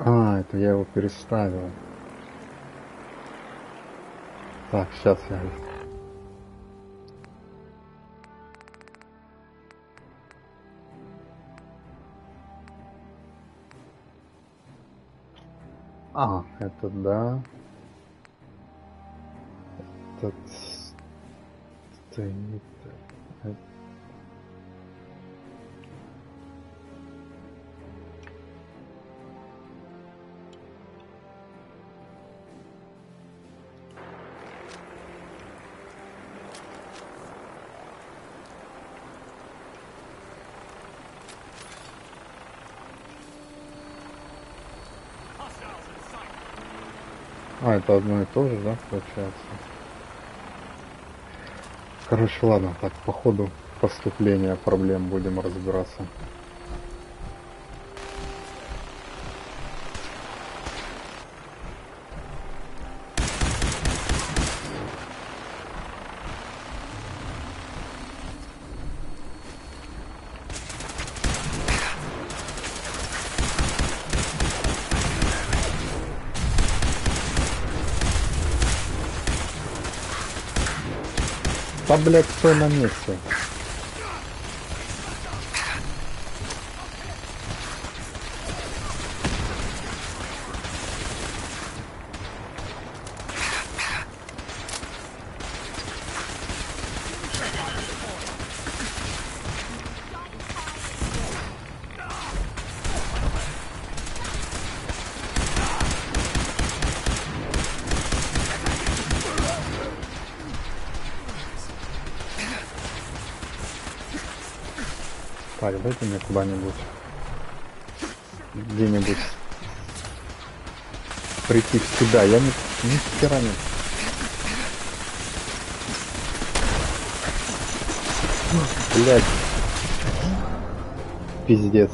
А, это я его переставил. Так, сейчас я... А, это да. Этот стоит. А, это одно и то же, да, получается? Короче, ладно, так, по ходу поступления проблем будем разбираться. Да, блядь, стой на месте. Так, дайте мне куда-нибудь, где-нибудь прийти в себя. Я ни хера не... Блядь. Пиздец.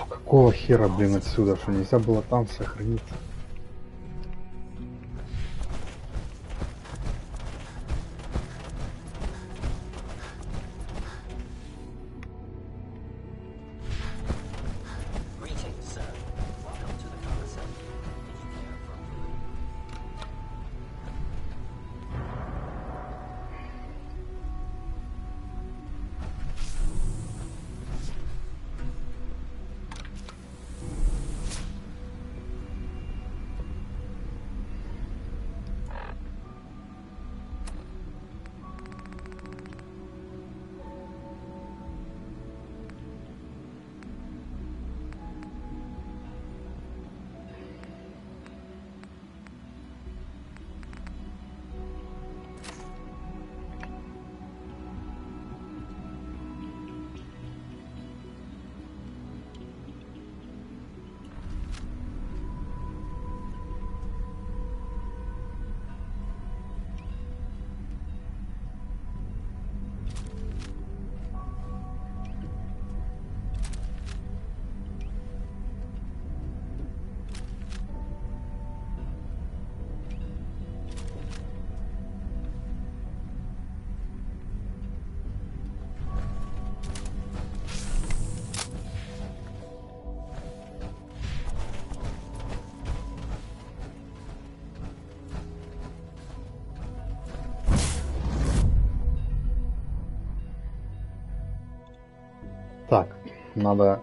Какого хера, блин, отсюда, что нельзя было там сохраниться? Так, надо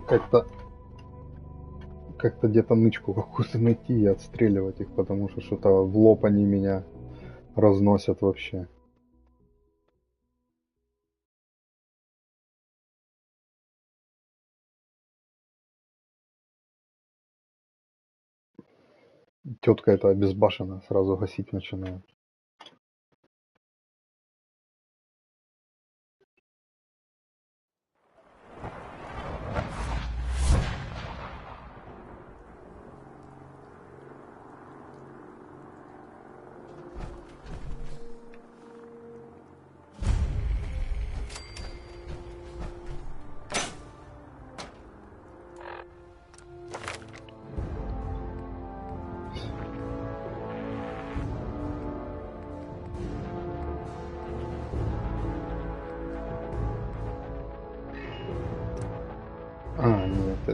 как-то где-то нычку какую-то найти и отстреливать их, потому что что-то в лоб они меня разносят вообще. Тетка эта обезбашена, сразу гасить начинает.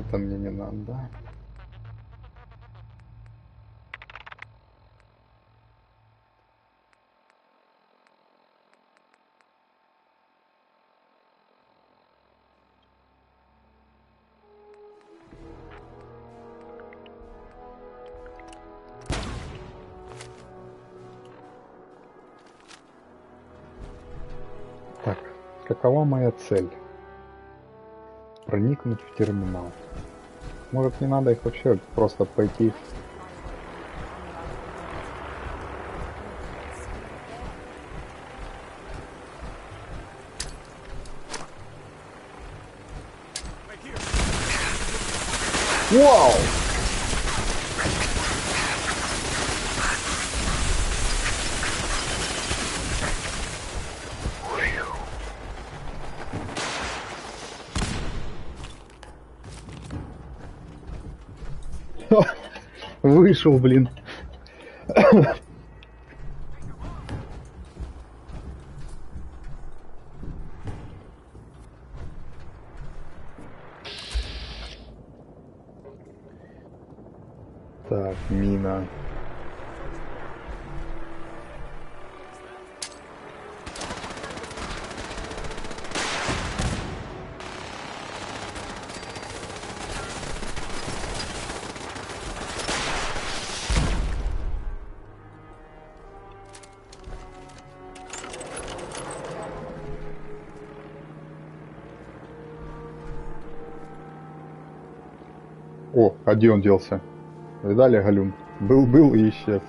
Это мне не надо. Так, какова моя цель? Проникнуть в терминал. Может, не надо их вообще просто пойти. Вау! Вышел, блин. Так, мина. О, а где он делся? Видали, Галюн? Был и исчез.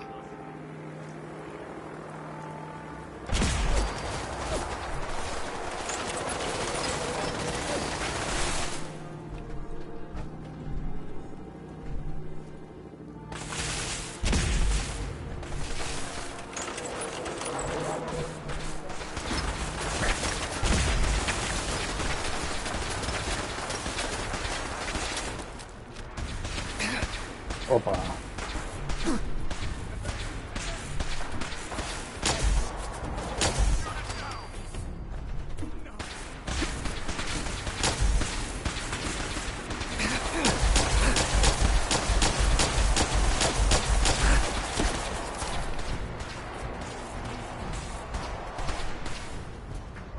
Опа.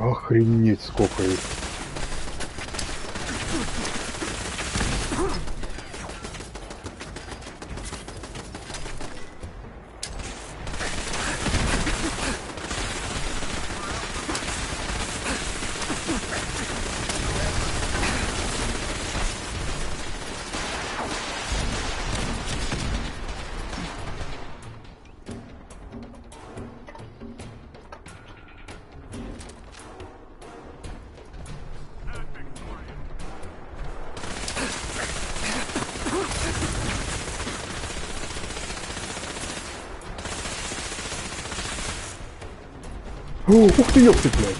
Охренеть, сколько их. Ух ты, ёпты, блядь.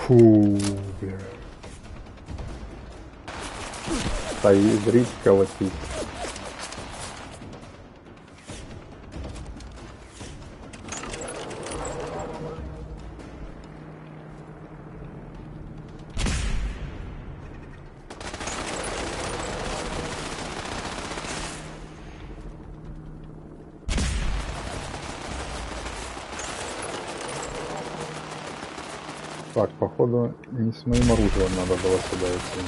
Фу, блядь. Стоит, зрить, колотить. Так, походу, не с моим оружием надо было сюда идти.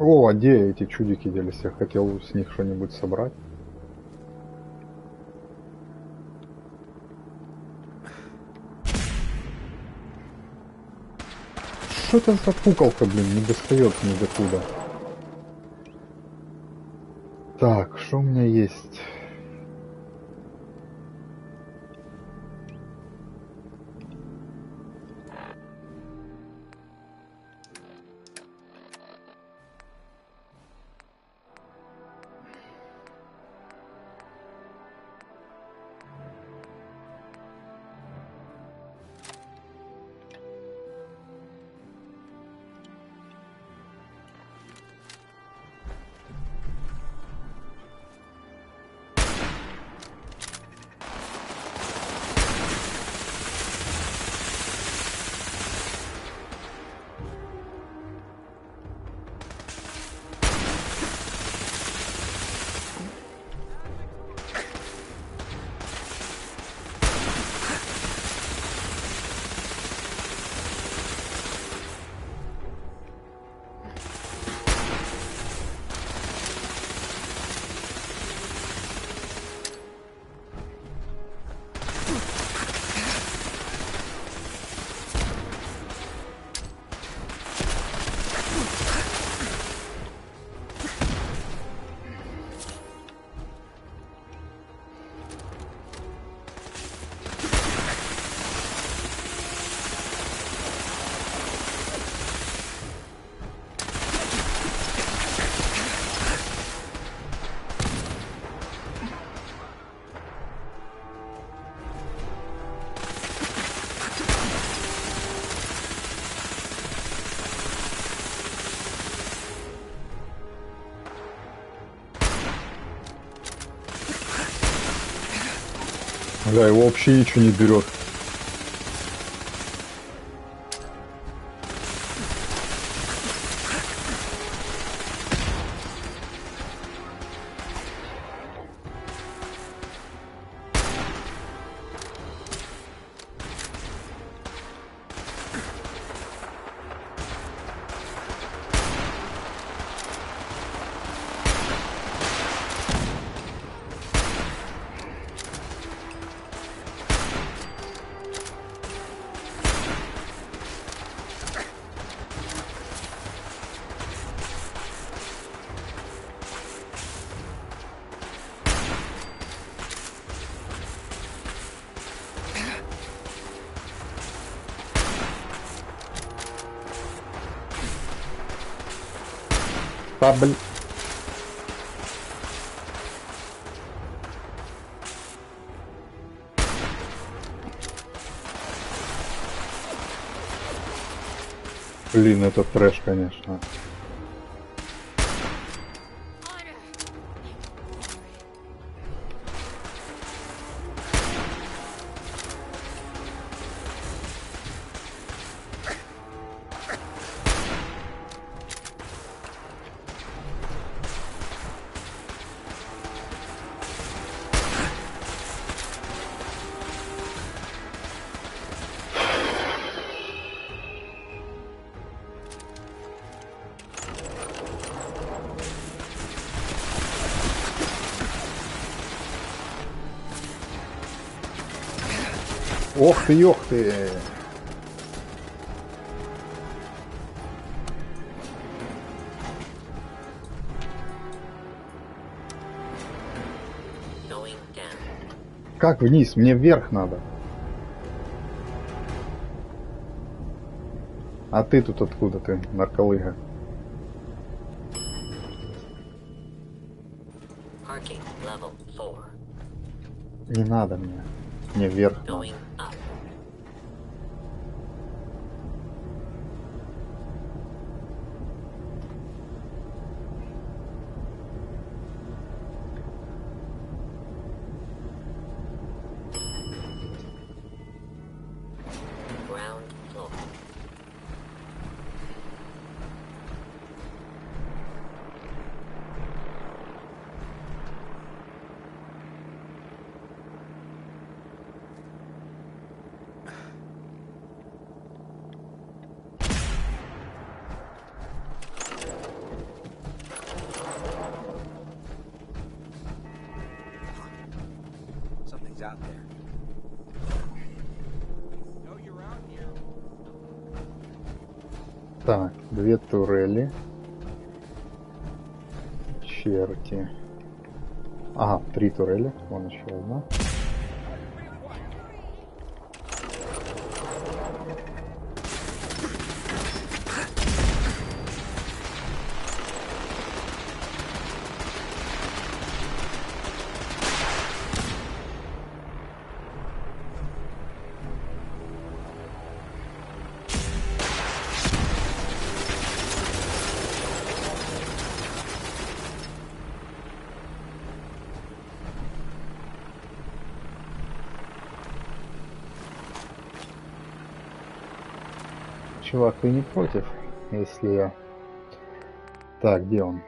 О, а где эти чудики делись? Я хотел с них что-нибудь собрать. Что это за куколка, блин, не достает ни докуда. Так, что у меня есть? Да, его вообще ничего не берет. Блин. Блин, это трэш, конечно. Ох ты, ёх ты! Как вниз? Мне вверх надо. А ты тут откуда ты, нарколыга? Не надо мне. Мне вверх надо. things out there. Так, 2 турели. Черти. Ага, 3 турели. Вон еще одна. Чувак, ты не против, если я... Так, где он?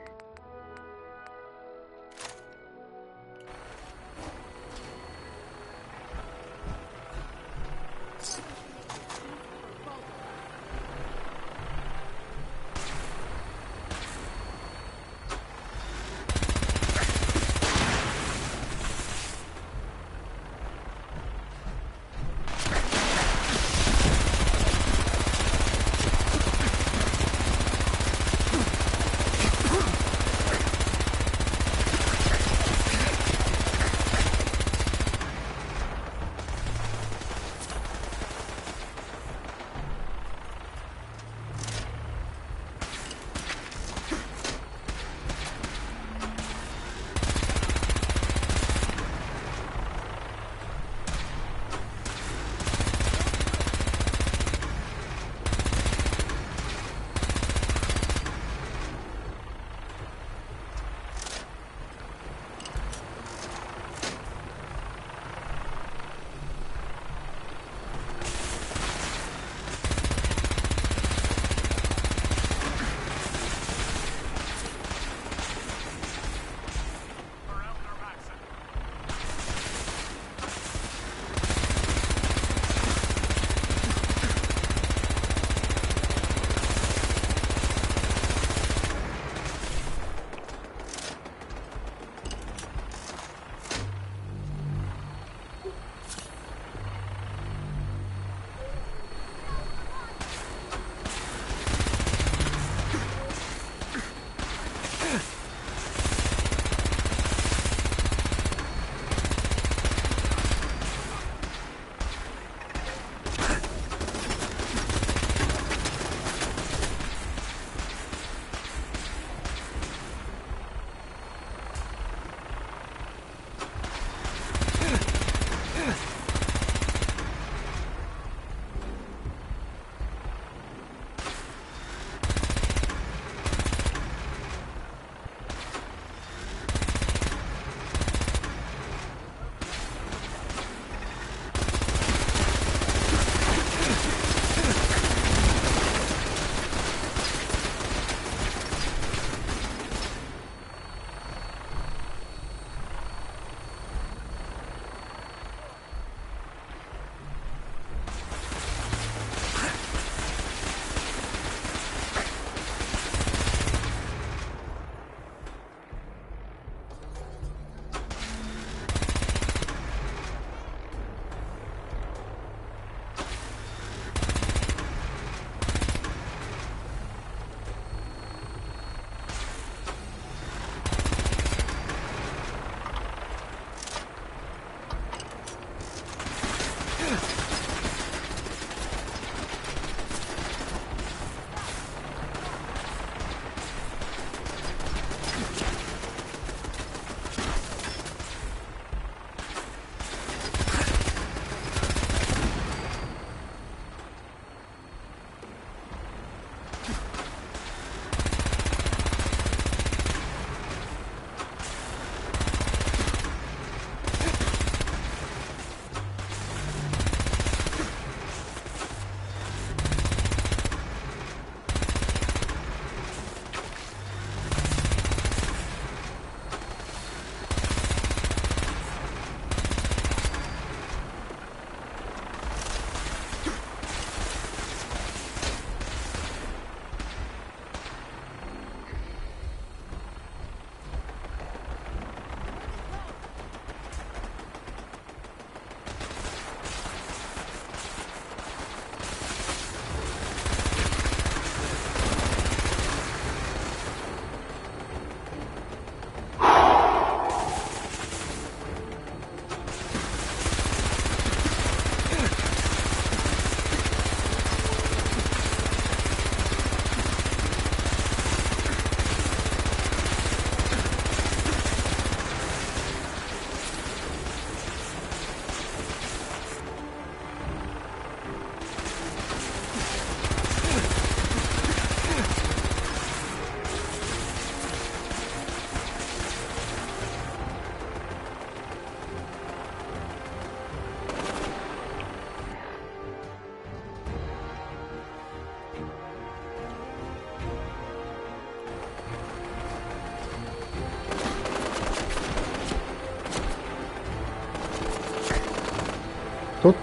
Кто?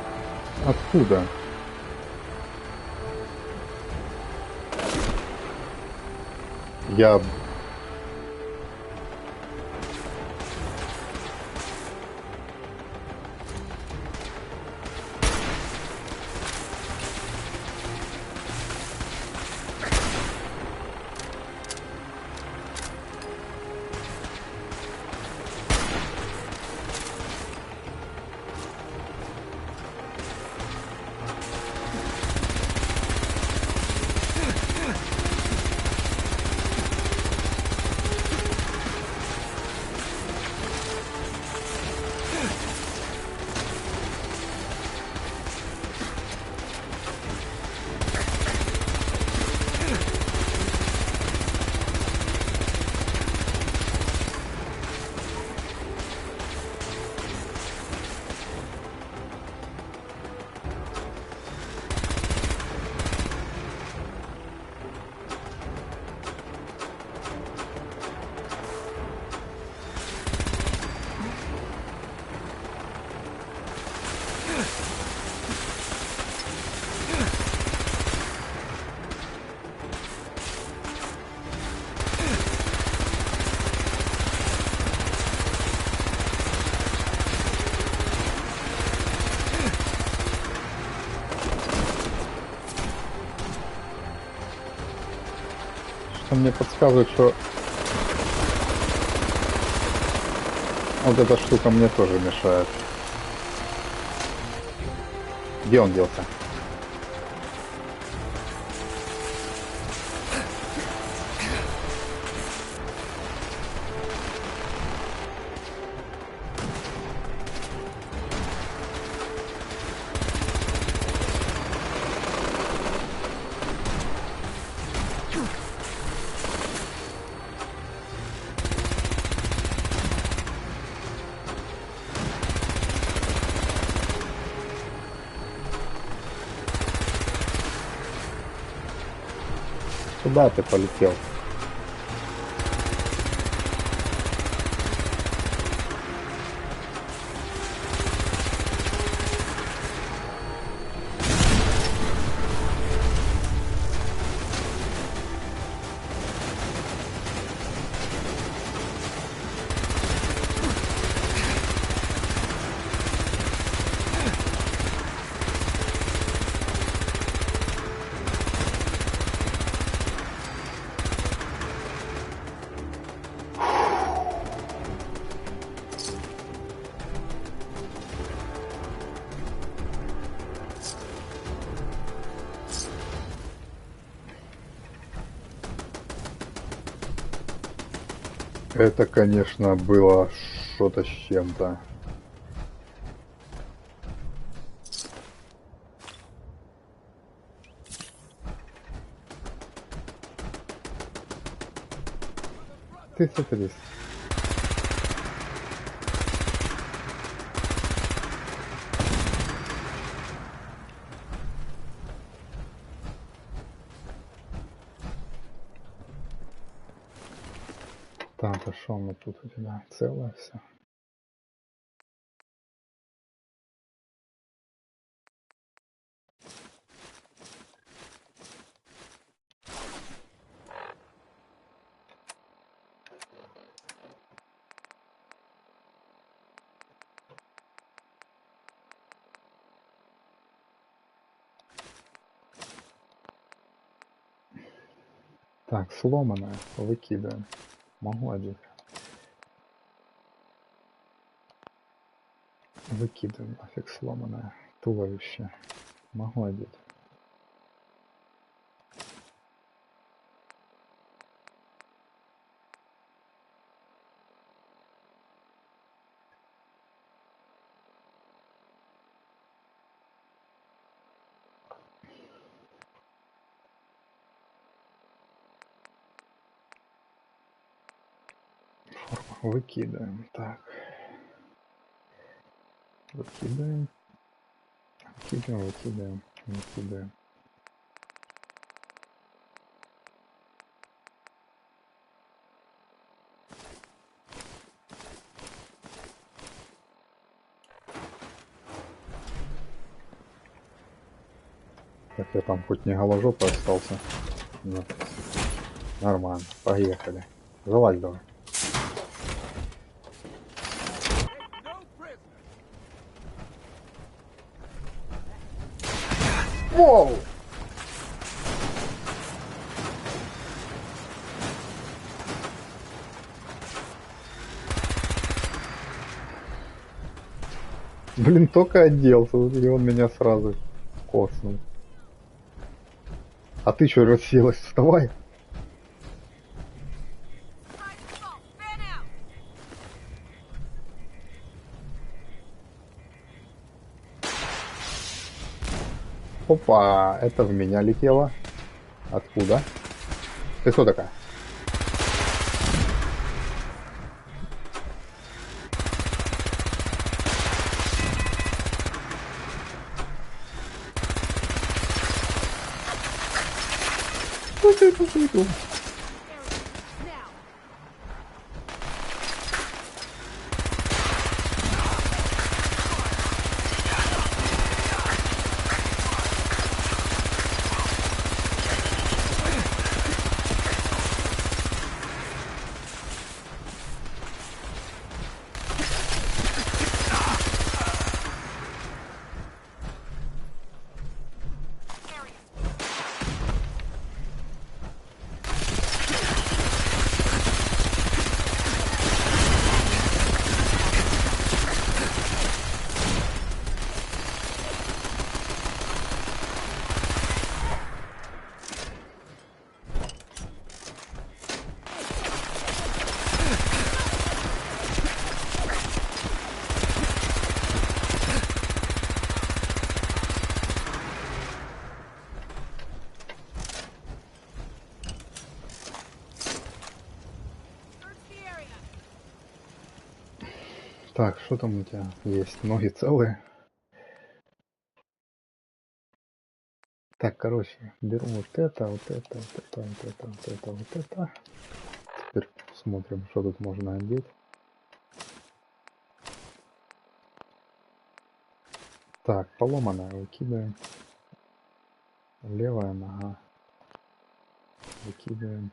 Откуда? Я... Мне подсказывает, что вот эта штука мне тоже мешает. Где он делся? Куда ты полетел? Это, конечно, было что-то с чем-то. Ты садись. Так, а шо мы тут у тебя? Целое все? Так, сломанное выкидываем. Могу одеть. Выкидываем нафиг сломанное туловище. Могу одеть. Выкидываем. Так. Выкидываем. Выкидываем, выкидываем, выкидываем. Так я там хоть не голожопый остался. Но нормально. Поехали. Залазь давай. Воу! Блин, только оделся, и он меня сразу коснул. А ты чё расселась? Вставай! Опа, это в меня летело. Откуда? Ты кто такая? Так, что там у тебя есть? Ноги целые? Так, короче, беру вот это, вот это, вот это, вот это, вот это, вот это. Теперь смотрим, что тут можно одеть. Так, поломанная выкидываем. Левая нога. Выкидываем.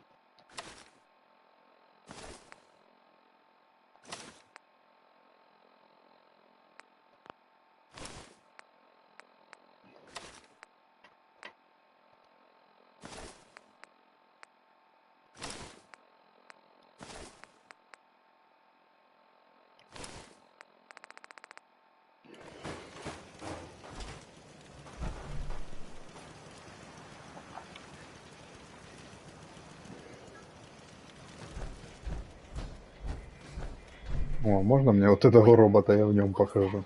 О, можно мне вот этого робота, я в нем похожу?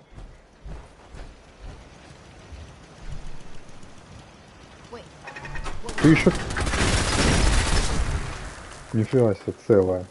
Ты еще... Нифига себе, целая.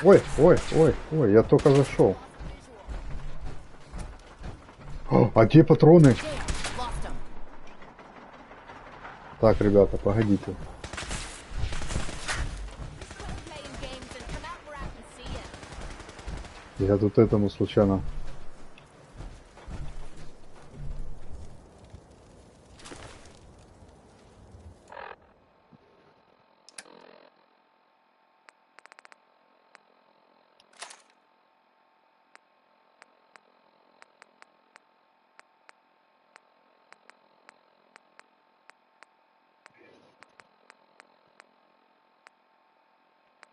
Ой, ой, ой, ой, я только зашел. А где патроны? Так, ребята, погодите. Я тут этому случайно...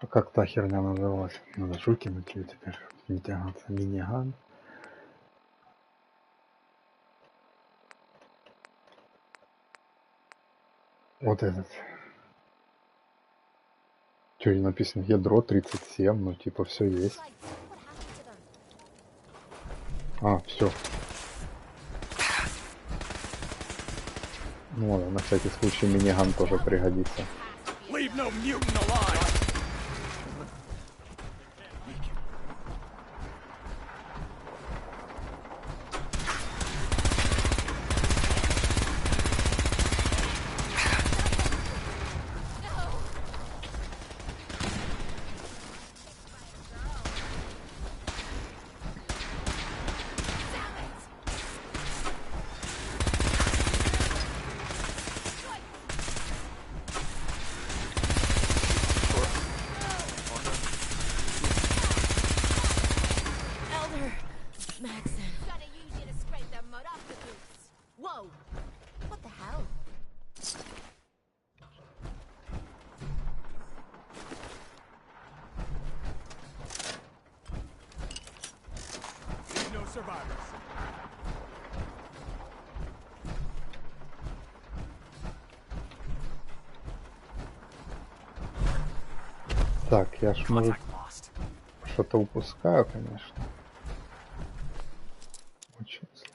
А как та херня называлась? Надо же выкинуть ее теперь. Не тягаться. Миниган. Вот этот. Что, не написано ядро 37, ну типа все есть. А, все. Ну ладно, на всякий случай миниган тоже пригодится. Leave no mutant alive. Так, я ж, может, что-то упускаю, конечно. Очень сложно.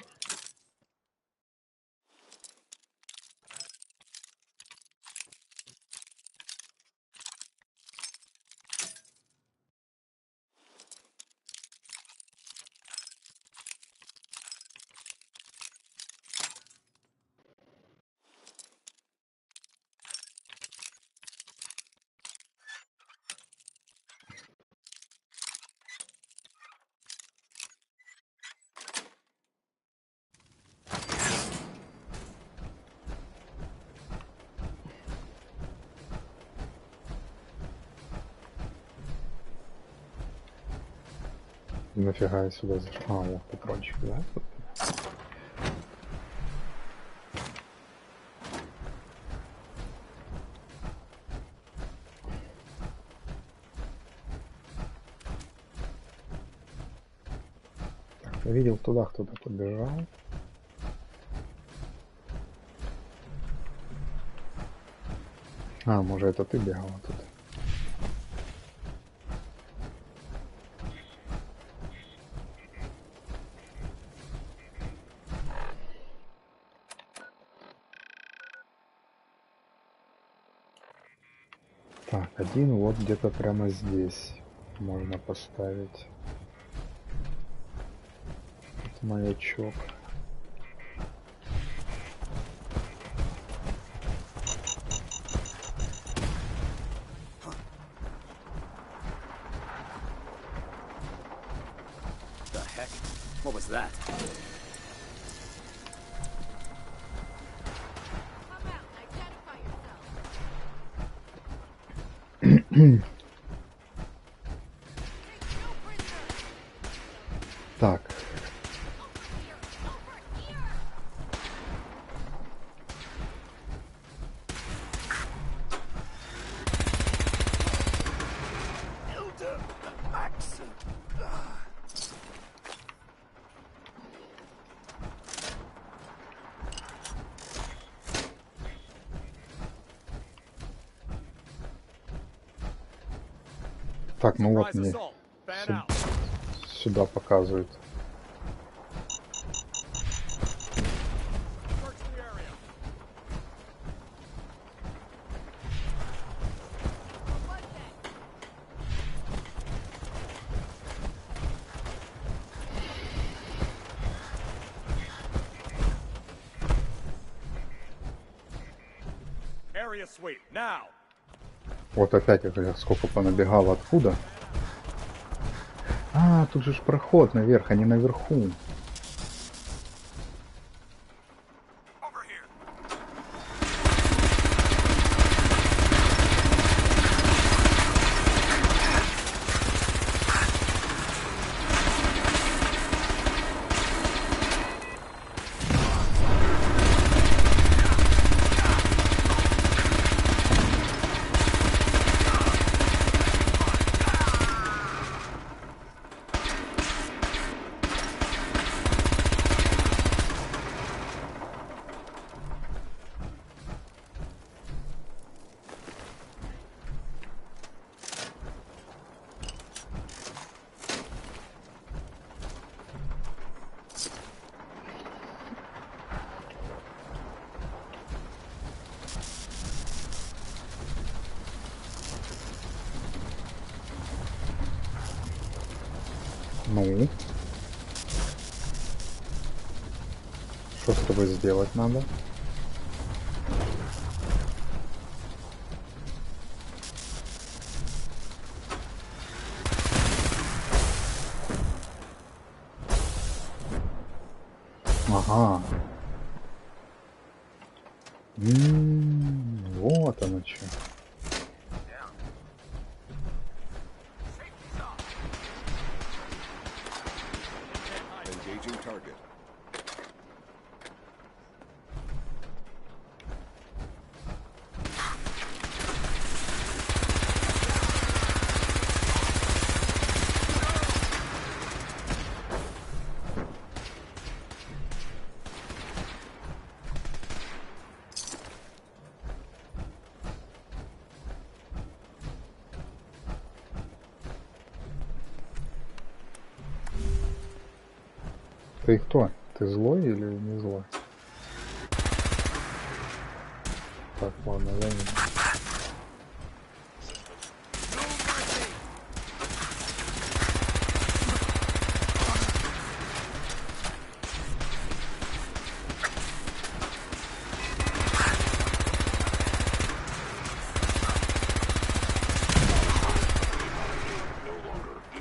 Нафига я сюда зашел? А, вот патрончик, да? Так, я видел, туда кто-то побежал. А, может, это ты бегала тут? Так, один вот где-то прямо здесь можно поставить. Это маячок. The heck? What was that? Так. Так, ну вот мне сюда показывают. Вот опять я сколько понабегало откуда. А, тут же ж проход наверх, а не наверху. Ну? Что с тобой сделать надо? Ага. Вот оно что. Engaging target. Ты кто? Ты злой или не злой? Так, ладно, я не...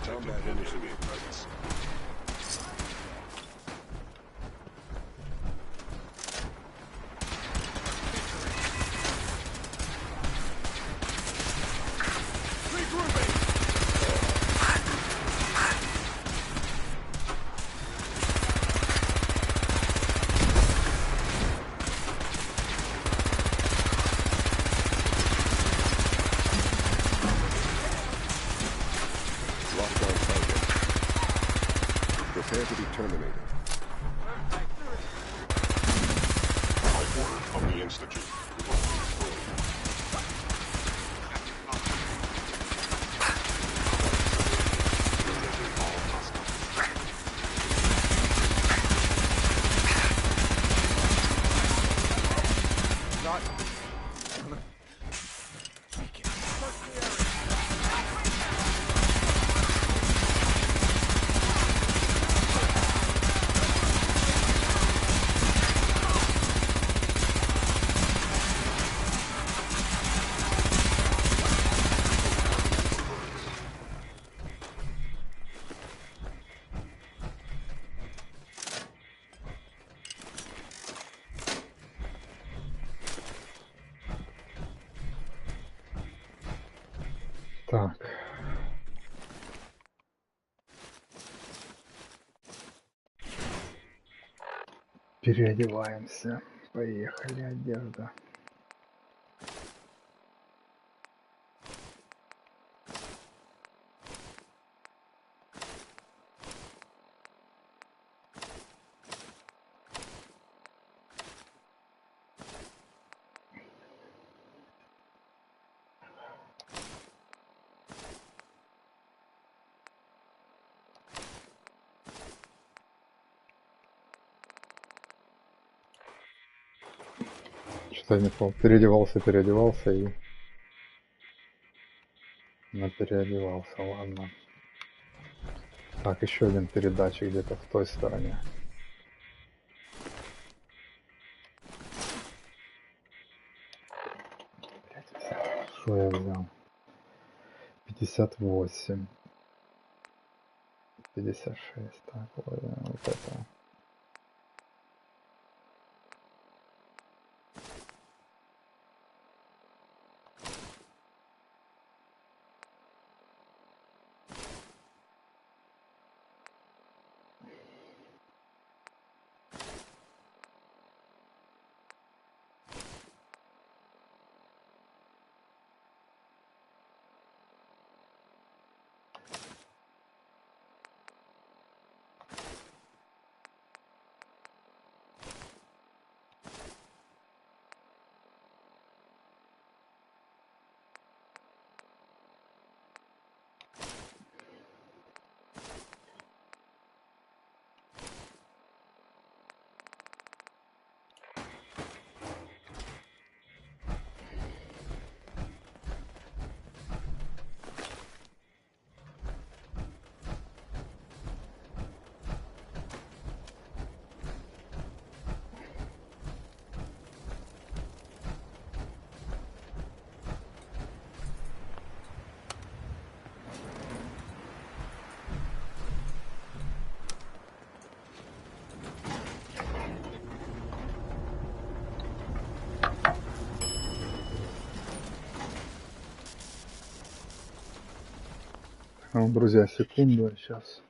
Combat initiative. Lockdown target. Prepare to be terminated. By order of the Institute. Так. Переодеваемся. Поехали, одежда. Что-то не помню. Переодевался и... переодевался, ладно. Так, еще один передатчик где-то в той стороне. Что я взял? 58. 56. Так, вот это. Ну, друзья, секунду, сейчас.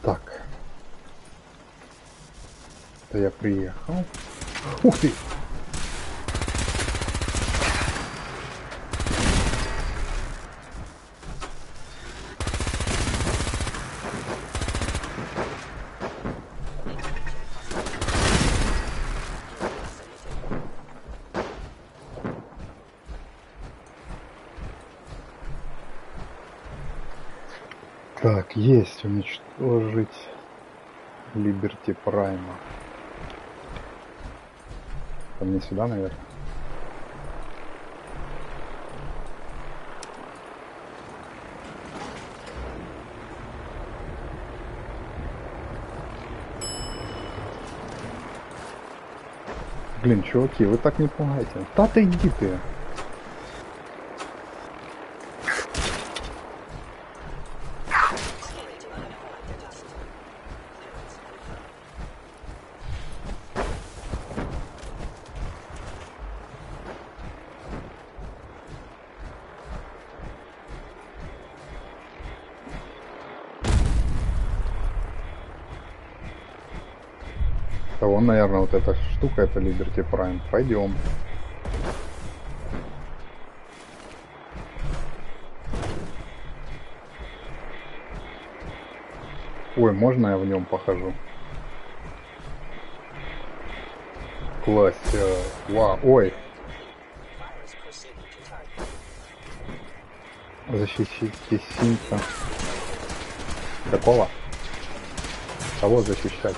Так. Это я приехал. Ух ты! Так, есть уничтожить Либерти Прайма. Там не сюда, наверное. Блин, чуваки, вы так не пугаете. Да ты иди ты. А вон, наверное, вот эта штука, это Liberty Prime. Пойдем. Ой, можно я в нем похожу? Класс. Вау, ой. Защитите Синта. Какого? Кого защищать?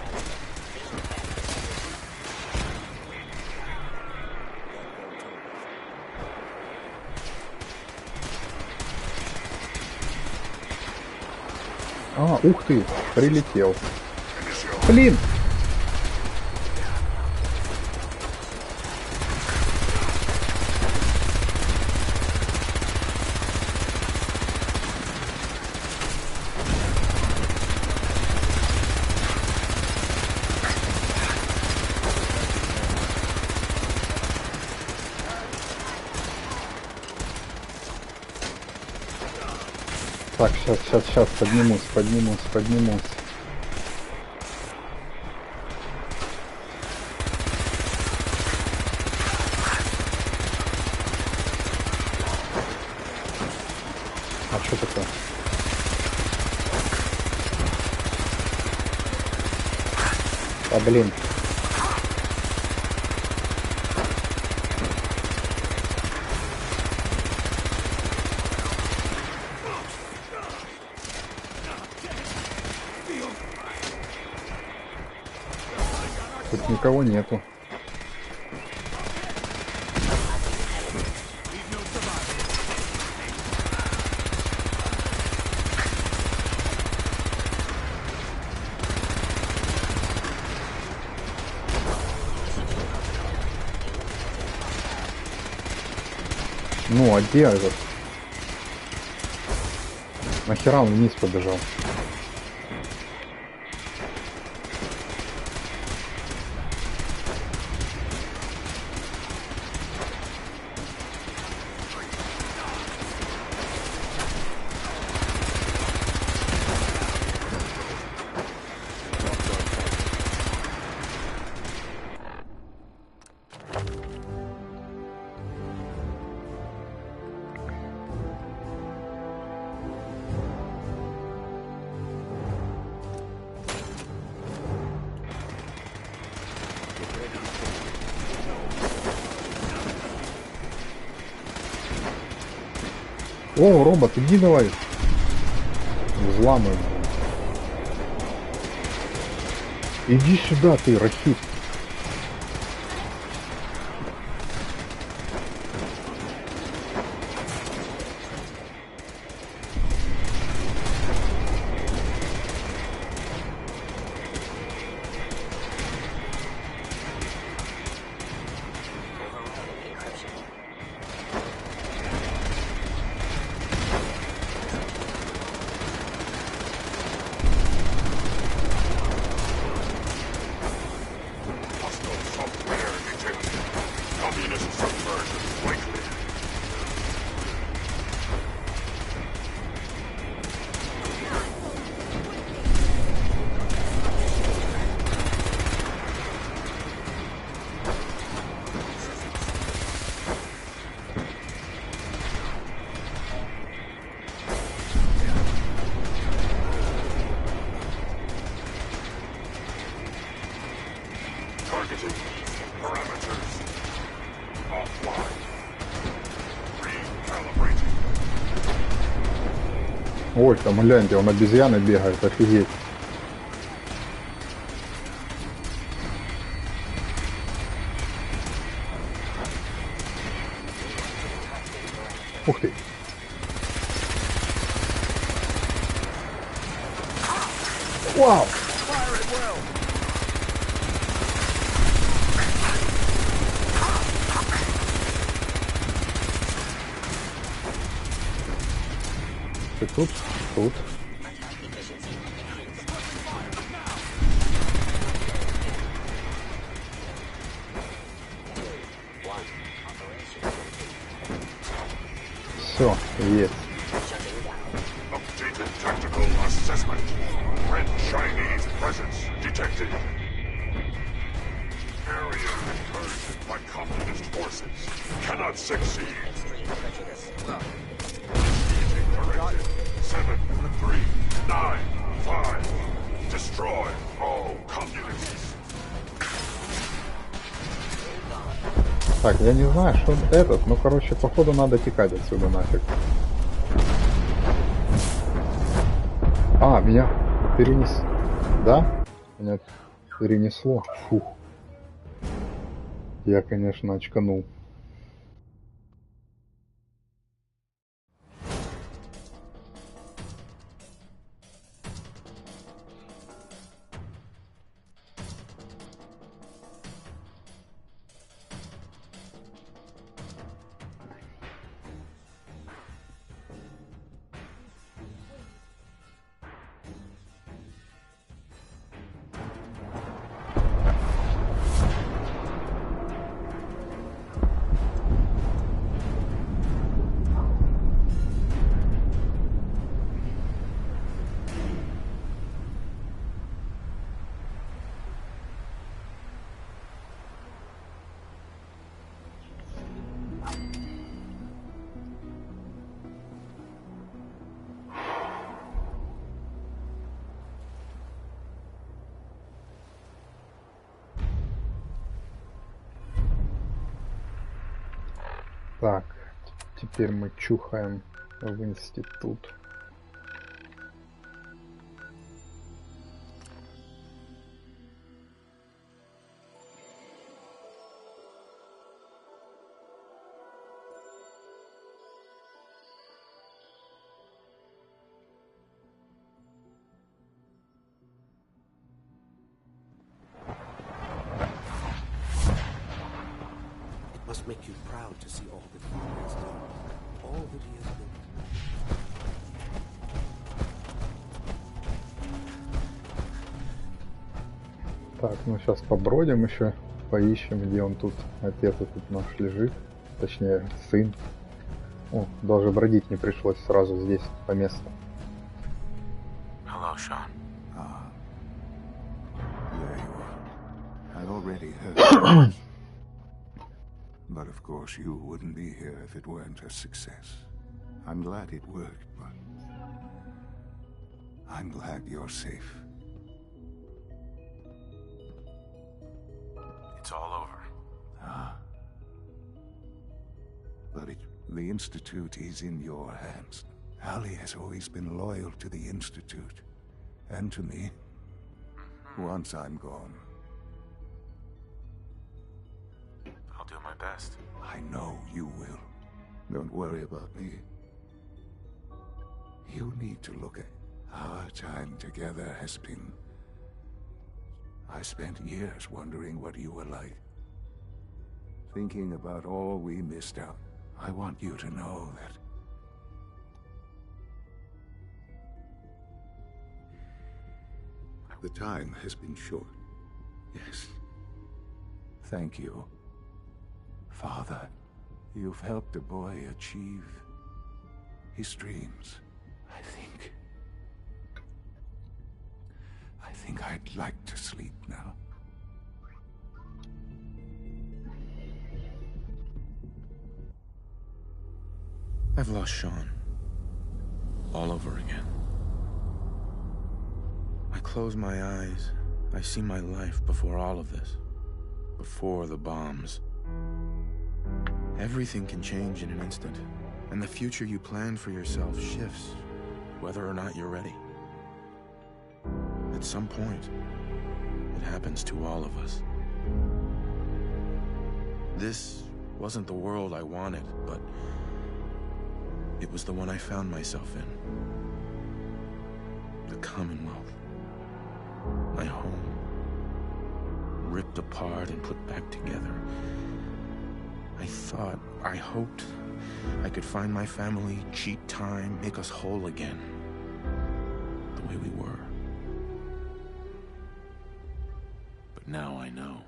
А, ух ты, прилетел. Блин! Так, сейчас, поднимусь. А что такое? А, блин. Тут никого нету. Ну, а где этот? Нахера он вниз побежал? О, робот, иди давай. Взламывай. Иди сюда, ты, рахит. Ой, там гляньте, он обезьяны бегает, офигеть. Ух ты. Вау! Ты тут? Тут. Все, есть. Так, я не знаю, что этот, но, короче, походу надо текать отсюда нафиг. А, меня перенес... Да? Меня перенесло. Фух. Я, конечно, очканул. Так, теперь мы чухаем в институт. must make you proud to see all that he has done. All that he has built. Так, ну сейчас побродим еще, поищем, где он тут. Отец тут наш лежит, точнее сын. О, даже бродить не пришлось, сразу здесь по месту. Hello, Sean. There you are. I'd already heard. But of course you wouldn't be here if it weren't a success. I'm glad it worked, but I'm glad you're safe. It's all over. But the Institute is in your hands. Ali has always been loyal to the Institute. And to me. Once I'm gone. I'll do my best. I know you will. Don't worry about me. You need to look at our time together has been... I spent years wondering what you were like. Thinking about all we missed out. I want you to know that... The time has been short. Yes. Thank you. Father, you've helped a boy achieve his dreams. I think I'd like to sleep now. I've lost Sean. All over again. I close my eyes. I see my life before all of this. Before the bombs. Everything can change in an instant. And the future you plan for yourself shifts, whether or not you're ready. At some point, it happens to all of us. This wasn't the world I wanted, but it was the one I found myself in. The Commonwealth. My home. Ripped apart and put back together. I hoped I could find my family, cheat time, make us whole again. The way we were. But now I know.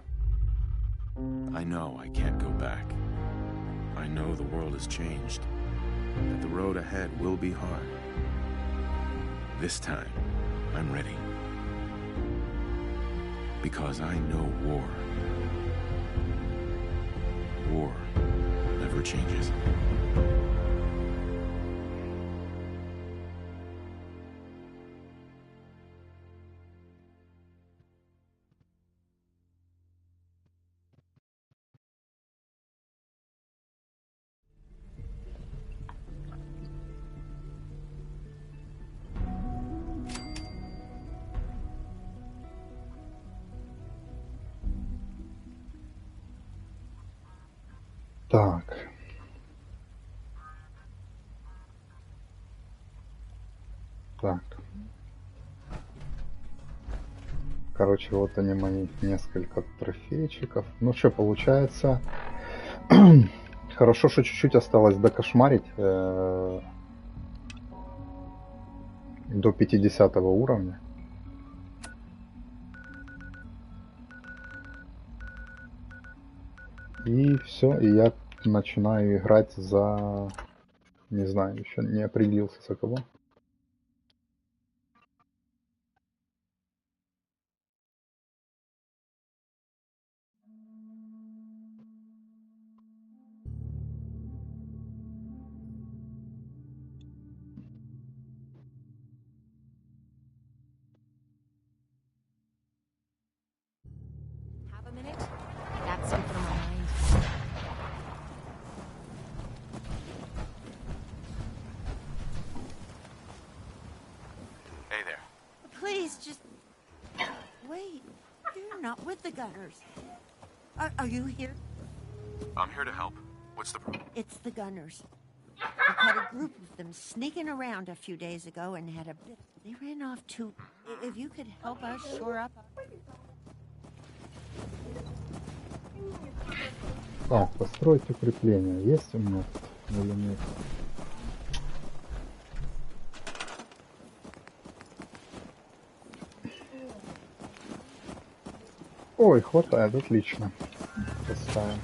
I know I can't go back. I know the world has changed. That the road ahead will be hard. This time, I'm ready. Because I know war. War never changes. Так. Так. Короче, вот они мои несколько трофейчиков. Ну что, получается... Хорошо, что чуть-чуть осталось докошмарить. До 50 уровня. И все, и я начинаю играть за... Не знаю, еще не определился за кого. Have a minute? Got something on my mind. Hey there. Please, just... Wait. You're not with the Gunners. Are you here? I'm here to help. What's the problem? It's the Gunners. We caught a group of them sneaking around a few days ago and had a bit... They ran off too... If you could help us shore up... Так, построить укрепление. Есть у меня тут или нет? Ой, хватает, отлично. Поставим.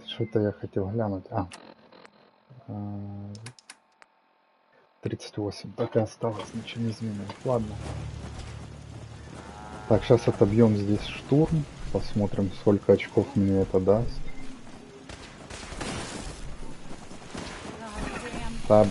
Что-то я хотел глянуть. 38. Так и осталось, ничего не изменилось. Ладно. Так, сейчас отобьем здесь штурм. Посмотрим, сколько очков мне это даст. Таб.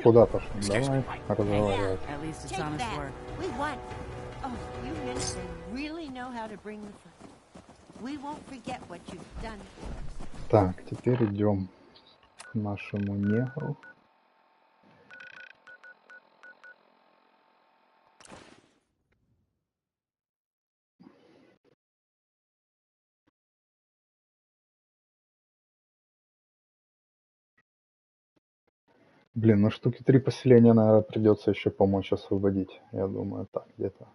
Куда пошел? Давай разговаривать. At least it's honest work. We won. Oh, you Minister really know how to bring the fun. We won't forget what you've done for us. Так, теперь идем к нашему негру. Блин, ну штуки 3 поселения, наверное, придется еще помочь освободить. Я думаю, так, где-то.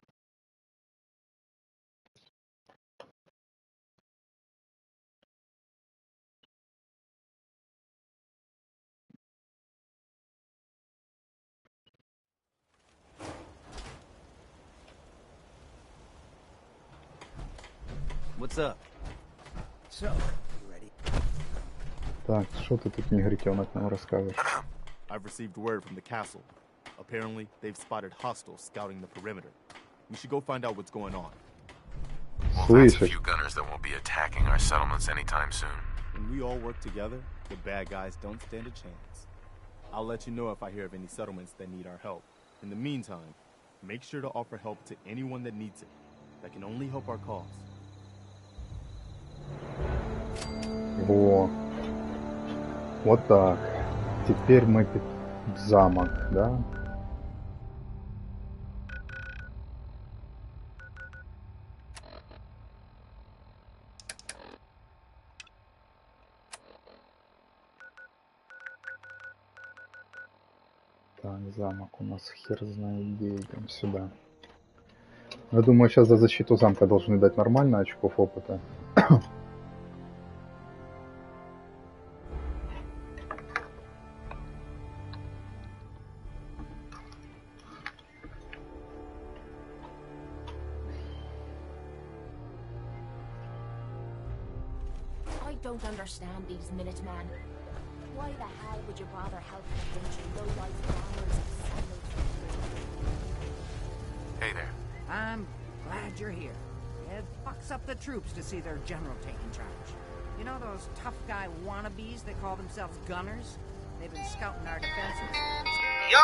What's up? So, you ready? Так, что ты тут, негритенок, нам расскажешь? I've received word from the castle. Apparently, they've spotted hostiles scouting the perimeter. We should go find out what's going on. Well, that's a few gunners that won't be attacking our settlements anytime soon. When we all work together, the bad guys don't stand a chance. I'll let you know if I hear of any settlements that need our help. In the meantime, make sure to offer help to anyone that needs it. That can only help our cause. Во. Вот так. Теперь мы в замок, да? Так, замок у нас хер знает где. Идем сюда. Я думаю, сейчас за защиту замка должны дать нормально очков опыта. I don't understand these Minutemen. Why the hell would you bother helping a bunch of low-life farmers and settlers? Hey there. I'm glad you're here. It fucks up the troops to see their general taking charge. You know those tough guy wannabes that call themselves gunners? They've been scouting our defenses. Yo!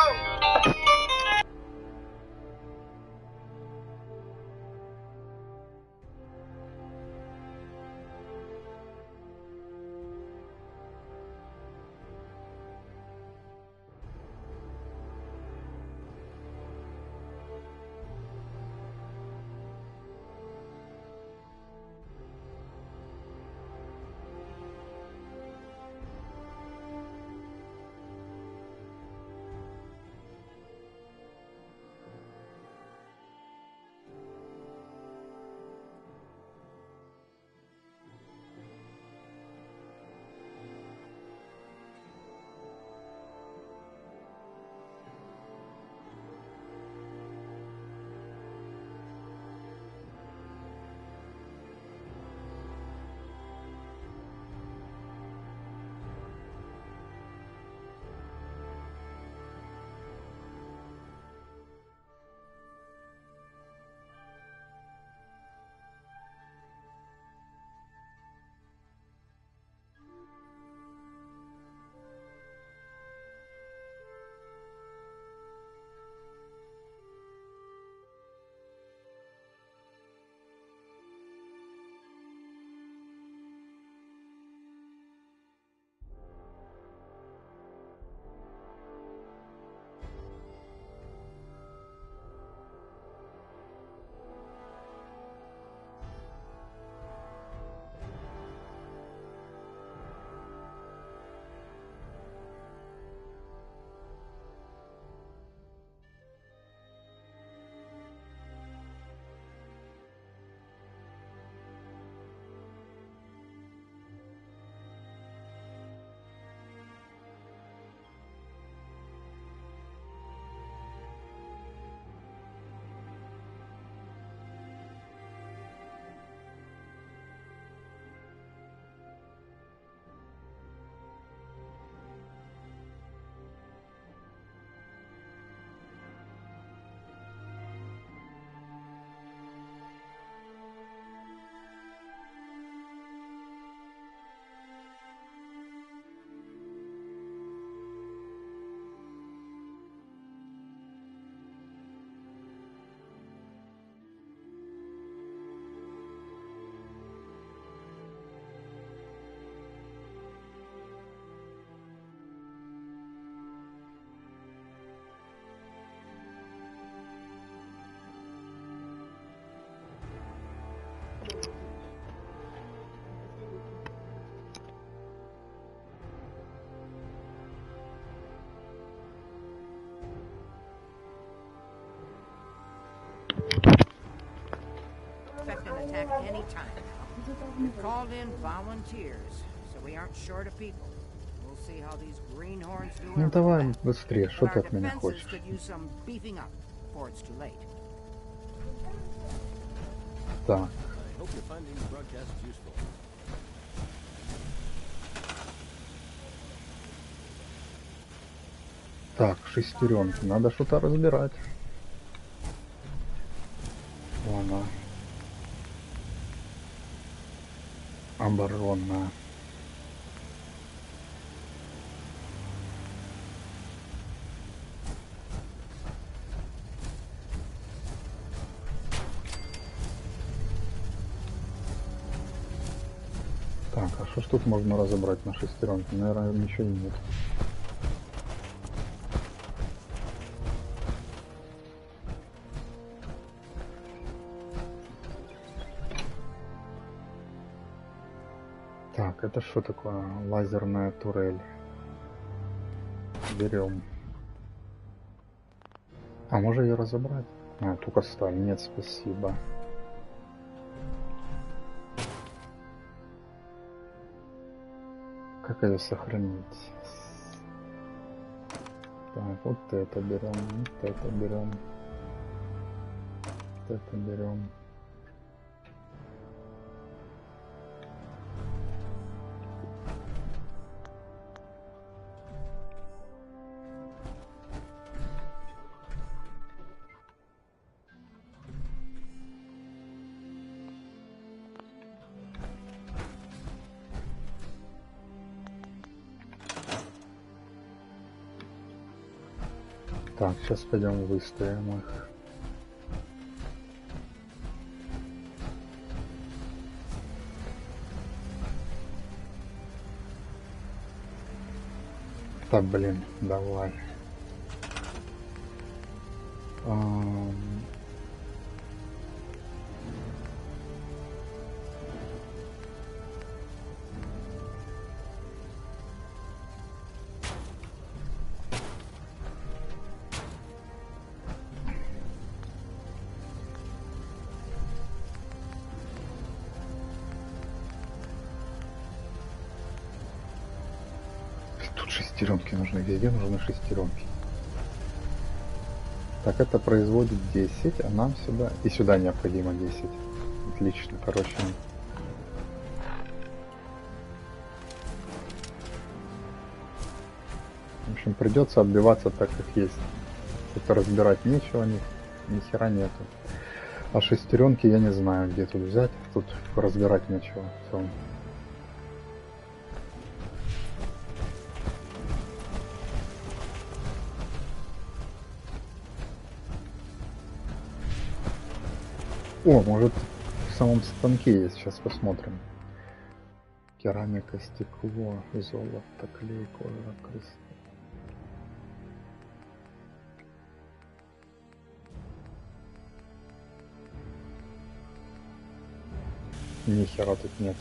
attack any time now. We've called in volunteers, so we aren't short of people. We'll see how these greenhorns do. Ну давай быстрее, что ты But от our меня defenses хочешь? could use some beefing up before it's too late. Так, I hope you're finding the broadcast useful. так, шестеренки, надо что-то разбирать. Ладно. Оборонная. Так, а что ж тут можно разобрать на шестеренке? Наверное, ничего нет. Так, это что такое? Лазерная турель. Берем. А можно ее разобрать? А, только сталь. Нет, спасибо. Как ее сохранить? Так, вот это берем, вот это берем, вот это берем. Так, сейчас пойдем выставим их. Так, блин, давай. Тут шестеренки нужны. Везде нужны шестеренки. Так, это производит 10, а нам сюда... И сюда необходимо 10. Отлично, короче. В общем, придется отбиваться так, как есть. Тут разбирать нечего, ни хера нету. А шестеренки я не знаю, где тут взять. Тут разбирать нечего. Все. О, может в самом станке есть, сейчас посмотрим. Керамика, стекло, золото, клей, кожа, крыса. Ни хера тут нет.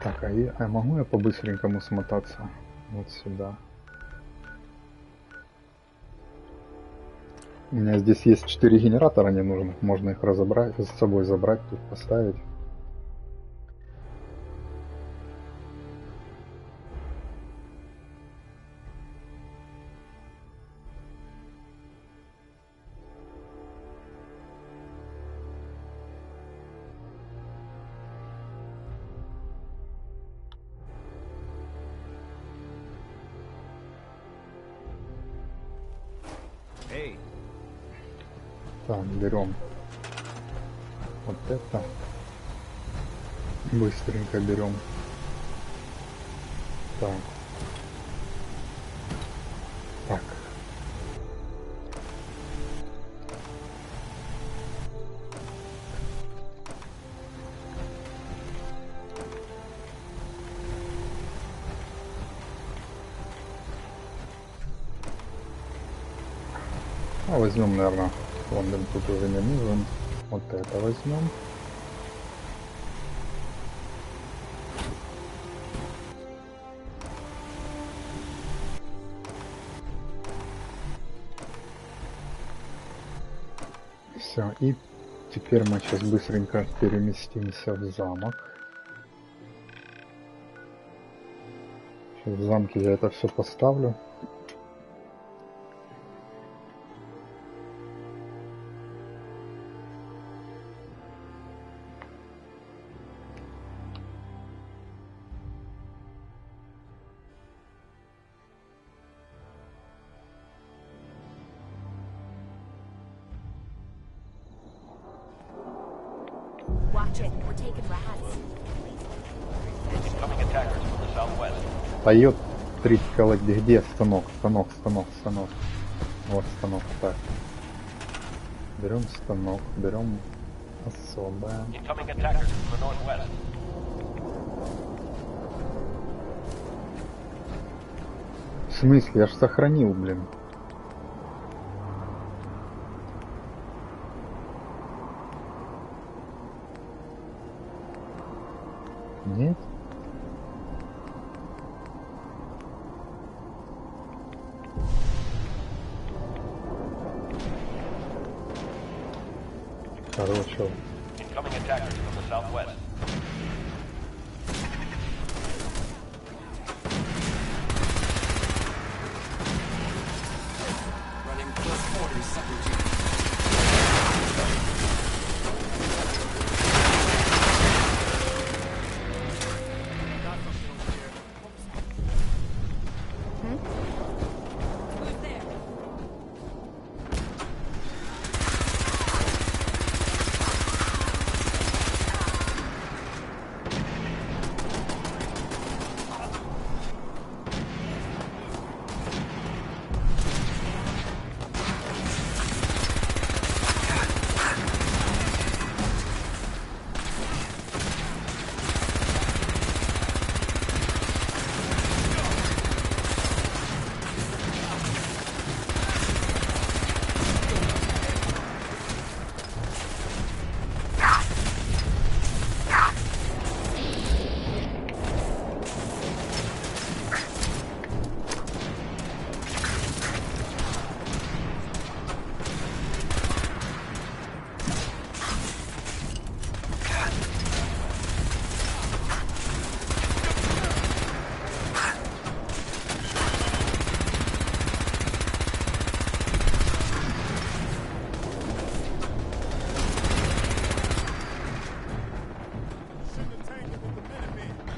Так, а могу я по-быстренькому смотаться вот сюда? У меня здесь есть 4 генератора ненужных, можно их разобрать, с собой забрать, тут поставить. Так, берем вот это. Быстренько берем. Так. Так. А возьмем, наверное, Лондон тут уже не нужен. Вот это возьмем. Все, и теперь мы сейчас быстренько переместимся в замок. Сейчас в замке я это все поставлю. Watch it. We're taking rats. Incoming attackers from the southwest. Поет 3 колоде. Где станок? Станок. Вот станок. Так. Берем станок, берем особое. Incoming attackers from the northwest. В смысле? Я ж сохранил, блин. Нет? Короче. Incoming attackers from the southwest. Running close quarters, second.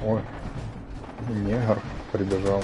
Ой, негр прибежал.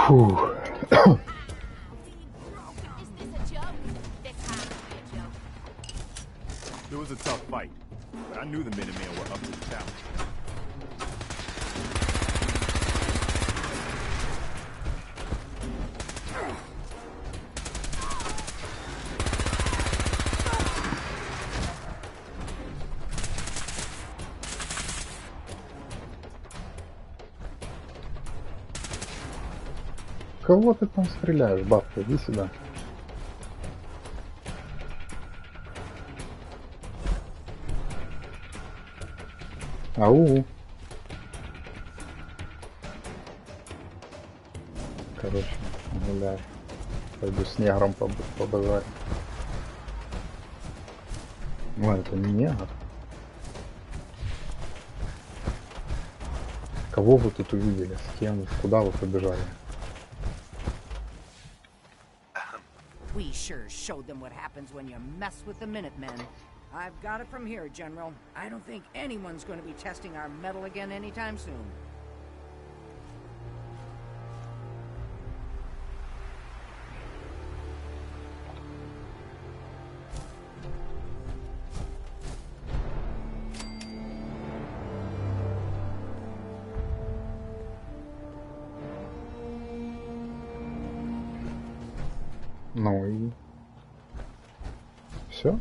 Фу. It was a tough fight, but I knew the Minutemen were up to the challenge. Кого ты там стреляешь, бабка? Иди сюда. Ау. Короче, гуляй. Пойду с негром побазарю. Ой, это не негр. Кого вы тут увидели? С кем? Куда вы побежали? We sure showed them what happens when you mess with the Minutemen. I've got it from here, General. I don't think anyone's going to be testing our metal again anytime soon. Ну и... Все?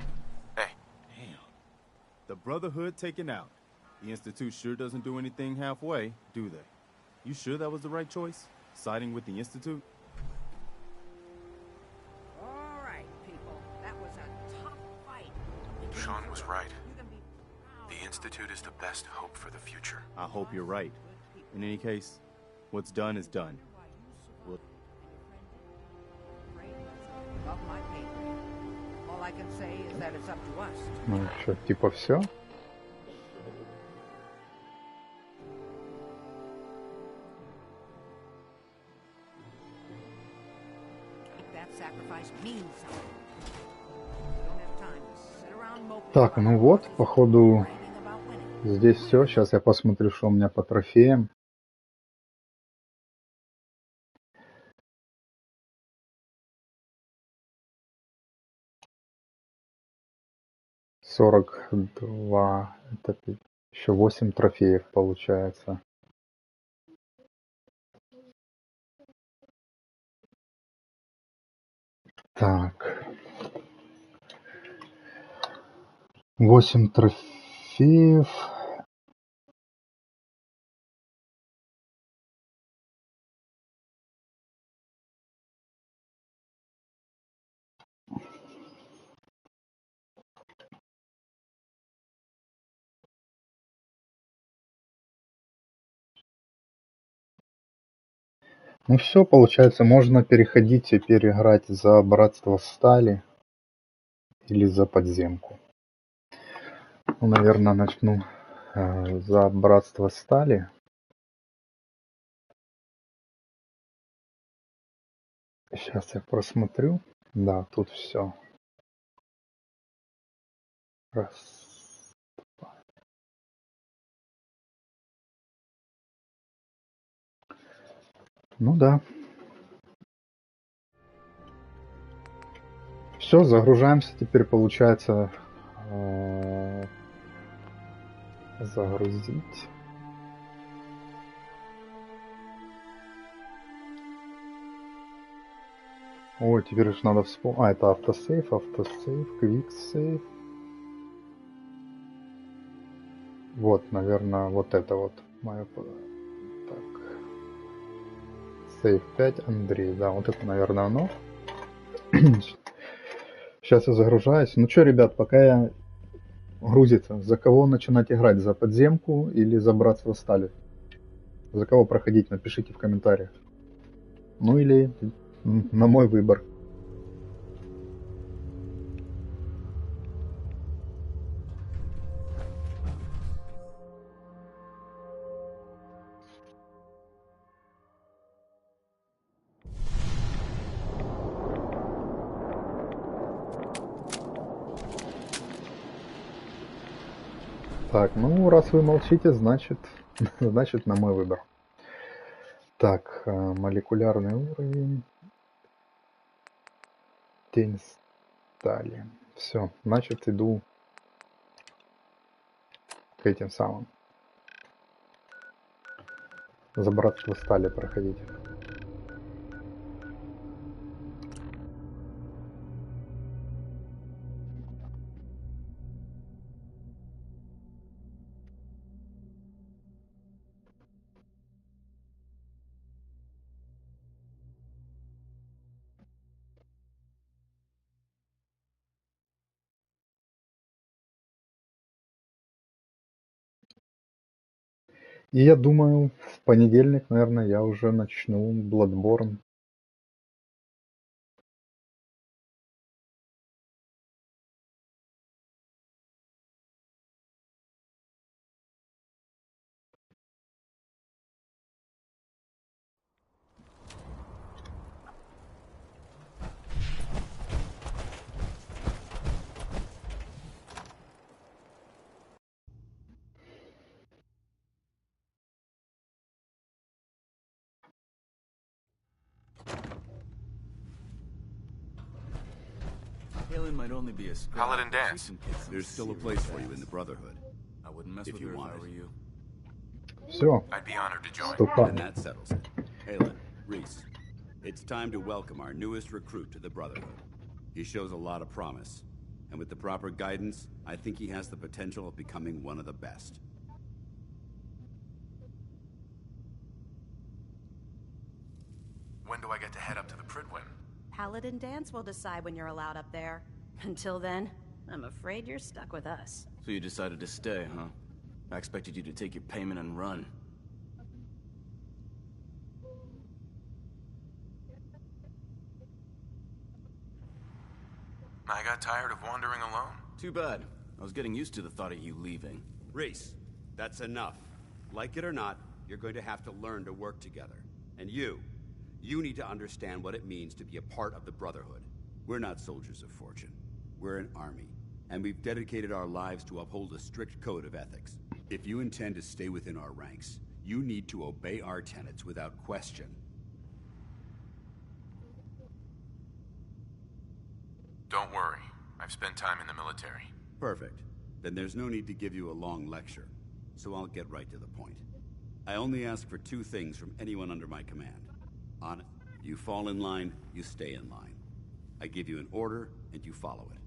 The Brotherhood taken out. The Institute sure doesn't do anything halfway, do they? You sure that was the right choice? Siding with the Institute? All right, people. That was a tough fight. Sean was right. The Institute is the best hope for the future. I hope you're right. In any case, what's done is done. Above my pay grade. All I can say is that it's up to us. Ну что, типа все? That sacrifice means something. We don't have time to sit around moping. Так, ну вот, походу здесь все. Сейчас я посмотрю, что у меня по трофеям. $42, это еще 8 трофеев получается. Так. 8 трофеев. Ну все, получается, можно переходить теперь играть за Братство Стали или за подземку. Ну, наверное, начну за Братство Стали. Сейчас я просмотрю. Да, тут все. Раз. Два. Ну да. Все, загружаемся. Теперь получается загрузить. Ой, теперь же надо вспомнить. А, это автосейв, квиксейв. Вот, наверное, вот это вот мое. Так. Сейв 5, Андрей. Да, вот это, наверное, оно. Сейчас я загружаюсь. Ну что, ребят, пока я грузится, за кого начинать играть? За подземку или за Братство Стали? За кого проходить? Напишите в комментариях. Ну или на мой выбор. Так, ну раз вы молчите, значит на мой выбор. Так, молекулярный уровень. Тень стали. Все, значит, иду к этим самым. За братство стали проходить. И я думаю, в понедельник, наверное, я уже начну Bloodborne. Halen might only be a Paladin dance. There's still a place for you in the Brotherhood. I wouldn't mess If with you her want if I it. were you. Все. I'd be honored to join. And that settles it. Halen, Reese, it's time to welcome our newest recruit to the Brotherhood. He shows a lot of promise. And with the proper guidance, I think he has the potential of becoming one of the best. When do I get to head up to the Pridwin? Paladin Dance will decide when you're allowed up there. Until then, I'm afraid you're stuck with us. So you decided to stay, huh? I expected you to take your payment and run. I got tired of wandering alone. Too bad. I was getting used to the thought of you leaving. Reese, that's enough. Like it or not, you're going to have to learn to work together. And you need to understand what it means to be a part of the Brotherhood. We're not soldiers of fortune. We're an army. And we've dedicated our lives to uphold a strict code of ethics. If you intend to stay within our ranks, you need to obey our tenets without question. Don't worry. I've spent time in the military. Perfect. Then there's no need to give you a long lecture. So I'll get right to the point. I only ask for two things from anyone under my command. Honest. You fall in line, you stay in line. I give you an order, and you follow it.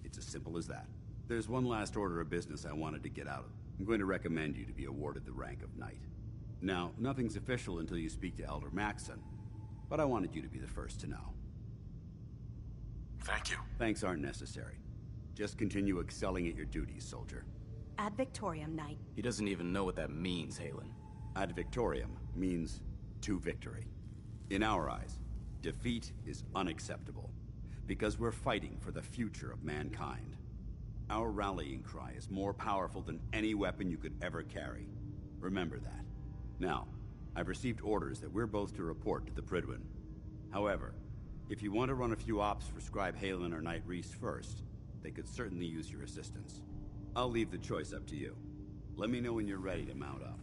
It's as simple as that. There's one last order of business I wanted to get out of. I'm going to recommend you to be awarded the rank of Knight. Now, nothing's official until you speak to Elder Maxson, but I wanted you to be the first to know. Thank you. Thanks aren't necessary. Just continue excelling at your duties, soldier. Ad Victoriam, Knight. He doesn't even know what that means, Halen. Ad Victoriam means to victory. In our eyes, defeat is unacceptable, because we're fighting for the future of mankind. Our rallying cry is more powerful than any weapon you could ever carry. Remember that. Now, I've received orders that we're both to report to the Pridwin. However, if you want to run a few ops for Scribe Halen or Knight Reese first, they could certainly use your assistance. I'll leave the choice up to you. Let me know when you're ready to mount up.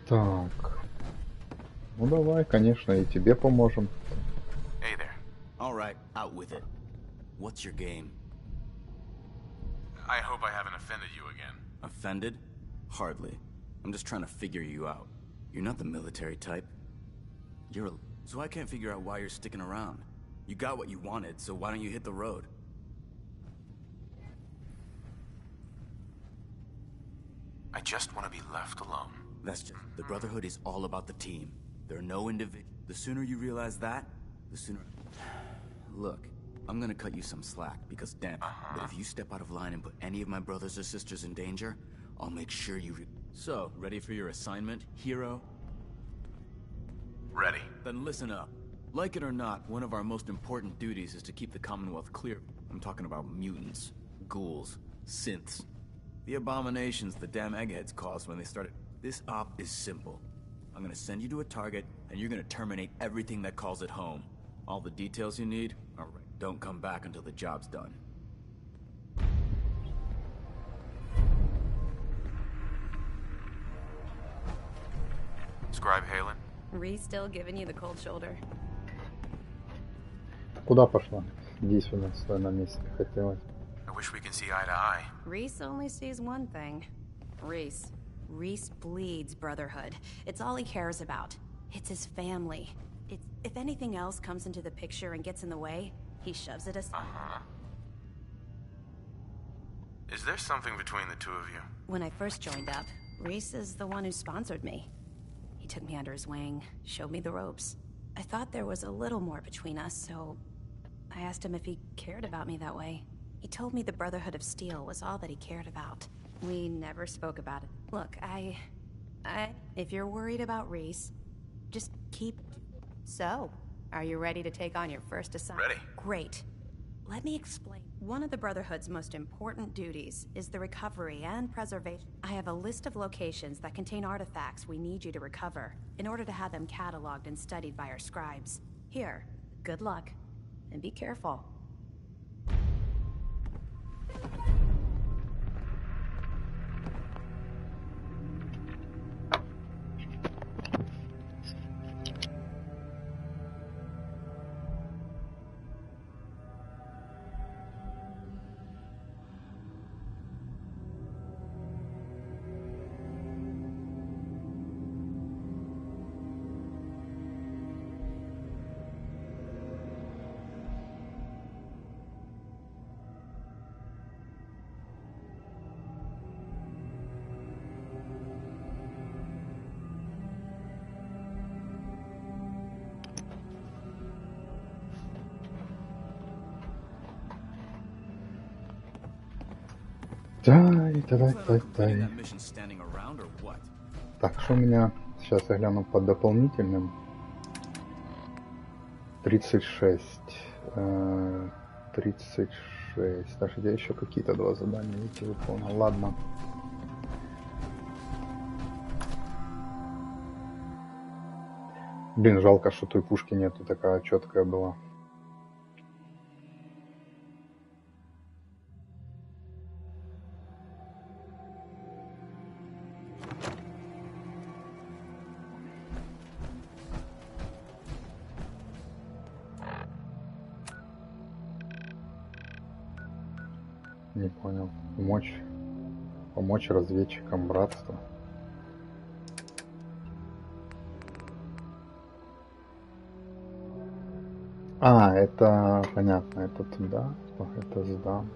Так. Ну давай, конечно, и тебе поможем. Hey there. All right, out with it. What's your game? I hope I haven't offended you again. Offended? Hardly. I'm just trying to figure you out. You're not the military type. So I can't figure out why you're sticking around. You got what you wanted, so why don't you hit the road? I just want to be left alone. That's just... The Brotherhood is all about the team. There are no individuals. The sooner you realize that, the sooner... Look, I'm gonna cut you some slack, because damn, but if you step out of line and put any of my brothers or sisters in danger, I'll make sure you So, ready for your assignment, hero? Ready. Then listen up. Like it or not, one of our most important duties is to keep the Commonwealth clear. I'm talking about mutants, ghouls, synths. The abominations the damn eggheads caused when they started. This op is simple. I'm gonna send you to a target, and you're gonna terminate everything that calls it home. All the details you need? Alright, don't come back until the job's done. Scribe Halen? Reese still giving you the cold shoulder. Куда пошла? Иди сюда, стой на месте, хотелось. I wish we can see eye to eye. Reese only sees one thing. Reese bleeds brotherhood. It's all he cares about. It's his family. If anything else comes into the picture and gets in the way, he shoves it aside. Is there something between the two of you? When I first joined up, Reese is the one who sponsored me. He took me under his wing, showed me the ropes. I thought there was a little more between us, so I asked him if he cared about me that way. He told me the Brotherhood of Steel was all that he cared about. We never spoke about it. Look, if you're worried about Reese, just keep... So, are you ready to take on your first assignment? Ready. Great. Let me explain. One of the Brotherhood's most important duties is the recovery and preservation. I have a list of locations that contain artifacts we need you to recover, in order to have them cataloged and studied by our scribes. Here, good luck, and be careful. Дай. Так, что у меня? Сейчас я гляну по дополнительным. 36. 36. Даже я еще какие-то два задания эти выполнил. Ладно. Блин, жалко, что той пушки нету, такая четкая была. Не понял. Помочь разведчикам братства. А, это понятно, это туда, это сдам.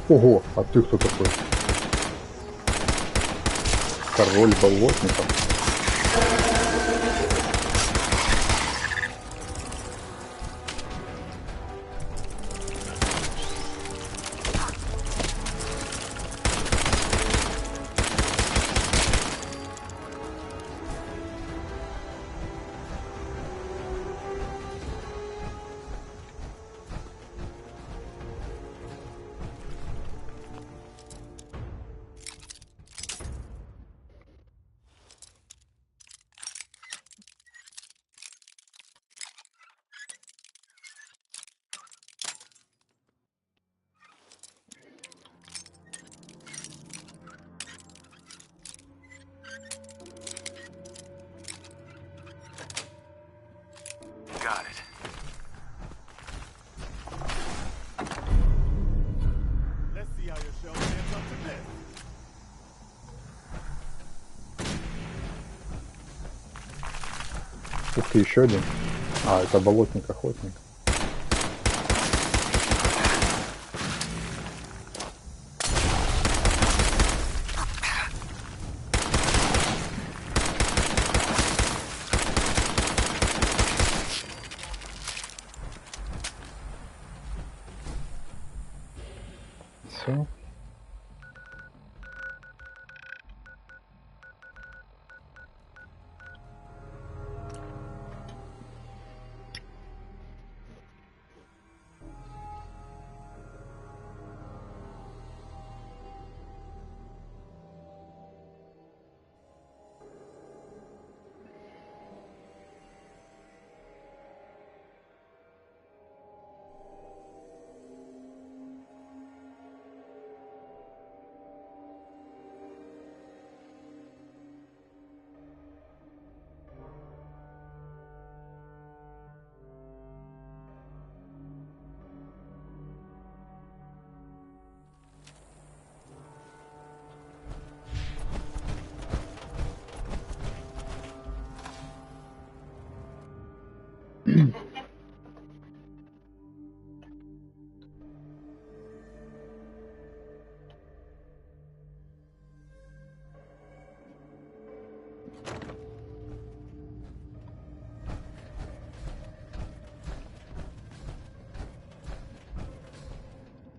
Ого, а ты кто такой? Король болотников. got it. Let's see how your shell stands up to this. Ух ты, еще один. А, это болотник-охотник. Все.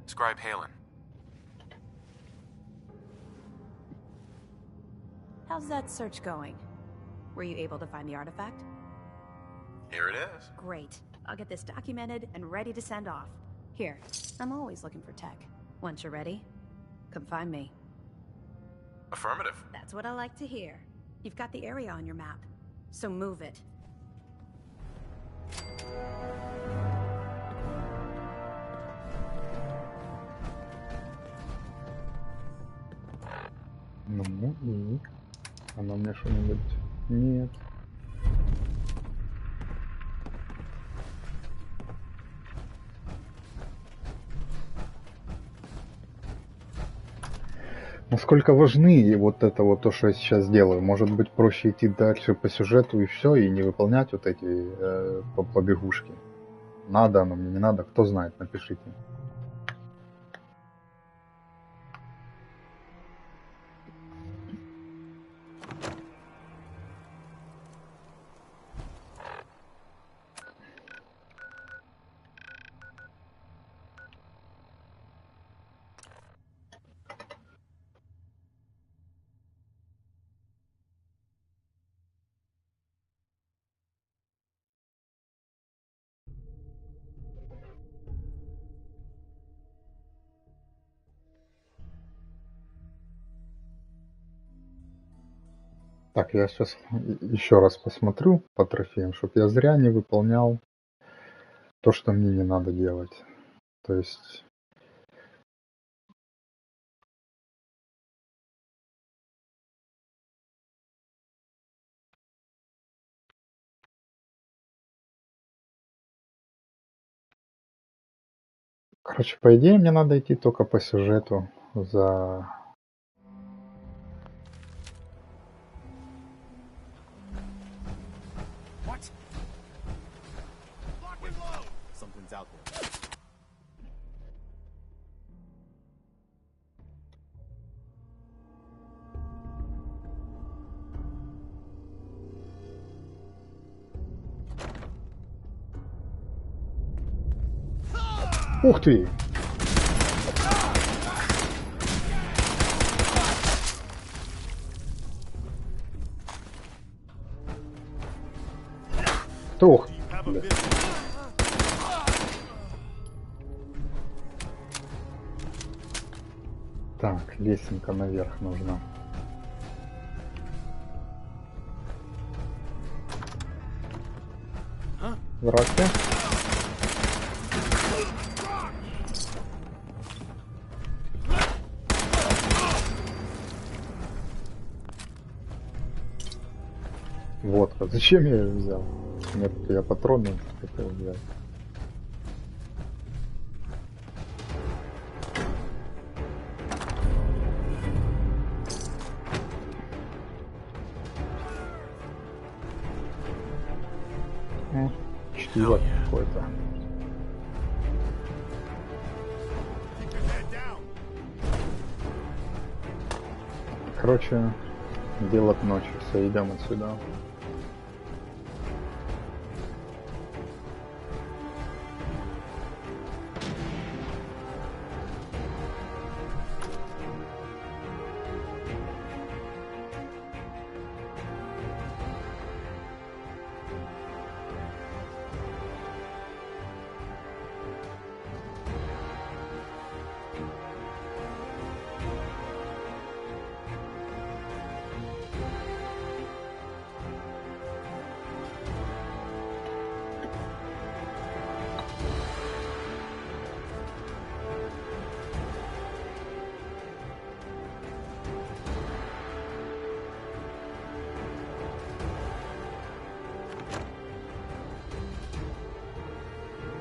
Scribe Halen. How's that search going? Were you able to find the artifact? Here it is. Great. I'll get this documented and ready to send off. Here, I'm always looking for tech. Once you're ready, come find me. Affirmative. That's what I like to hear. You've got the area on your map, so move it. Ну и она мне что-нибудь... Нет. Насколько важны вот это вот то, что я сейчас делаю? Может быть, проще идти дальше по сюжету и все, и не выполнять вот эти побегушки? Надо оно мне, не надо? Кто знает, напишите. Так, я сейчас еще раз посмотрю по трофеям, чтобы я зря не выполнял то, что мне не надо делать. То есть... Короче, по идее, мне надо идти только по сюжету за... Something's out there. Ух ты! Ух! Так, лесенка наверх нужна. Здравствуйте. Водка Зачем я ее взял? Нет, я патроны хотел взять. Чтиво какое-то. Короче, дело к ночи. Все, идем отсюда.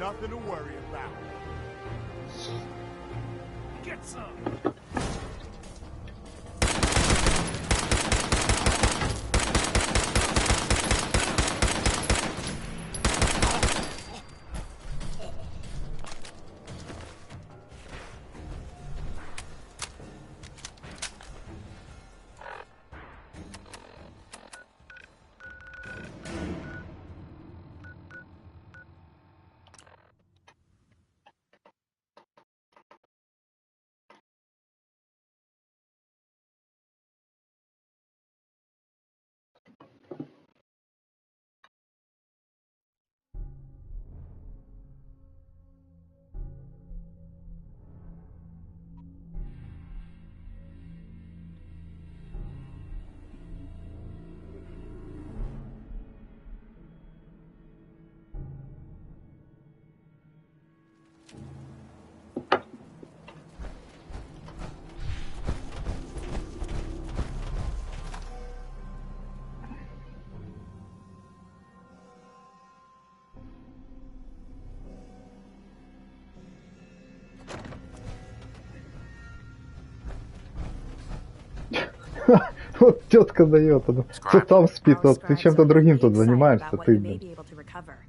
Nothing to worry about. Get some. Вот тетка дает, она кто там спит, вот ты чем-то другим тут занимаешься, ты, блин.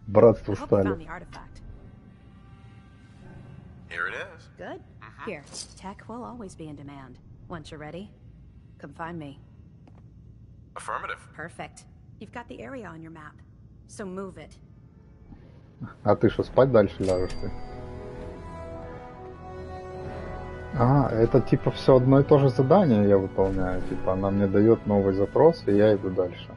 Братство стали. Here it is. Good. Here, tech will always be in demand. Once you're ready, come find me. Affirmative. Perfect. You've got the area on your map, so move it. А ты что, спать дальше ляжешь ты? А, это типа все одно и то же задание я выполняю. Типа она мне дает новый запрос, и я иду дальше.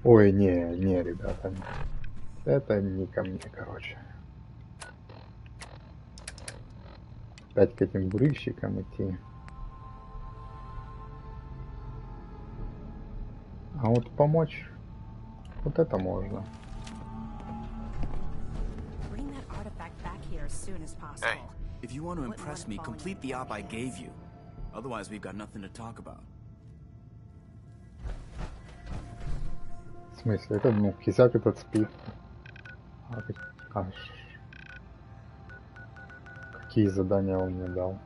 Ой, не, ребята. Это не ко мне, короче. Опять к этим бурильщикам идти. А вот помочь, вот это можно. Hey, if you want to impress me, complete the op I gave you. Otherwise, we've got nothing to talk about. В смысле, это, ну, кисяк этот спит. Какие задания он мне дал?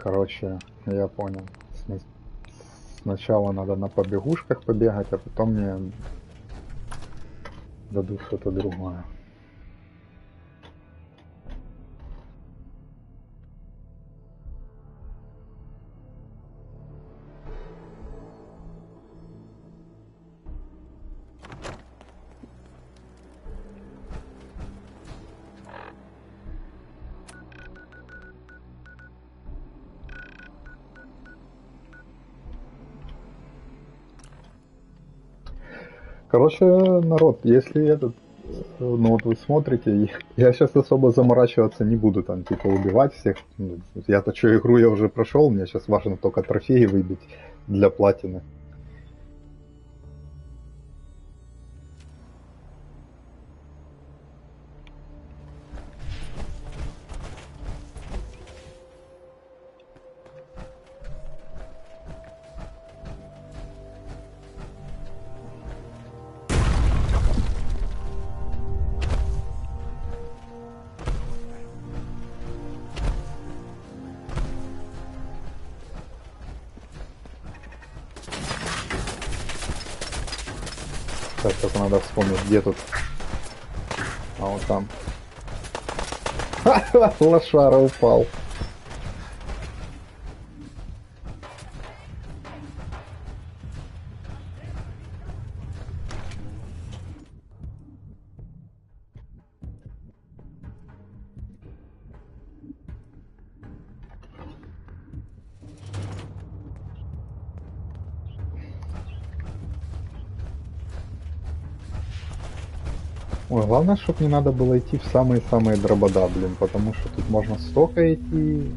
Короче, я понял. Сначала надо на побегушках побегать, а потом мне дадут что-то другое. Короче, народ, если этот Ну вот вы смотрите, я сейчас особо заморачиваться не буду, там типа убивать всех. Я-то что, игру я уже прошел, мне сейчас важно только трофеи выбить для платины. Так, только надо вспомнить, где тут. А вот там. Лошара упал. Ой, главное, чтобы не надо было идти в самые-самые дробода, блин, потому что тут можно столько идти.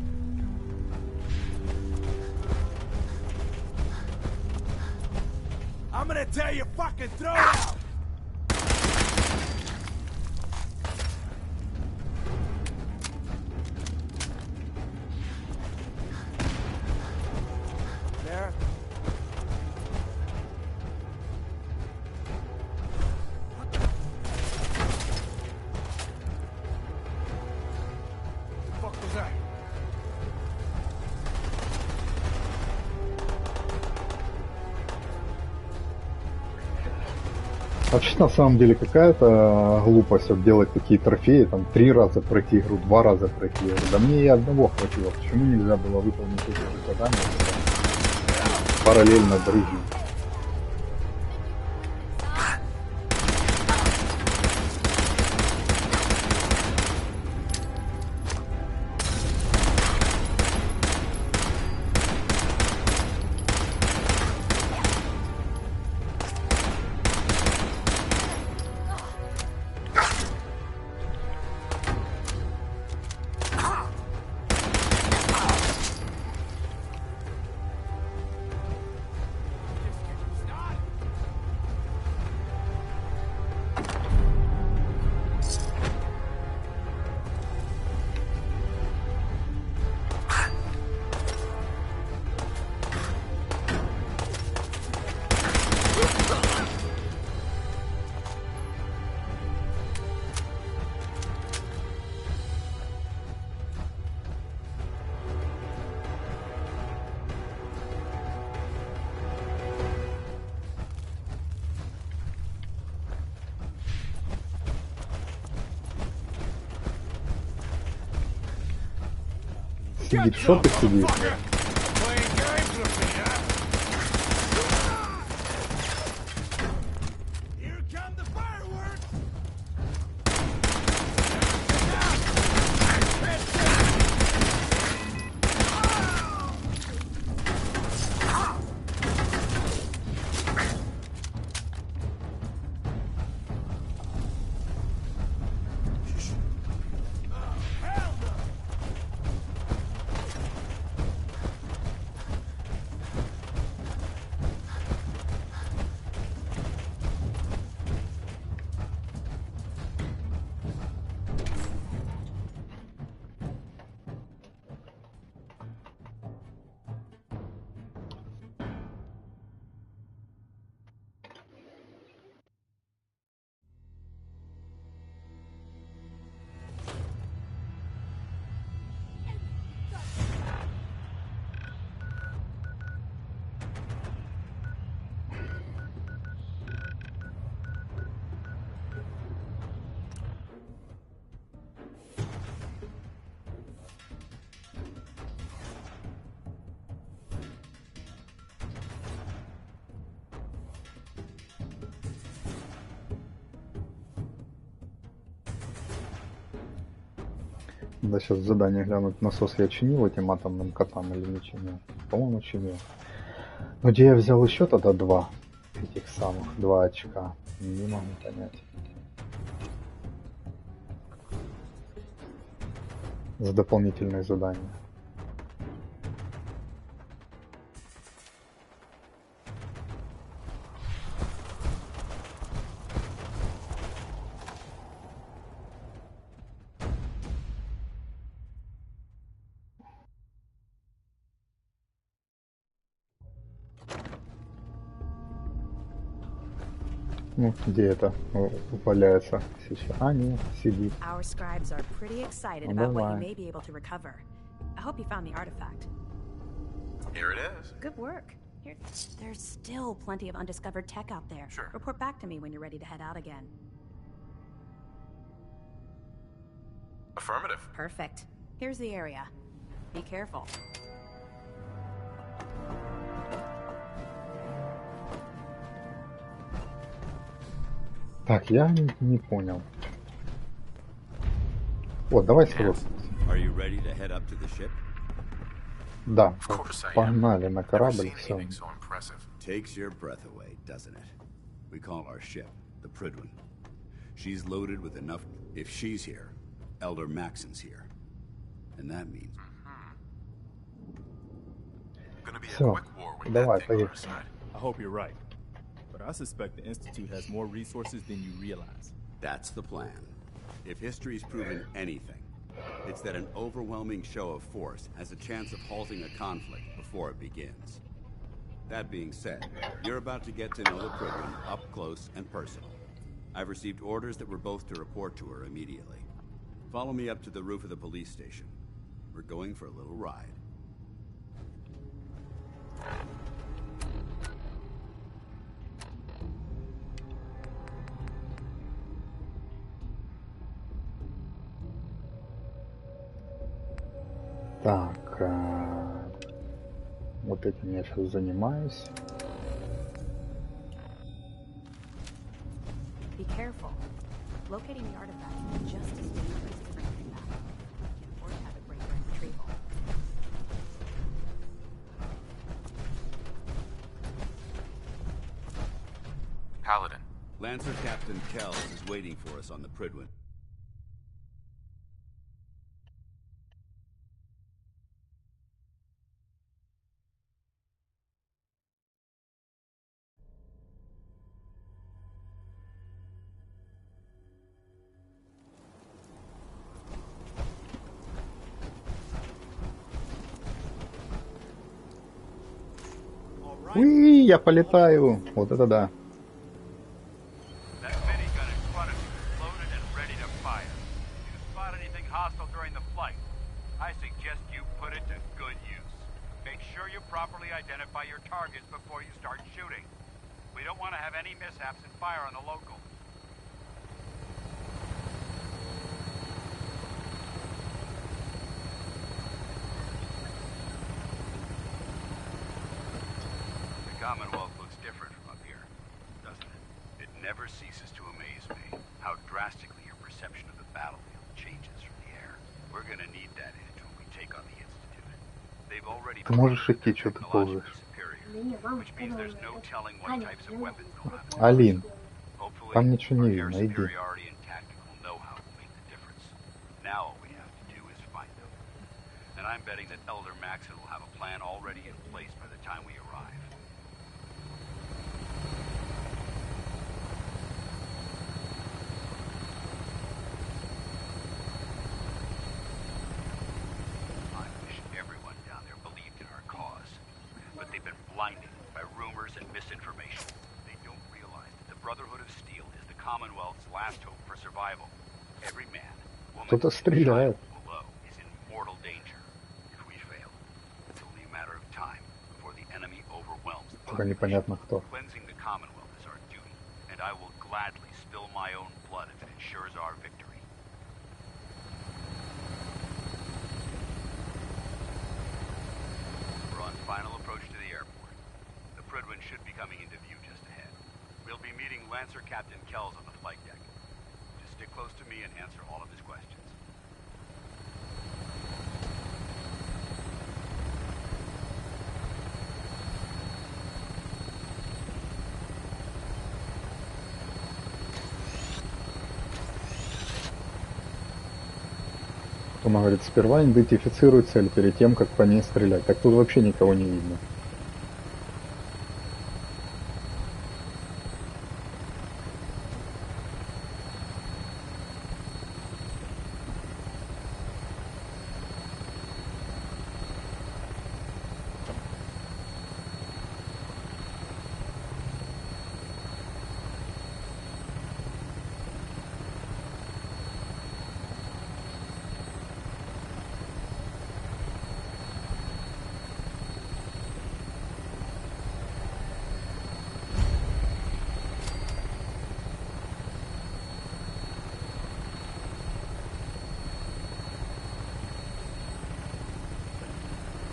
I'm gonna tear your fucking throat out! There. The fuck was that? Вообще, на самом деле, какая-то глупость вот делать такие трофеи, там 3 раза пройти игру, 2 раза пройти игру. Да мне и одного хватило. Почему нельзя было выполнить эти задания параллельно другим? Сидит, что ты сидишь? Надо сейчас задание глянуть, насос я чинил этим атомным котам или не чинил. По-моему, чинил. Но где я взял еще тогда 2 этих самых, 2 очка? Не могу понять. за дополнительные задания. Ну, где это валяется сейчас? А, нет, сидит. Our scribes are pretty excited Ну, about what you давай. may be able to recover. I hope you found the artifact. Here it is. Good work. Here, there's still plenty of undiscovered tech out there. Sure. Report back to me when you're ready to head out again. Affirmative. Perfect. Here's the area. Be careful. Так, я не понял. Вот, давай сразу. Are you ready to head up to the ship? Да, Of course I am. погнали на Never корабль, seen все. anything so impressive. Takes your breath away, doesn't it? We call our ship the Prydwen. She's loaded with enough. If she's here, Elder Maxon's here. And that means... Gonna be a Всё, quick war with давай, that thing on our поехали. side. I hope you're right. But I suspect the Institute has more resources than you realize. That's the plan. If history's proven anything, it's that an overwhelming show of force has a chance of halting a conflict before it begins. That being said, you're about to get to know the Prydwen up close and personal. I've received orders that we're both to report to her immediately. Follow me up to the roof of the police station. We're going for a little ride. Так, вот этим я сейчас занимаюсь. Be careful. Locating the artifact is just as dangerous as bringing it back. You can afford to have it break during retrieval. Paladin. Lancer Captain Kells is waiting for us on the Prydwen. Уи, я полетаю. Вот это да. That minigun in front of you is loaded and ready to fire. If you spot anything hostile during the flight, I suggest you put it to good use. Make sure you properly identify your targets before you start shooting. We don't want to have any mishaps and fire on the local. The Commonwealth looks different from up here, doesn't it? It never ceases to amaze me how drastically your perception of the battlefield changes from the air. We're gonna need that edge when we take on the Institute. They've already Ты можешь идти, что ты ползаешь. which means there's no telling what types of weapons they'll have. Алин, Hopefully, там ничего не our видно, иди. superiority and tactical know-how will make the difference. Now all we have to do is find them. And I'm betting that Elder Maxon will have a plan already in place by the time we arrive. I wish everyone down there believed in our cause. But they've been blinded by rumors and misinformation. They don't realize that the Brotherhood of Steel is the Commonwealth's last hope for survival. Every man, woman, Кто-то стреляет. below is in mortal danger. If we fail, it's only a matter of time before the enemy overwhelms the Только непонятно кто. Cleansing the Commonwealth is our duty, and I will gladly spill my own blood if it ensures our victory. We're on final approach to the airport. The Prydwen should be coming into view just ahead. We'll be meeting Lancer Captain Kells on the flight deck. Just stick close to me and answer all of his questions. Она говорит, сперва идентифицируй цель перед тем, как по ней стрелять. Так тут вообще никого не видно.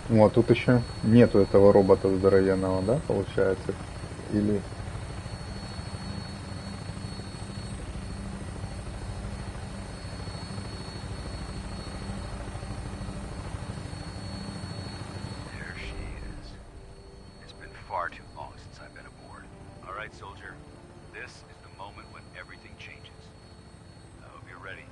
Вот, тут еще нету этого робота здоровенного, да, получается? Или... There she is. It's been far too long since I've been aboard. All right, soldier. This is the moment when everything changes. I hope you're ready.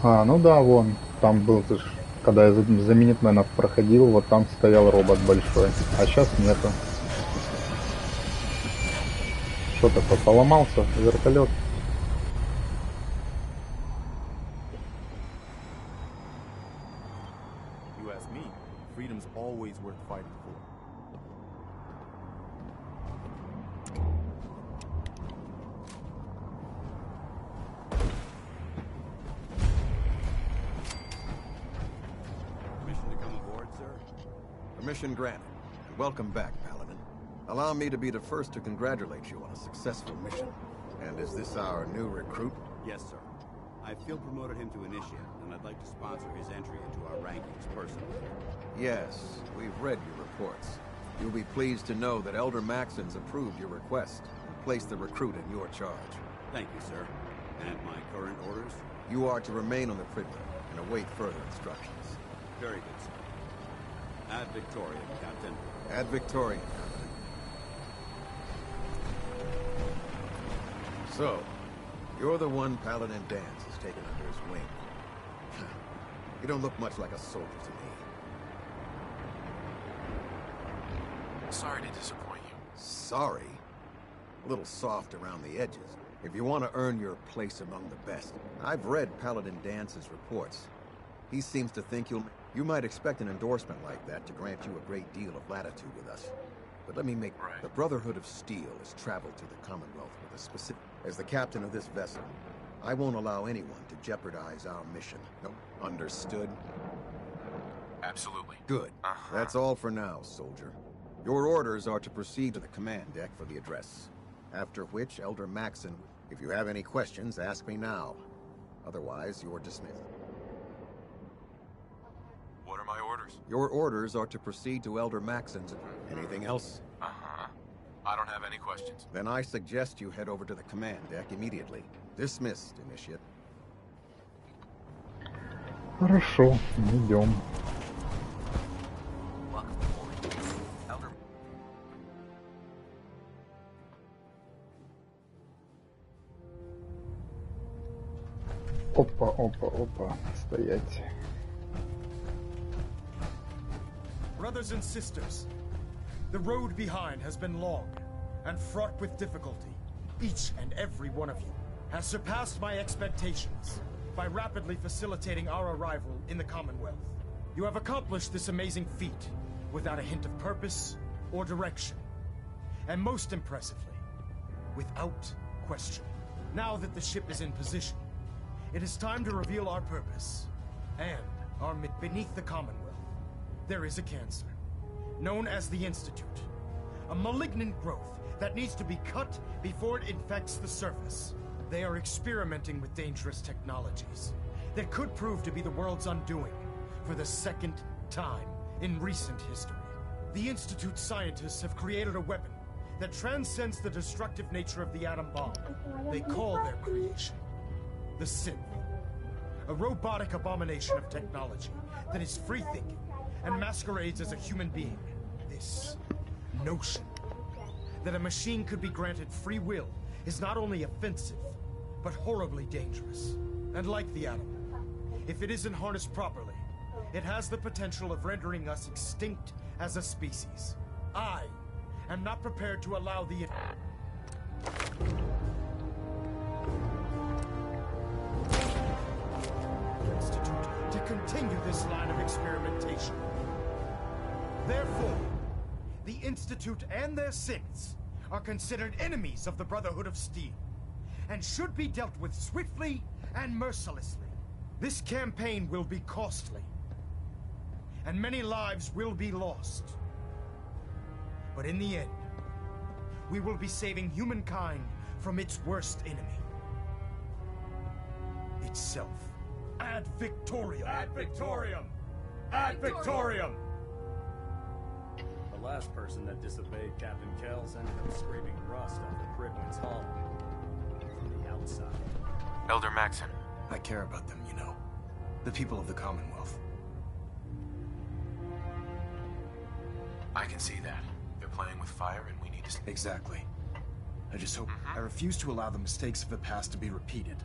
А, ну да, вон, там был, ты ж, когда я за Минитменов проходил, вот там стоял робот большой, а сейчас нету. Что такое, поломался вертолет? You ask me, freedom's always worth fighting for. Permission to come aboard, sir? Permission granted. And welcome back, Paladin. Allow me to be the first to congratulate you on a successful mission. And is this our new recruit? Yes, sir. I field promoted him to initiate, and I'd like to sponsor his entry into our rankings personally. Yes, we've read your reports. You'll be pleased to know that Elder Maxon's approved your request and placed the recruit in your charge. Thank you, sir. And my current orders? You are to remain on the Prigler and await further instructions. Very good, sir. Ad Victoriam, Captain. Ad Victoriam, Paladin. So, you're the one Paladin Danse has taken under his wing. You don't look much like a soldier to me. Sorry to disappoint you. Sorry? A little soft around the edges. If you want to earn your place among the best. I've read Paladin Dance's reports. He seems to think you might expect an endorsement like that to grant you a great deal of latitude with us. But let me make... Right. The Brotherhood of Steel has traveled to the Commonwealth with a specific... As the captain of this vessel, I won't allow anyone to jeopardize our mission. No, understood? Absolutely. Good. That's all for now, soldier. Your orders are to proceed to the command deck for the address. After which, Elder Maxon, if you have any questions, ask me now. Otherwise, you're dismissed. What are my orders? Your orders are to proceed to Elder Maxon's... Anything else? I don't have any questions. Then I suggest you head over to the command deck immediately. Dismissed, Initiate. Хорошо, идем. Опа, опа, опа, стоять. Brothers and sisters, the road behind has been long and fraught with difficulty. Each and every one of you has surpassed my expectations by rapidly facilitating our arrival in the Commonwealth. You have accomplished this amazing feat without a hint of purpose or direction. And most impressively, without question. Now that the ship is in position, it is time to reveal our purpose and our beneath the Commonwealth. There is a cancer, known as the Institute. A malignant growth that needs to be cut before it infects the surface. They are experimenting with dangerous technologies that could prove to be the world's undoing for the second time in recent history. The Institute scientists have created a weapon that transcends the destructive nature of the atom bomb. They call their creation the synth. A robotic abomination of technology that is free-thinking and masquerades as a human being. This notion that a machine could be granted free will is not only offensive, but horribly dangerous. And like the atom, if it isn't harnessed properly, it has the potential of rendering us extinct as a species. I am not prepared to allow the Institute to continue this line of experimentation. Therefore, the Institute and their synths are considered enemies of the Brotherhood of Steel, and should be dealt with swiftly and mercilessly. This campaign will be costly, and many lives will be lost. But in the end, we will be saving humankind from its worst enemy. Itself. Ad Victoriam! Ad Victoriam! Ad Victoriam! The last person that disobeyed Captain Kells ended up scraping rust off the Pridwin's hull. From the outside. Elder Maxon. I care about them, you know. The people of the Commonwealth. I can see that. They're playing with fire and we need to... Exactly. I just hope... I refuse to allow the mistakes of the past to be repeated.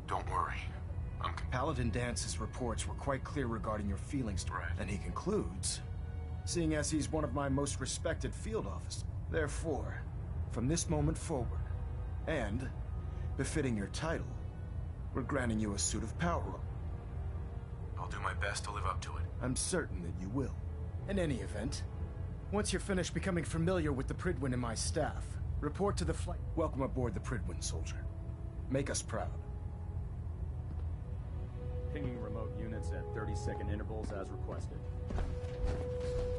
Don't worry. Paladin Dance's reports were quite clear regarding your feelings, and he concludes, seeing as he's one of my most respected field officers. Therefore, from this moment forward, and befitting your title, we're granting you a suit of power. I'll do my best to live up to it. I'm certain that you will. In any event, once you're finished becoming familiar with the Pridwin and my staff, report to the flight. Welcome aboard the Pridwin, soldier. Make us proud. Pinging remote units at 30-second intervals as requested.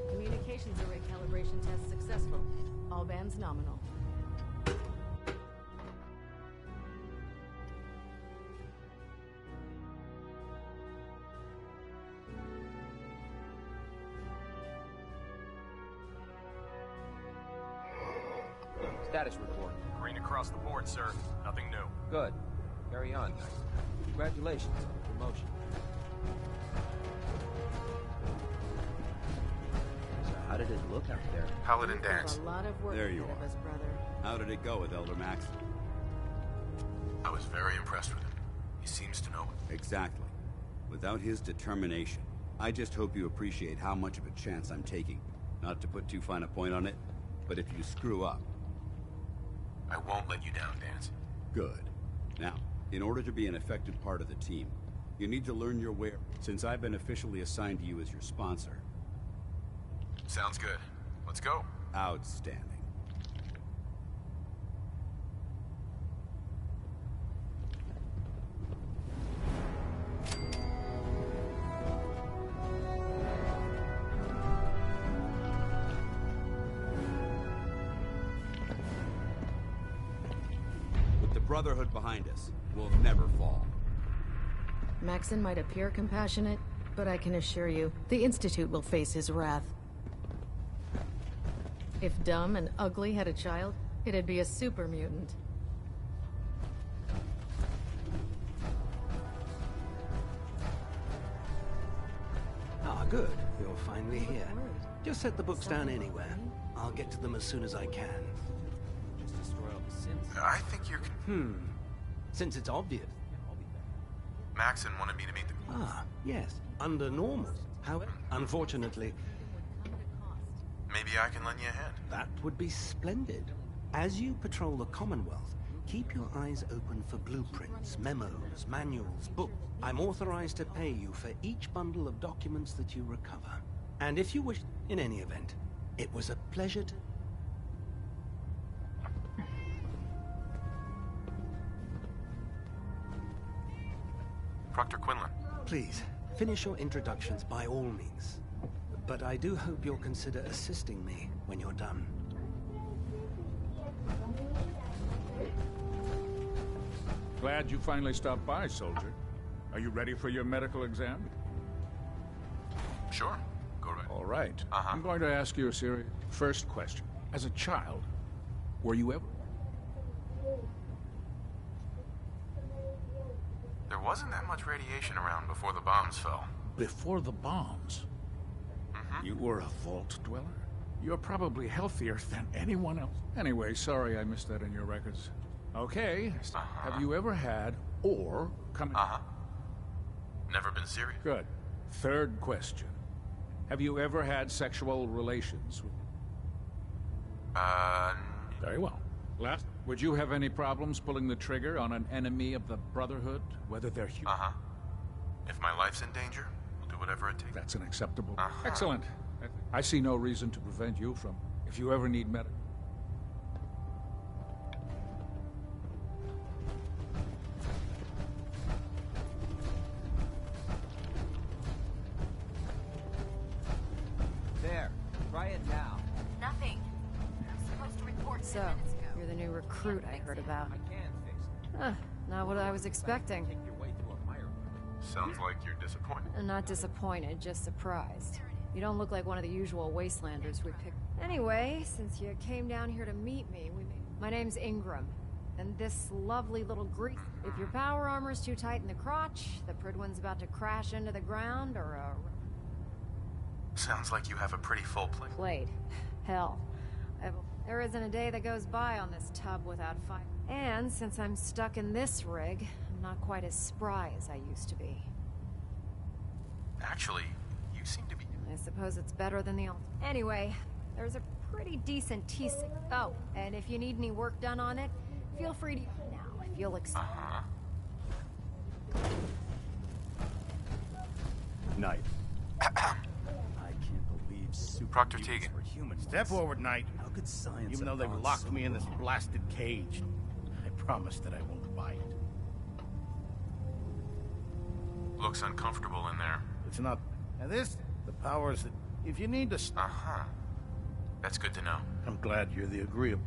Communications array calibration test successful. All bands nominal. Status report. Green across the board, sir. Nothing new. Good. Carry on. Congratulations on the promotion. So how did it look out there? Paladin Dance. A lot of work There you ahead of are. us, brother. How did it go with Elder Maxon? I was very impressed with him. He seems to know it. Exactly. Without his determination, I just hope you appreciate how much of a chance I'm taking. Not to put too fine a point on it, but if you screw up... I won't let you down, Dance. Good. Now, in order to be an effective part of the team, you need to learn your way. Since I've been officially assigned to you as your sponsor. Sounds good. Let's go. Outstanding. With the Brotherhood behind us, we'll never fall. Maxon might appear compassionate, but I can assure you, the Institute will face his wrath. If Dumb and Ugly had a child, it'd be a super mutant. Ah, good. You're finally here. Just set the books down anywhere. I'll get to them as soon as I can. Just destroy all the sins. I think you're... Since it's obvious. Maxon wanted me to meet the... Ah, yes. Under normal. However, unfortunately... Maybe I can lend you a hand. That would be splendid. As you patrol the Commonwealth, keep your eyes open for blueprints, memos, manuals, books. I'm authorized to pay you for each bundle of documents that you recover. And if you wish, in any event, it was a pleasure to... Proctor Quinlan. Please, finish your introductions by all means. But I do hope you'll consider assisting me when you're done. Glad you finally stopped by, soldier. Are you ready for your medical exam? Sure. Go right. All right. I'm going to ask you a serious... First question. As a child, were you ever... There wasn't that much radiation around before the bombs fell. Before the bombs? You were a vault dweller? You're probably healthier than anyone else. Anyway, sorry I missed that in your records. Okay, have you ever had or come... Never been serious. Good. Third question. Have you ever had sexual relations with... Very well. Last, would you have any problems pulling the trigger on an enemy of the Brotherhood, whether they're human? If my life's in danger, we'll do whatever it takes. That's an acceptable... Excellent. I see no reason to prevent you from... If you ever need medical... There. Try it now. Nothing. I'm supposed to report 10 minutes ago. You're the new recruit I heard about. I can fix it. Huh, not what I was expecting. Take your way through a fire. Sounds like you're disappointed. Not disappointed, just surprised. You don't look like one of the usual wastelanders we picked. Anyway, since you came down here to meet me, my name's Ingram. And this lovely little Greek. If your power armor's too tight in the crotch, the Pridwin's about to crash into the ground, or Sounds like you have a pretty full plate. Plate. Hell. There isn't a day that goes by on this tub without fire. And since I'm stuck in this rig, I'm not quite as spry as I used to be. Actually, you seem to be... I suppose it's better than the old. Anyway, there's a pretty decent T6. Oh, and if you need any work done on it, feel free to now if you'll accept. Knight. I can't believe super Proctor Tegan. were human. Step forward, Knight. How could science Even though they've advance locked so me in this far? blasted cage, I promise that I won't bite. Looks uncomfortable in there. It's not... And this, the powers that... If you need to... That's good to know. I'm glad you're the agreeable.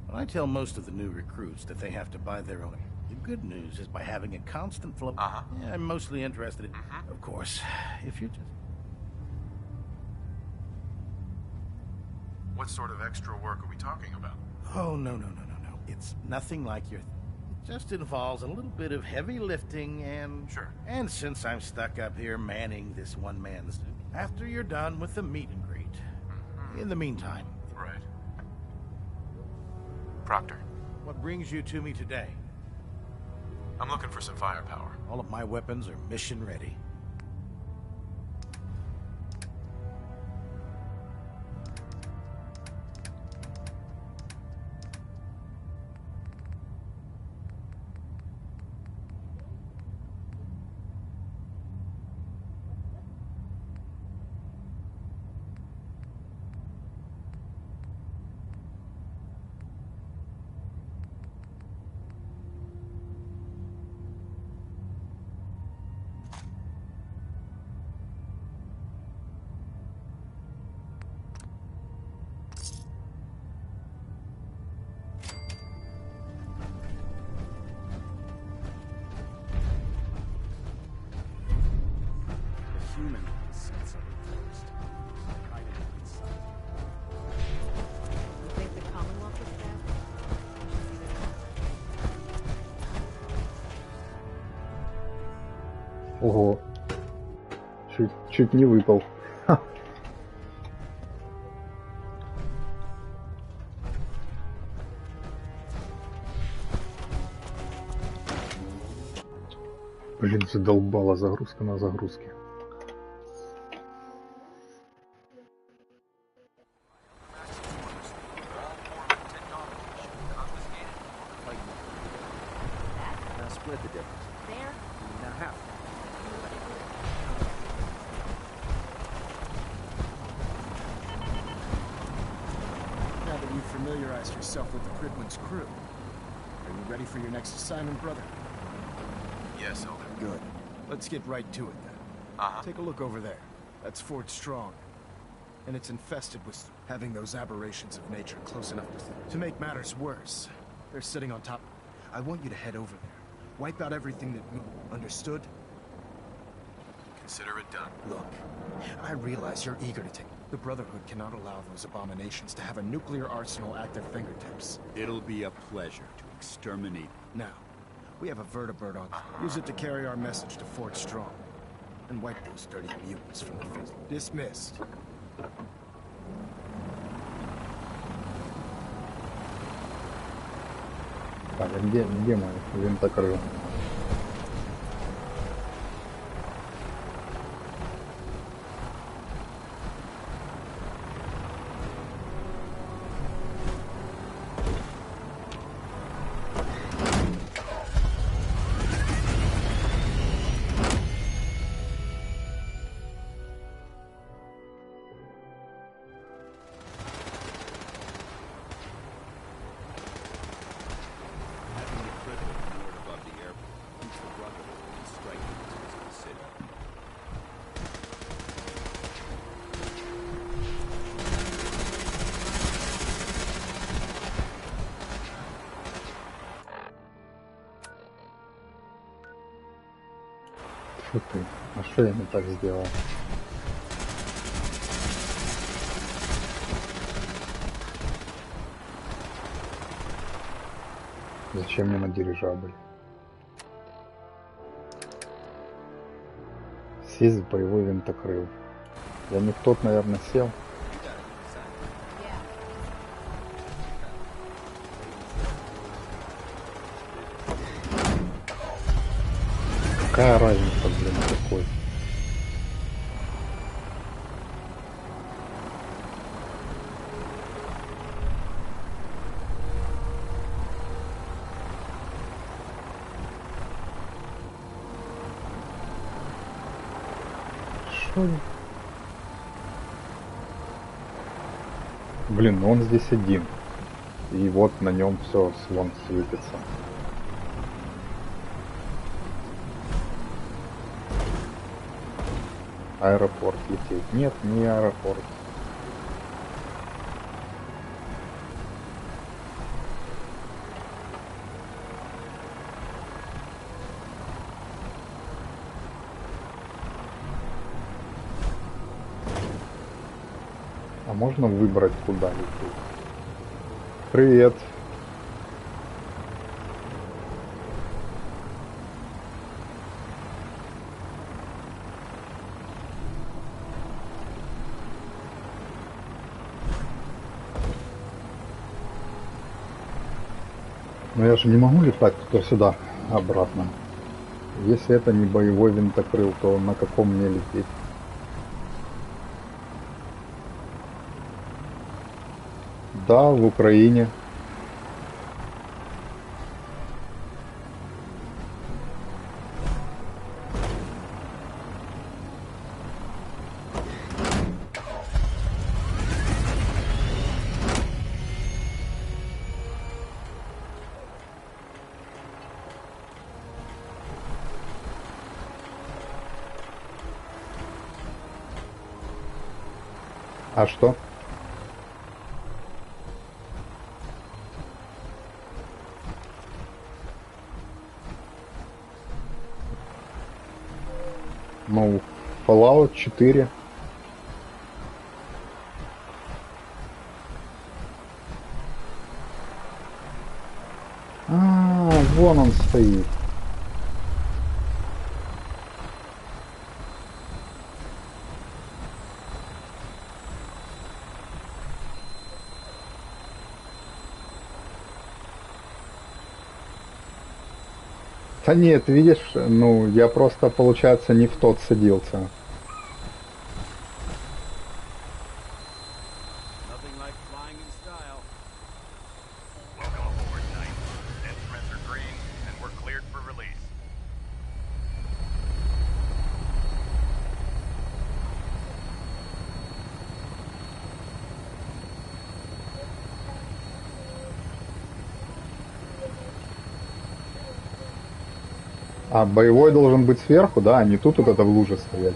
But I tell most of the new recruits that they have to buy their own. The good news is by having a constant flow... Yeah, I'm mostly interested in... Of course, if you just... What sort of extra work are we talking about? Oh, no. It's nothing like your... It just involves a little bit of heavy lifting and... Sure. And since I'm stuck up here manning this one-man suit, after you're done with the meet and greet. In the meantime... Right. Proctor. What brings you to me today? I'm looking for some firepower. All of my weapons are mission ready. Human sense of it first. Hide it inside. You think the Commonwealth is bad? Ого. Чуть не выпал. Ха. Блин, задолбала загрузка на загрузке. Now split the difference. There. Now half. Now that you've familiarized yourself with the Pridwin's crew, are you ready for your next assignment, brother? Yes, Elder. Good. Let's get right to it then. Take a look over there. That's Fort Strong. And it's infested with having those aberrations of nature close enough to make matters worse. They're sitting on top. I want you to head over there. Wipe out everything that we understood. Consider it done. Look, I realize you're eager to take... The Brotherhood cannot allow those abominations to have a nuclear arsenal at their fingertips. It'll be a pleasure to exterminate. Now, We have a vertibird on. Use it to carry our message to Fort Strong. And wipe those dirty mutants from the face. Dismissed. Так, где мой винтокрыл? Фу ты, а что я не так сделал? Зачем мне на дирижабль? Сесть в боевой винтокрыл. Я не в тот, наверное, сел. Какая разница, блин, какой? Что? Блин, ну он здесь один. И вот на нем все вон светится. Аэропорт лететь. Нет, не аэропорт. А можно выбрать, куда лететь? Привет. Но я же не могу летать туда-сюда обратно. Если это не боевой винтокрыл, то на каком мне лететь? Да, в Украине. А что? Ну, Fallout 4. Вон он стоит. Да нет, видишь, ну, я просто, получается, не в тот садился. А боевой должен быть сверху, да, а не тут вот это в луже стоять.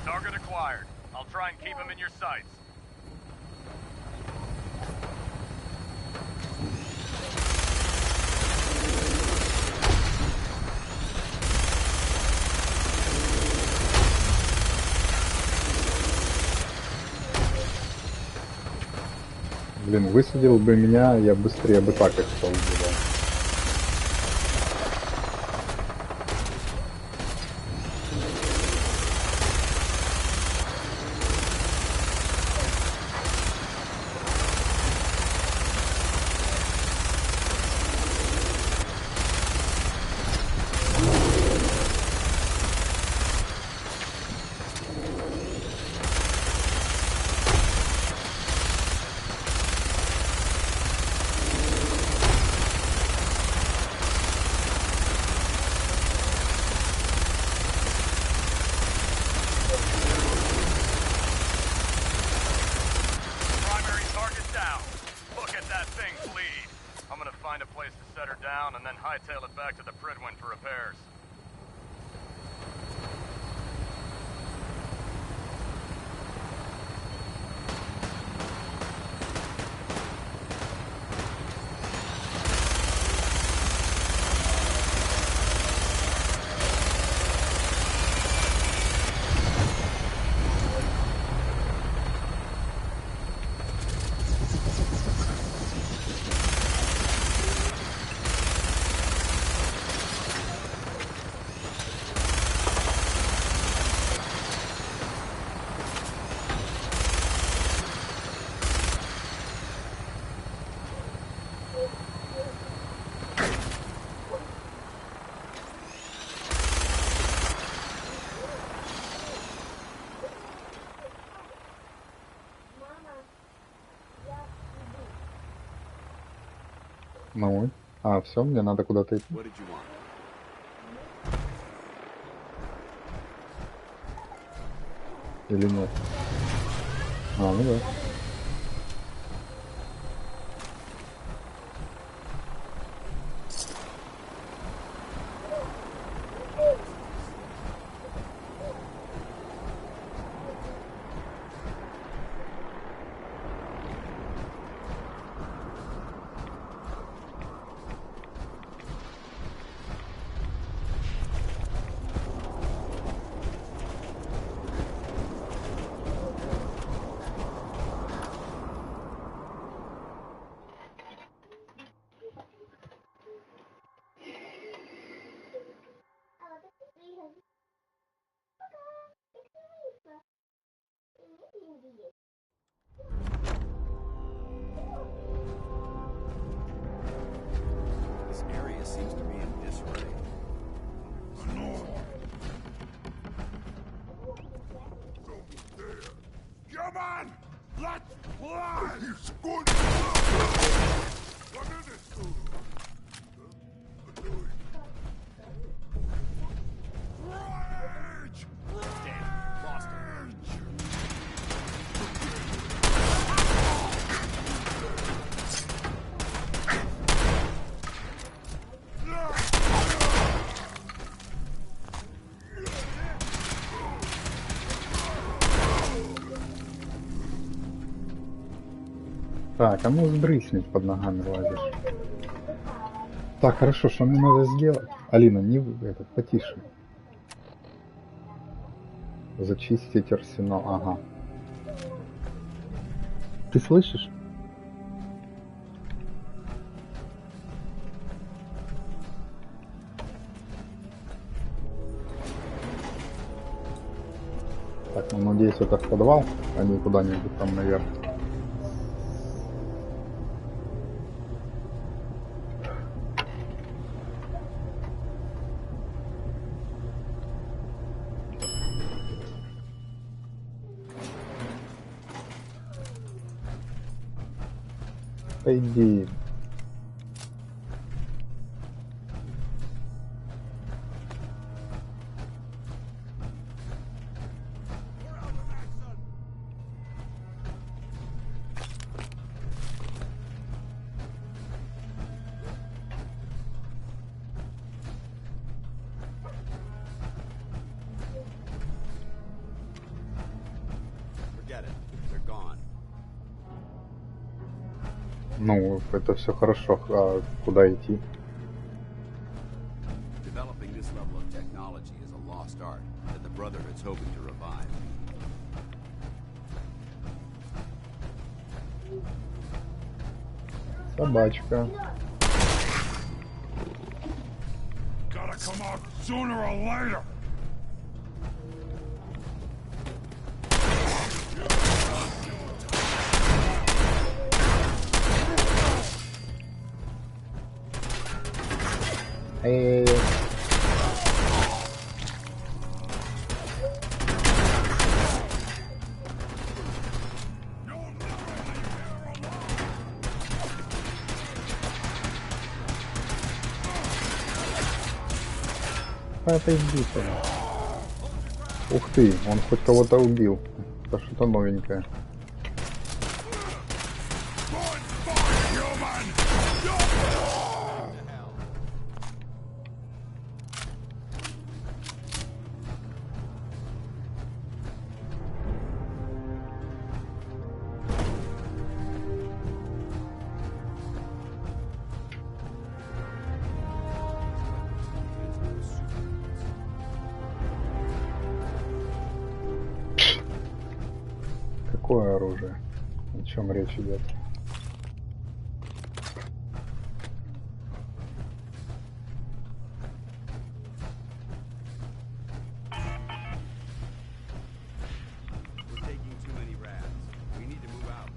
Target acquired. I'll try and keep him in your sights. Блин, высадил бы меня, я быстрее бы так их поубивал. Primary target down. Look at that thing bleed. I'm gonna find a place to set her down and then hightail it back to the Pridwin for repairs. Ну, а, все, мне надо куда-то идти. What did you want? Или нет? А, ну да. This area seems to be in disarray. Come on! Let's fly! He's good! What is it? Rage! Damn, lost him. Так, а ну сдрыснуть под ногами лазишь. Так, хорошо, что мне надо сделать? Алина, не этот, потише. Зачистить арсенал, ага. Ты слышишь? Так, ну надеюсь, это в подвал, а не куда-нибудь там наверх. Иди. Forget it. They're gone. Ну, это все хорошо, а куда идти? Developing this level of technology is a lost art that the Brotherhood's hoping to revive. Собачка. Gotta come out sooner or later. Эй. Это избито. Ух ты, он хоть кого-то убил. Это что-то новенькое. Какое оружие? О чем речь идет? We're taking too many rats. We need to move out.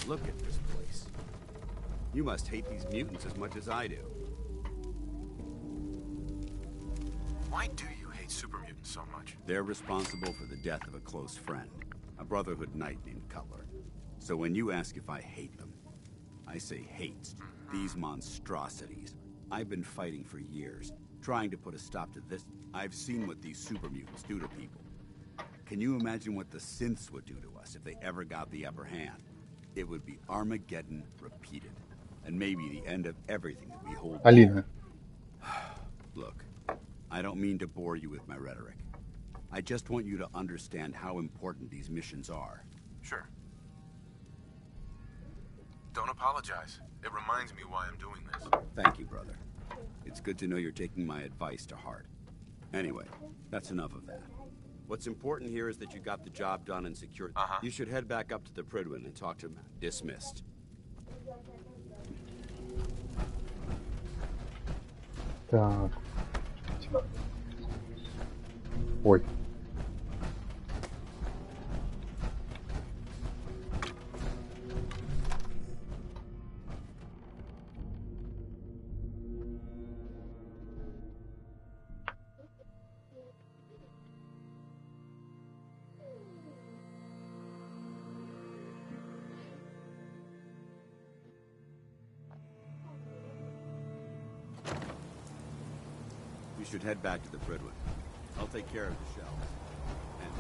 Look at this place. You must hate these mutants as much as I do. Why do you hate super mutants so much? They're responsible for the death of a close friend, a Brotherhood knight named Cutler. So when you ask if I hate them, I say hate. These monstrosities. I've been fighting for years, trying to put a stop to this. I've seen what these super mutants do to people. Can you imagine what the synths would do to us if they ever got the upper hand? It would be Armageddon repeated, and maybe the end of everything that we hold. Alina. Look, I don't mean to bore you with my rhetoric. I just want you to understand how important these missions are. Sure. Don't apologize. It reminds me why I'm doing this. Thank you, brother. It's good to know you're taking my advice to heart. Anyway, that's enough of that. What's important here is that you got the job done and secured. You should head back up to the Prydwen and talk to him. Dismissed. Так. Ой. You should head back to the Prydwen. I'll take care of the shells. And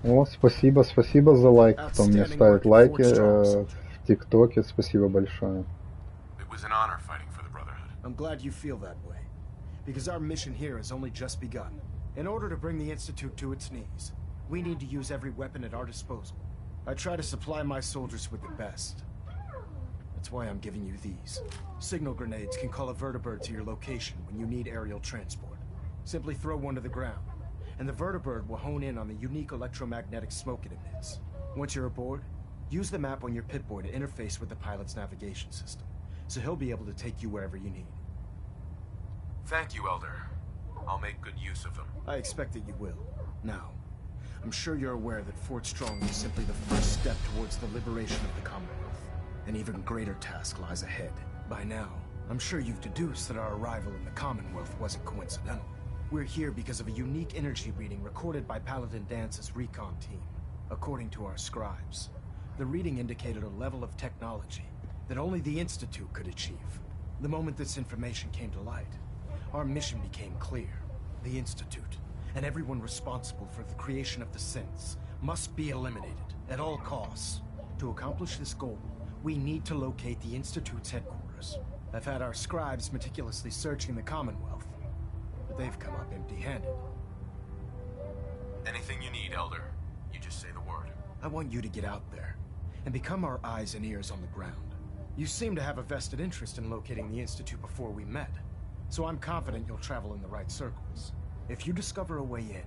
О, спасибо, спасибо за лайк, кто мне ставит лайки в ТикТоке, спасибо большое. It was an honor fighting for the Brotherhood. I'm glad you feel that way, because our mission here has only just begun. In order to bring the Institute to its knees, we need to use every weapon at our disposal. I try to supply my soldiers with the best. That's why I'm giving you these. Signal grenades can call a vertibird to your location when you need aerial transport. Simply throw one to the ground, and the vertibird will hone in on the unique electromagnetic smoke it emits. Once you're aboard, use the map on your Pip-Boy to interface with the pilot's navigation system, so he'll be able to take you wherever you need. Thank you, Elder. I'll make good use of them. I expect that you will. Now, I'm sure you're aware that Fort Strong is simply the first step towards the liberation of the Commonwealth. An even greater task lies ahead. By now, I'm sure you've deduced that our arrival in the Commonwealth wasn't coincidental. We're here because of a unique energy reading recorded by Paladin Dance's recon team. According to our scribes, the reading indicated a level of technology that only the Institute could achieve. The moment this information came to light, our mission became clear. The Institute, and everyone responsible for the creation of the synths, must be eliminated at all costs. To accomplish this goal, we need to locate the Institute's headquarters. I've had our scribes meticulously searching the Commonwealth, but they've come up empty-handed. Anything you need, Elder. You just say the word. I want you to get out there and become our eyes and ears on the ground. You seem to have a vested interest in locating the Institute before we met, so I'm confident you'll travel in the right circles. If you discover a way in,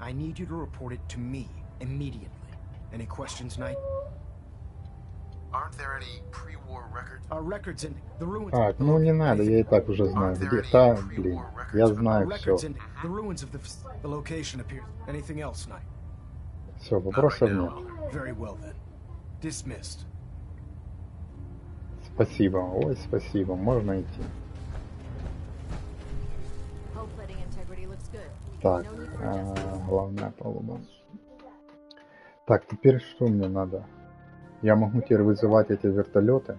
I need you to report it to me immediately. Any questions, Knight? Aren't there any pre-war records? Our records in the ruins. Так, ну не надо, я и так уже знаю. Где? Да, блин, я знаю все. The ruins of the location appear. Anything else, Knight? Все, вопросов нет. Very well then. Dismissed. Спасибо, ой, спасибо, можно идти. Так, главная палуба. Так, теперь что мне надо? Я могу теперь вызывать эти вертолеты.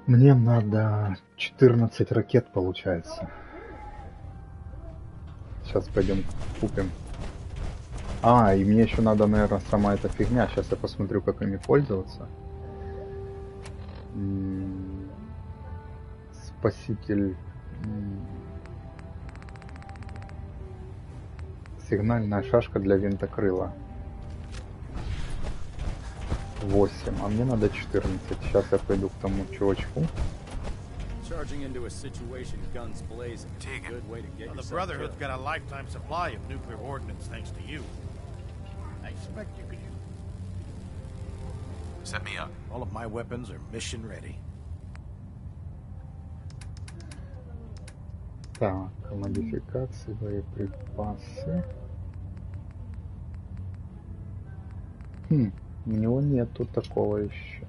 Мне надо 14 ракет, получается. Сейчас пойдем купим. А, и мне еще надо, наверное, сама эта фигня. Сейчас я посмотрю, как ими пользоваться. Спаситель. Сигнальная шашка для винтокрыла. 8, а мне надо 14. Сейчас я пойду к тому чувачку. Charging into a situation, guns blazing. Take it. Good way to get The yourself Brotherhood's killed. got a lifetime supply of nuclear ordnance thanks to you. I expect you could use. Set me up. All of my weapons are mission ready. Так, модификации, боеприпасы. У него нету такого еще.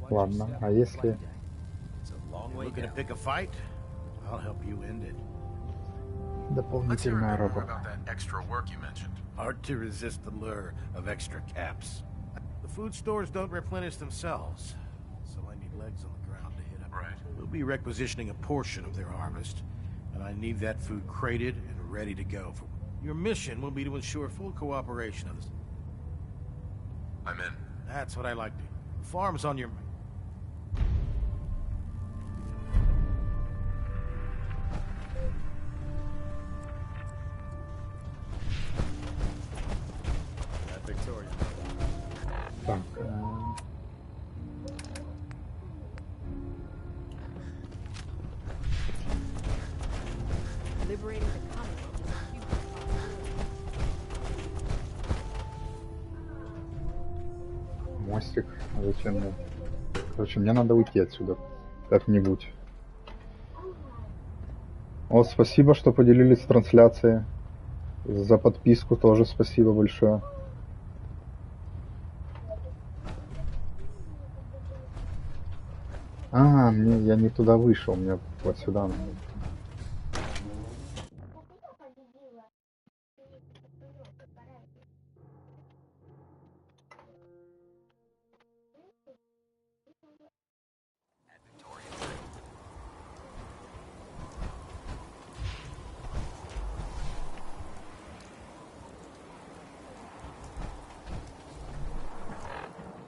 Ладно, а если... Looking to pick a fight? I'll help you end it. Дополнительная работа. About that extra work you mentioned. Hard to resist the lure of extra caps. The food stores don't replenish themselves, so I need legs on the ground to hit up. Right. We'll be requisitioning a portion of their harvest, and I need that food crated and ready to go. Your mission will be to ensure full cooperation of this. I'm in. That's what I like to. The farm's on your... Victoria. Так, Liberating the Commonwealth is a huge responsibility. мостик. Зачем мне? Короче, мне надо уйти отсюда. Как-нибудь. О, спасибо, что поделились трансляцией. За подписку тоже спасибо большое. А, я не туда вышел, мне вот сюда надо.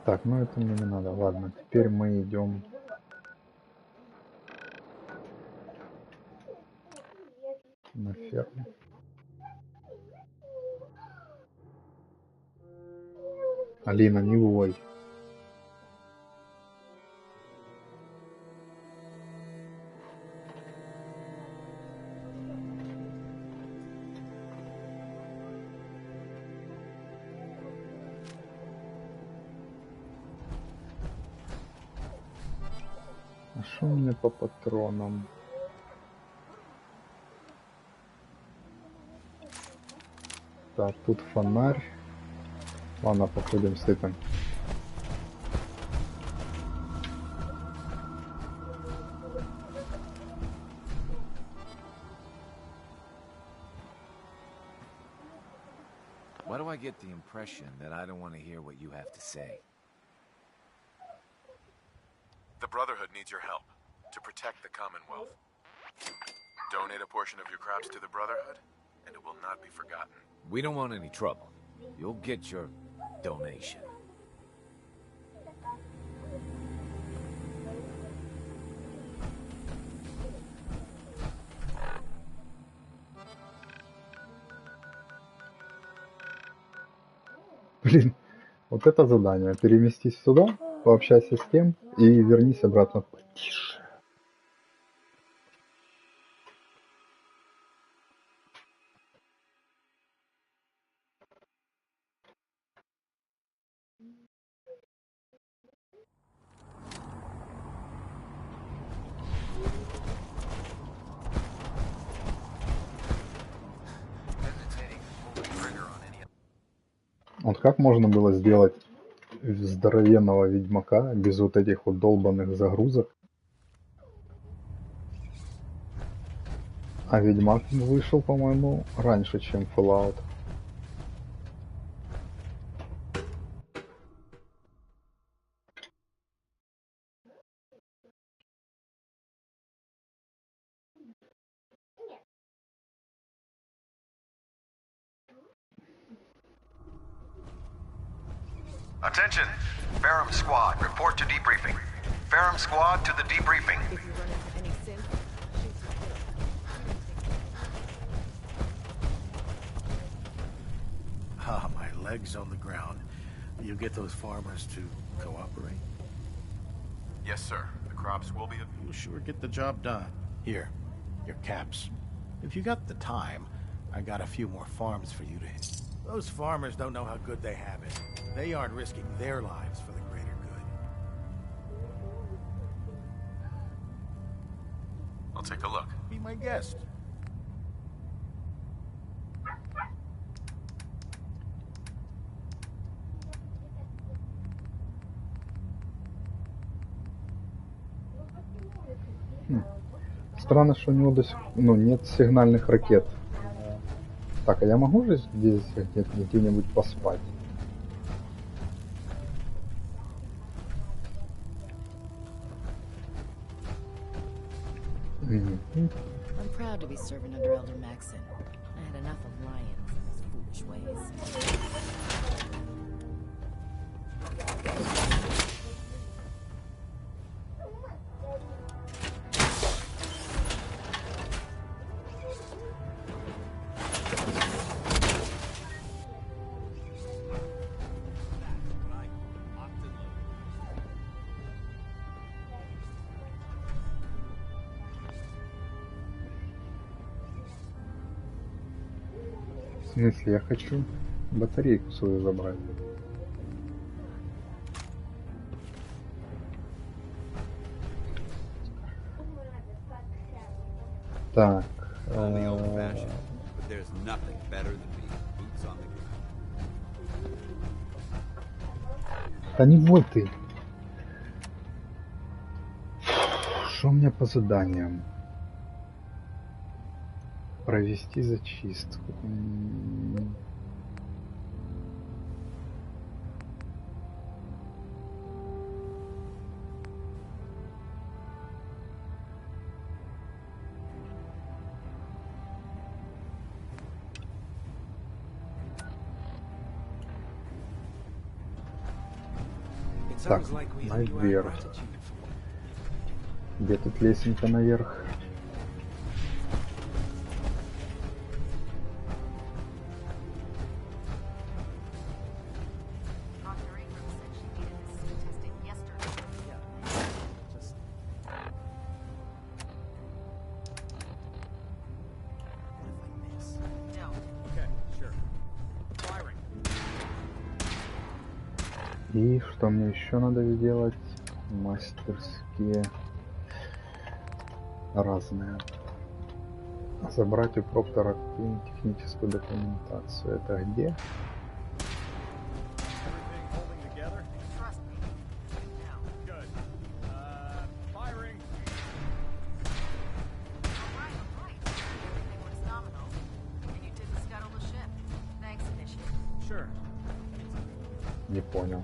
Так, ну это мне не надо. Ладно, теперь мы идем. На ферму. Алина, не вой. А что мне по патронам? Так, тут фонарь. Ладно, походим с этим. Why do I get the impression that I don't want to hear what you have to say? The Brotherhood needs your help to protect the Commonwealth. Donate a portion of your crops to the Brotherhood, and it will not be forgotten. We don't want any trouble. You'll get your donation. Блин, вот это задание. Переместись сюда, пообщайся с тем и вернись обратно. Потише. Вот как можно было сделать здоровенного ведьмака без вот этих вот долбанных загрузок? А ведьмак вышел, по-моему, раньше, чем Fallout. Attention! Ferrum Squad, report to debriefing. Ferrum Squad to the debriefing. Ah, my legs on the ground. You get those farmers to cooperate? Yes, sir. The crops will be... You'll sure get the job done. Here, your caps. If you got the time, I got a few more farms for you to hit. Those farmers don't know how good they have it. They aren't risking their lives for the greater good. I'll take a look. Be my guest. Странно, что у него до сих пор нет сигнальных ракет. Так, а я могу же здесь где-нибудь поспать? I'm proud to be serving under Elder Maxon. I had enough of lions and his foolish ways. В смысле, я хочу батарейку свою забрать. Так. Да не вот ты. Что у меня по заданиям? Провести зачистку. Так, наверх. Где тут лестница наверх? И что мне еще надо сделать? Мастерские разные. Забрать у Проптора техническую документацию. Это где? Не понял.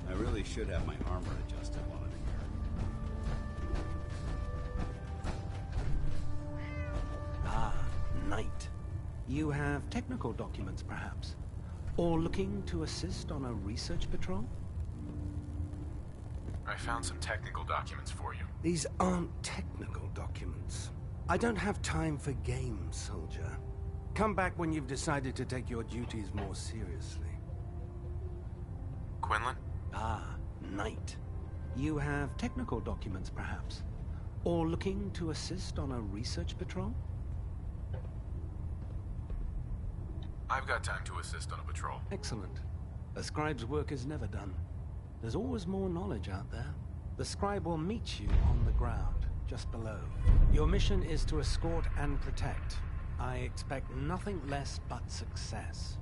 I really should have my armor adjusted while I'm here. Ah, Knight. You have technical documents, perhaps? Or looking to assist on a research patrol? I found some technical documents for you. These aren't technical documents. I don't have time for games, soldier. Come back when you've decided to take your duties more seriously. Quinlan? Ah, Knight. You have technical documents, perhaps? Or looking to assist on a research patrol? I've got time to assist on a patrol. Excellent. A scribe's work is never done. There's always more knowledge out there. The scribe will meet you on the ground, just below. Your mission is to escort and protect. I expect nothing less but success.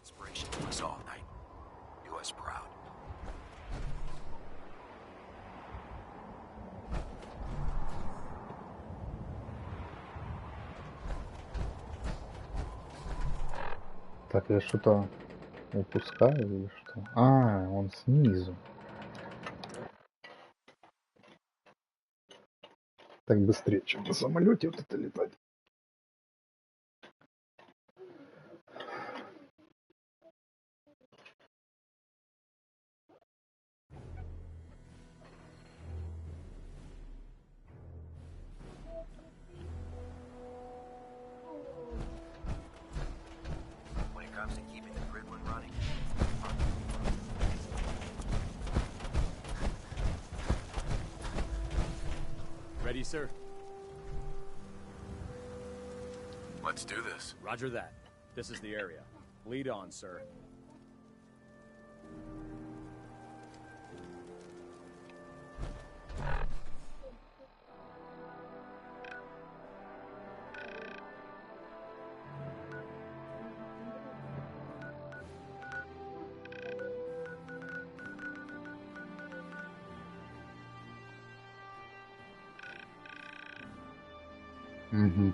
Inspiration to us all, Knight. Do us proud. Так, я что-то упускаю или что? А, он снизу. Так быстрее, чем на самолете вот это летать. When it comes to keeping the grid one running. Ready, sir? Let's do this. Roger that. This is the area. Lead on, sir. Угу.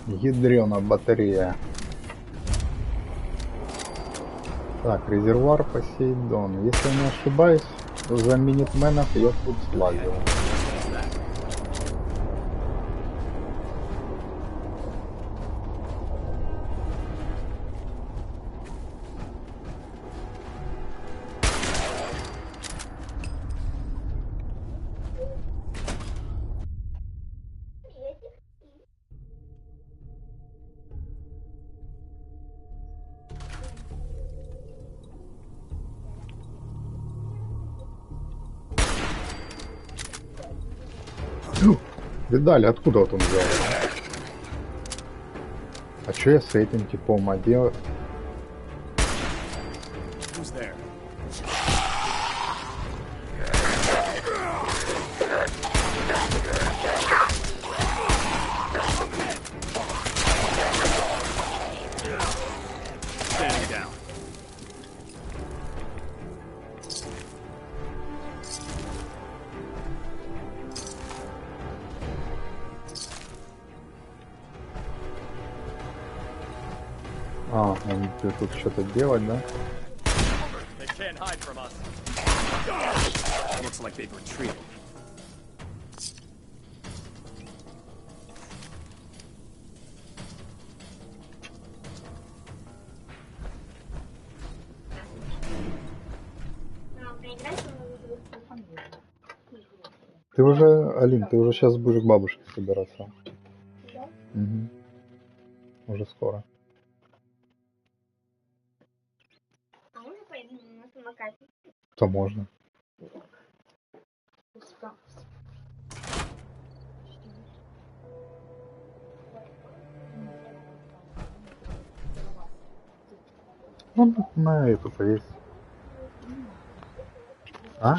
Ядрёна батарея. Так, резервуар Посейдон. Если я не ошибаюсь, за минитменов я тут слазил. Видали, откуда вот он взял? А чё я с этим типом одел? А, он тут что-то делать, да? They can't hide from us. Looks like they've retreated. Ты уже, Алин, ты уже сейчас будешь к бабушке собираться. Да? Угу. Уже скоро. А можно поедем на самокате? То можно. Ну, на эту повесь. А?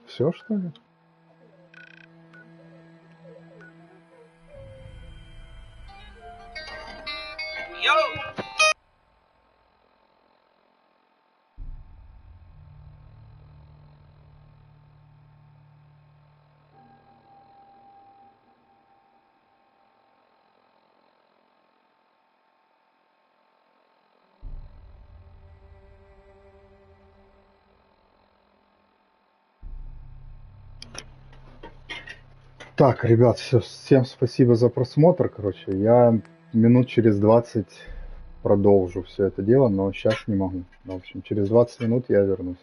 Все, что ли? Так, ребят, всем спасибо за просмотр, короче. Я минут через 20 продолжу все это дело, но сейчас не могу. В общем, через 20 минут я вернусь.